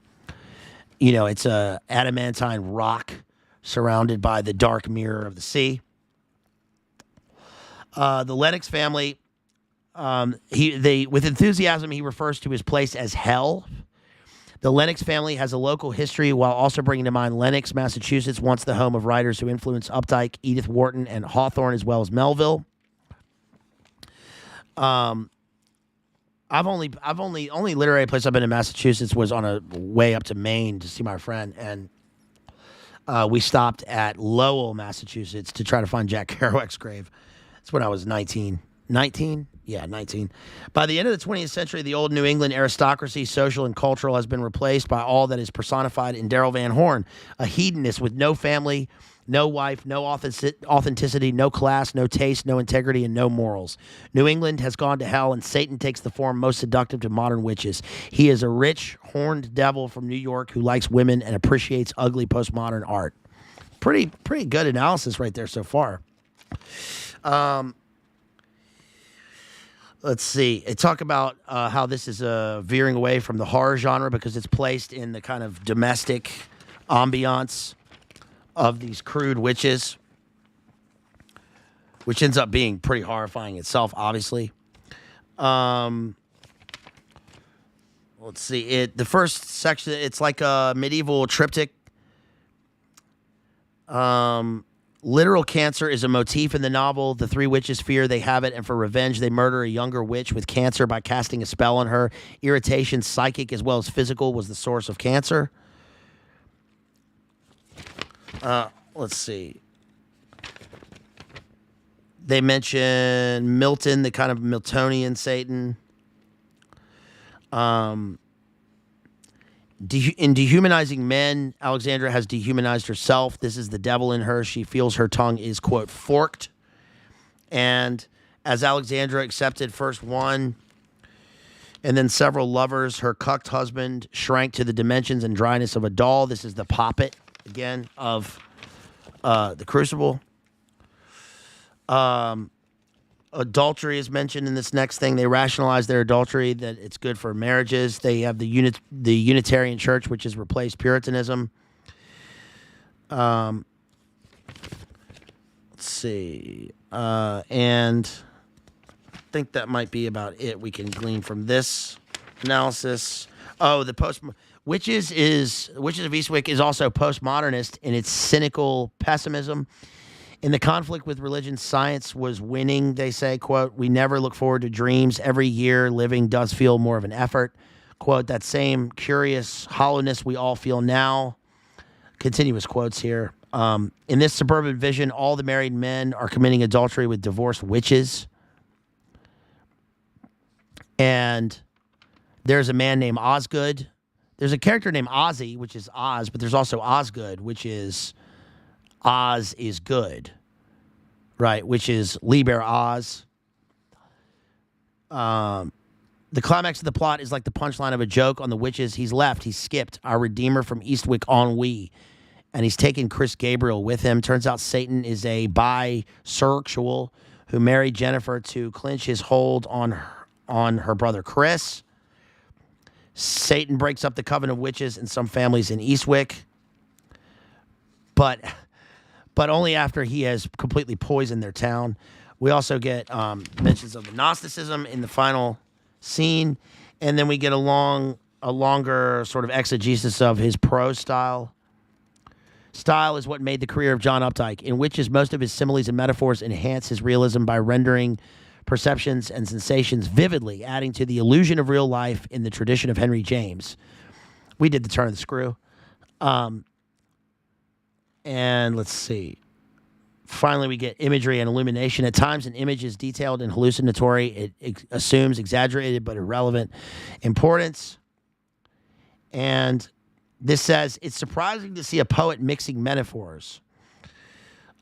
adamantine rock surrounded by the dark mirror of the sea. The Lennox family, with enthusiasm, he refers to his place as hell. The Lennox family has a local history while also bringing to mind Lenox, Massachusetts, once the home of writers who influenced Updike, Edith Wharton, and Hawthorne, as well as Melville. Only literary place I've been in Massachusetts was on a way up to Maine to see my friend, and we stopped at Lowell, Massachusetts, to try to find Jack Kerouac's grave. That's when I was 19. 19? Yeah, 19. By the end of the 20th century, the old New England aristocracy, social and cultural, has been replaced by all that is personified in Darrell Van Horn, a hedonist with no family, no wife, no authenticity, no class, no taste, no integrity, and no morals. New England has gone to hell, and Satan takes the form most seductive to modern witches. He is a rich, horned devil from New York who likes women and appreciates ugly postmodern art. Pretty good analysis right there so far. Let's see. It talk about how this is veering away from the horror genre because it's placed in the kind of domestic ambiance of these crude witches, which ends up being pretty horrifying itself, obviously. Let's see. The first section, it's like a medieval triptych. Literal cancer is a motif in the novel. The three witches fear they have it, and for revenge, they murder a younger witch with cancer by casting a spell on her. Irritation, psychic as well as physical, was the source of cancer. Let's see. They mention Milton, the kind of Miltonian Satan. In dehumanizing men, Alexandra has dehumanized herself. This is the devil in her. She feels her tongue is, quote, forked. And as Alexandra accepted first one and then several lovers, her cucked husband shrank to the dimensions and dryness of a doll. This is the poppet, again, of the crucible. Adultery is mentioned in this next thing. They rationalize their adultery, that it's good for marriages. They have the Unitarian Church, which has replaced Puritanism. Let's see. And I think that might be about it we can glean from this analysis. Oh, Witches of Eastwick is also postmodernist in its cynical pessimism. In the conflict with religion, science was winning, they say, quote, we never look forward to dreams. Every year, living does feel more of an effort. Quote, that same curious hollowness we all feel now. Continuous quotes here. In this suburban vision, all the married men are committing adultery with divorced witches. And there's a man named Osgood. There's a character named Ozzy, which is Oz, but there's also Osgood, which is Oz is good, right? Which is Liber Oz. The climax of the plot is like the punchline of a joke on the witches. He's left. He's skipped. Our Redeemer from Eastwick ennui. And he's taken Chris Gabriel with him. Turns out Satan is a bisexual who married Jennifer to clinch his hold on her brother Chris. Satan breaks up the coven of witches in some families in Eastwick. But only after he has completely poisoned their town. We also get mentions of the Gnosticism in the final scene, and then we get a longer sort of exegesis of his prose style. Style is what made the career of John Updike, in which most of his similes and metaphors enhance his realism by rendering perceptions and sensations vividly, adding to the illusion of real life in the tradition of Henry James. We did the turn of the screw. And let's see. Finally, we get imagery and illumination. At times, an image is detailed and hallucinatory. It assumes exaggerated but irrelevant importance. And this says, it's surprising to see a poet mixing metaphors.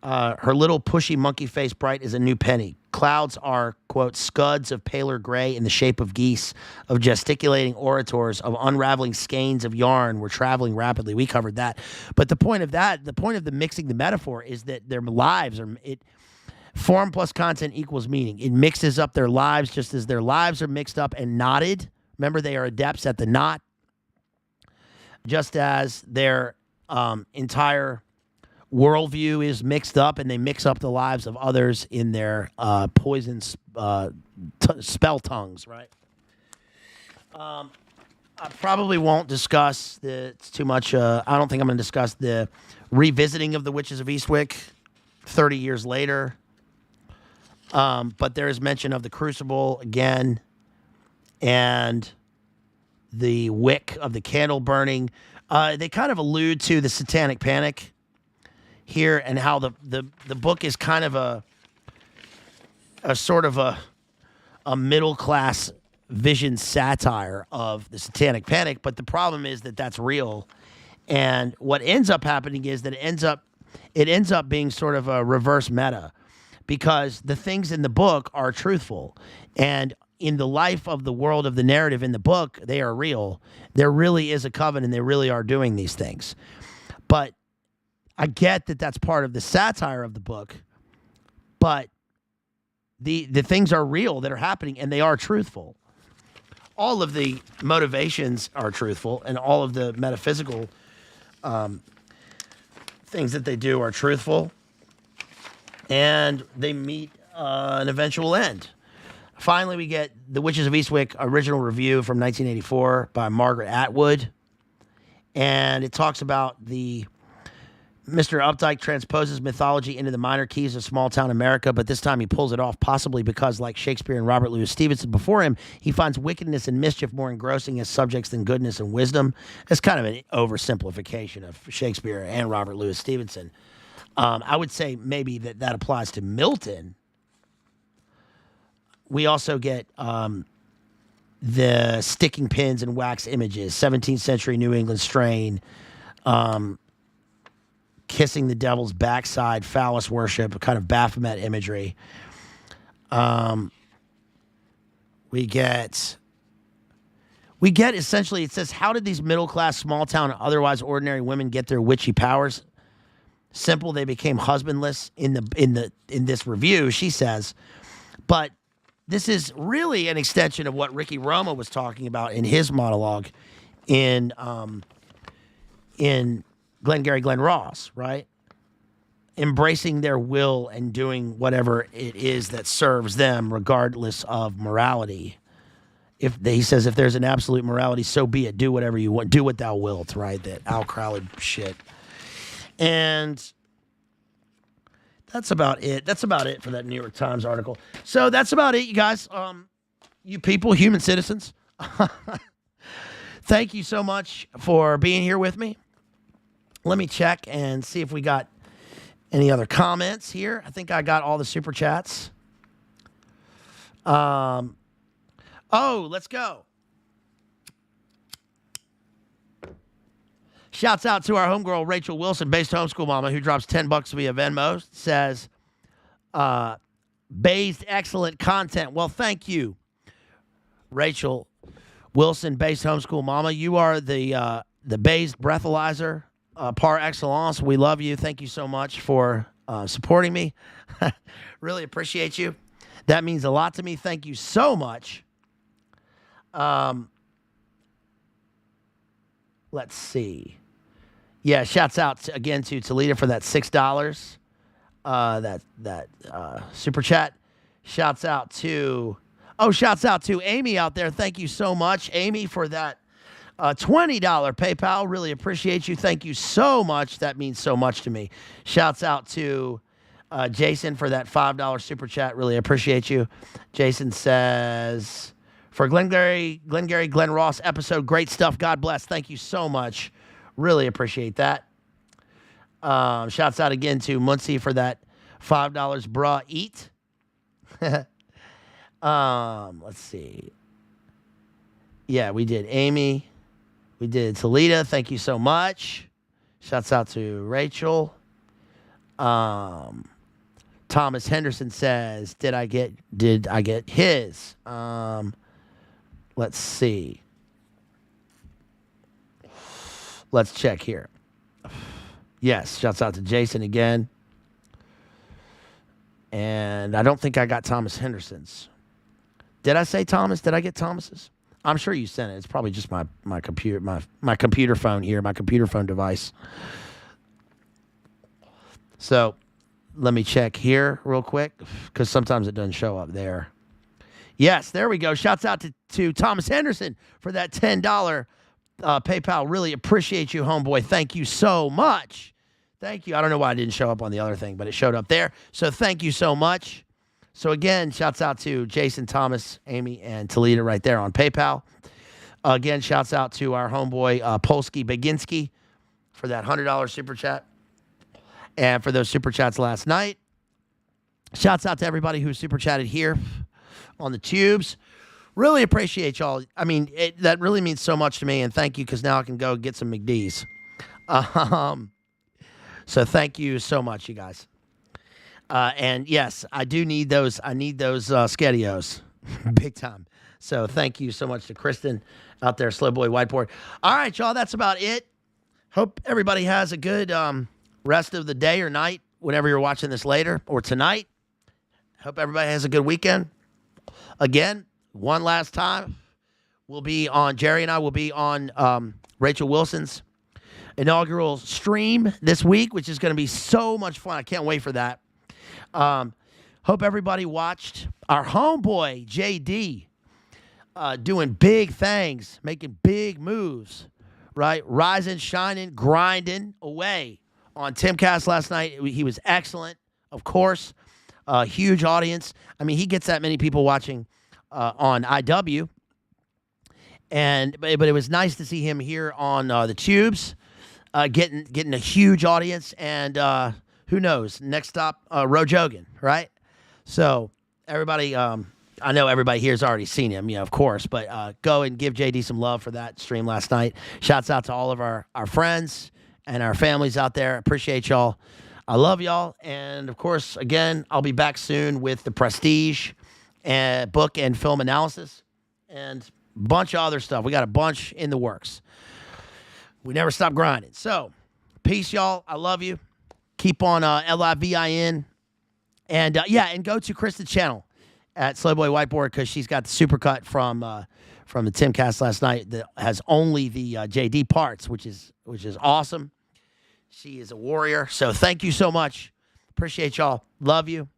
Her little pushy monkey face bright is a new penny. Clouds are, quote, scuds of paler gray in the shape of geese, of gesticulating orators, of unraveling skeins of yarn. We're traveling rapidly. We covered that. But the point of the mixing the metaphor is that their lives are, Form plus content equals meaning. It mixes up their lives just as their lives are mixed up and knotted. Remember, they are adepts at the knot. Just as their entire worldview is mixed up, and they mix up the lives of others in their poison spell tongues, right? I probably won't discuss it's too much. I don't think I'm going to discuss the revisiting of the Witches of Eastwick 30 years later. But there is mention of the crucible again, and the wick of the candle burning. They kind of allude to the Satanic Panic here, and how the book is kind of a sort of a middle class vision satire of the Satanic Panic. But the problem is that that's real, and what ends up happening is that it ends up being sort of a reverse meta, because the things in the book are truthful, and in the life of the world of the narrative in the book, they are real. There really is a coven, and they really are doing these things. But I get that that's part of the satire of the book, but the things are real that are happening, and they are truthful. All of the motivations are truthful, and all of the metaphysical things that they do are truthful, and they meet an eventual end. Finally, we get The Witches of Eastwick original review from 1984 by Margaret Atwood, and it talks about the Mr. Updike transposes mythology into the minor keys of small-town America, but this time he pulls it off, possibly because, like Shakespeare and Robert Louis Stevenson before him, he finds wickedness and mischief more engrossing as subjects than goodness and wisdom. It's kind of an oversimplification of Shakespeare and Robert Louis Stevenson. I would say maybe that applies to Milton. We also get the sticking pins and wax images, 17th century New England strain, kissing the devil's backside, phallus worship, kind of Baphomet imagery. We get essentially, it says, how did these middle-class, small-town, otherwise ordinary women get their witchy powers? Simple, they became husbandless in this review, she says. But this is really an extension of what Ricky Roma was talking about in his monologue in Glengarry Glen Ross, right? Embracing their will and doing whatever it is that serves them, regardless of morality. He says, if there's an absolute morality, so be it. Do whatever you want. Do what thou wilt, right? That Al Crowley shit. And that's about it. That's about it for that New York Times article. So that's about it, you guys. You people, human citizens. Thank you so much for being here with me. Let me check and see if we got any other comments here. I think I got all the super chats. Oh, let's go. Shouts out to our homegirl, Rachel Wilson, based homeschool mama, who drops $10 via Venmo. Says, Bazed, excellent content. Well, thank you, Rachel Wilson, based homeschool mama. You are the Bazed breathalyzer par excellence. We love you. Thank you so much for supporting me. Really appreciate you. That means a lot to me. Thank you so much. Let's see. Yeah, shouts out again to Toledo for that $6. That super chat. Shouts out to Amy out there. Thank you so much, Amy, for that $20 PayPal. Really appreciate you. Thank you so much. That means so much to me. Shouts out to Jason for that $5 super chat. Really appreciate you. Jason says, for Glengarry Glen Ross episode, great stuff. God bless. Thank you so much. Really appreciate that. Shouts out again to Muncie for that $5 bruh eat. Let's see. Yeah, we did Amy. We did Toledo. Thank you so much. Shouts out to Rachel. Thomas Henderson says, did I get his? Let's see. Let's check here. Yes, shouts out to Jason again. And I don't think I got Thomas Henderson's. Did I say Thomas? Did I get Thomas's? I'm sure you sent it. It's probably just my computer my computer phone here, my computer phone device. So let me check here real quick because sometimes it doesn't show up there. Yes, there we go. Shouts out to Thomas Henderson for that $10 PayPal. Really appreciate you, homeboy. Thank you so much. Thank you. I don't know why it didn't show up on the other thing, but it showed up there. So thank you so much. So again, shouts out to Jason, Thomas, Amy, and Toledo right there on PayPal. Again, shouts out to our homeboy Polsky Baginski for that $100 super chat. And for those super chats last night. Shouts out to everybody who super chatted here on the tubes. Really appreciate y'all. I mean, that really means so much to me, and thank you, because now I can go get some McD's. So thank you so much, you guys. And yes, I do need those. I need those Skedios, big time. So thank you so much to Kristen out there, Slow Boy Whiteboard. All right, y'all, that's about it. Hope everybody has a good rest of the day or night, whenever you're watching this later, or tonight. Hope everybody has a good weekend. Again, one last time, Jerry and I will be on Rachel Wilson's inaugural stream this week, which is going to be so much fun. I can't wait for that. Hope everybody watched our homeboy, JD, doing big things, making big moves, right? Rising, shining, grinding away on Timcast last night. He was excellent, of course. Huge audience. I mean, he gets that many people watching on IW. But it was nice to see him here on the tubes, getting a huge audience. And who knows? Next stop, Rojogan, right? So everybody, I know everybody here has already seen him, of course. But go and give JD some love for that stream last night. Shouts out to all of our friends and our families out there. Appreciate y'all. I love y'all. And, of course, again, I'll be back soon with the Prestige and book and film analysis and a bunch of other stuff. We got a bunch in the works. We never stop grinding. So, peace, y'all. I love you. Keep on LIVIN. And, and go to Kristen's channel at Slowboy Whiteboard, because she's got the supercut from the Timcast last night that has only the JD parts, which is awesome. She is a warrior. So thank you so much. Appreciate y'all. Love you.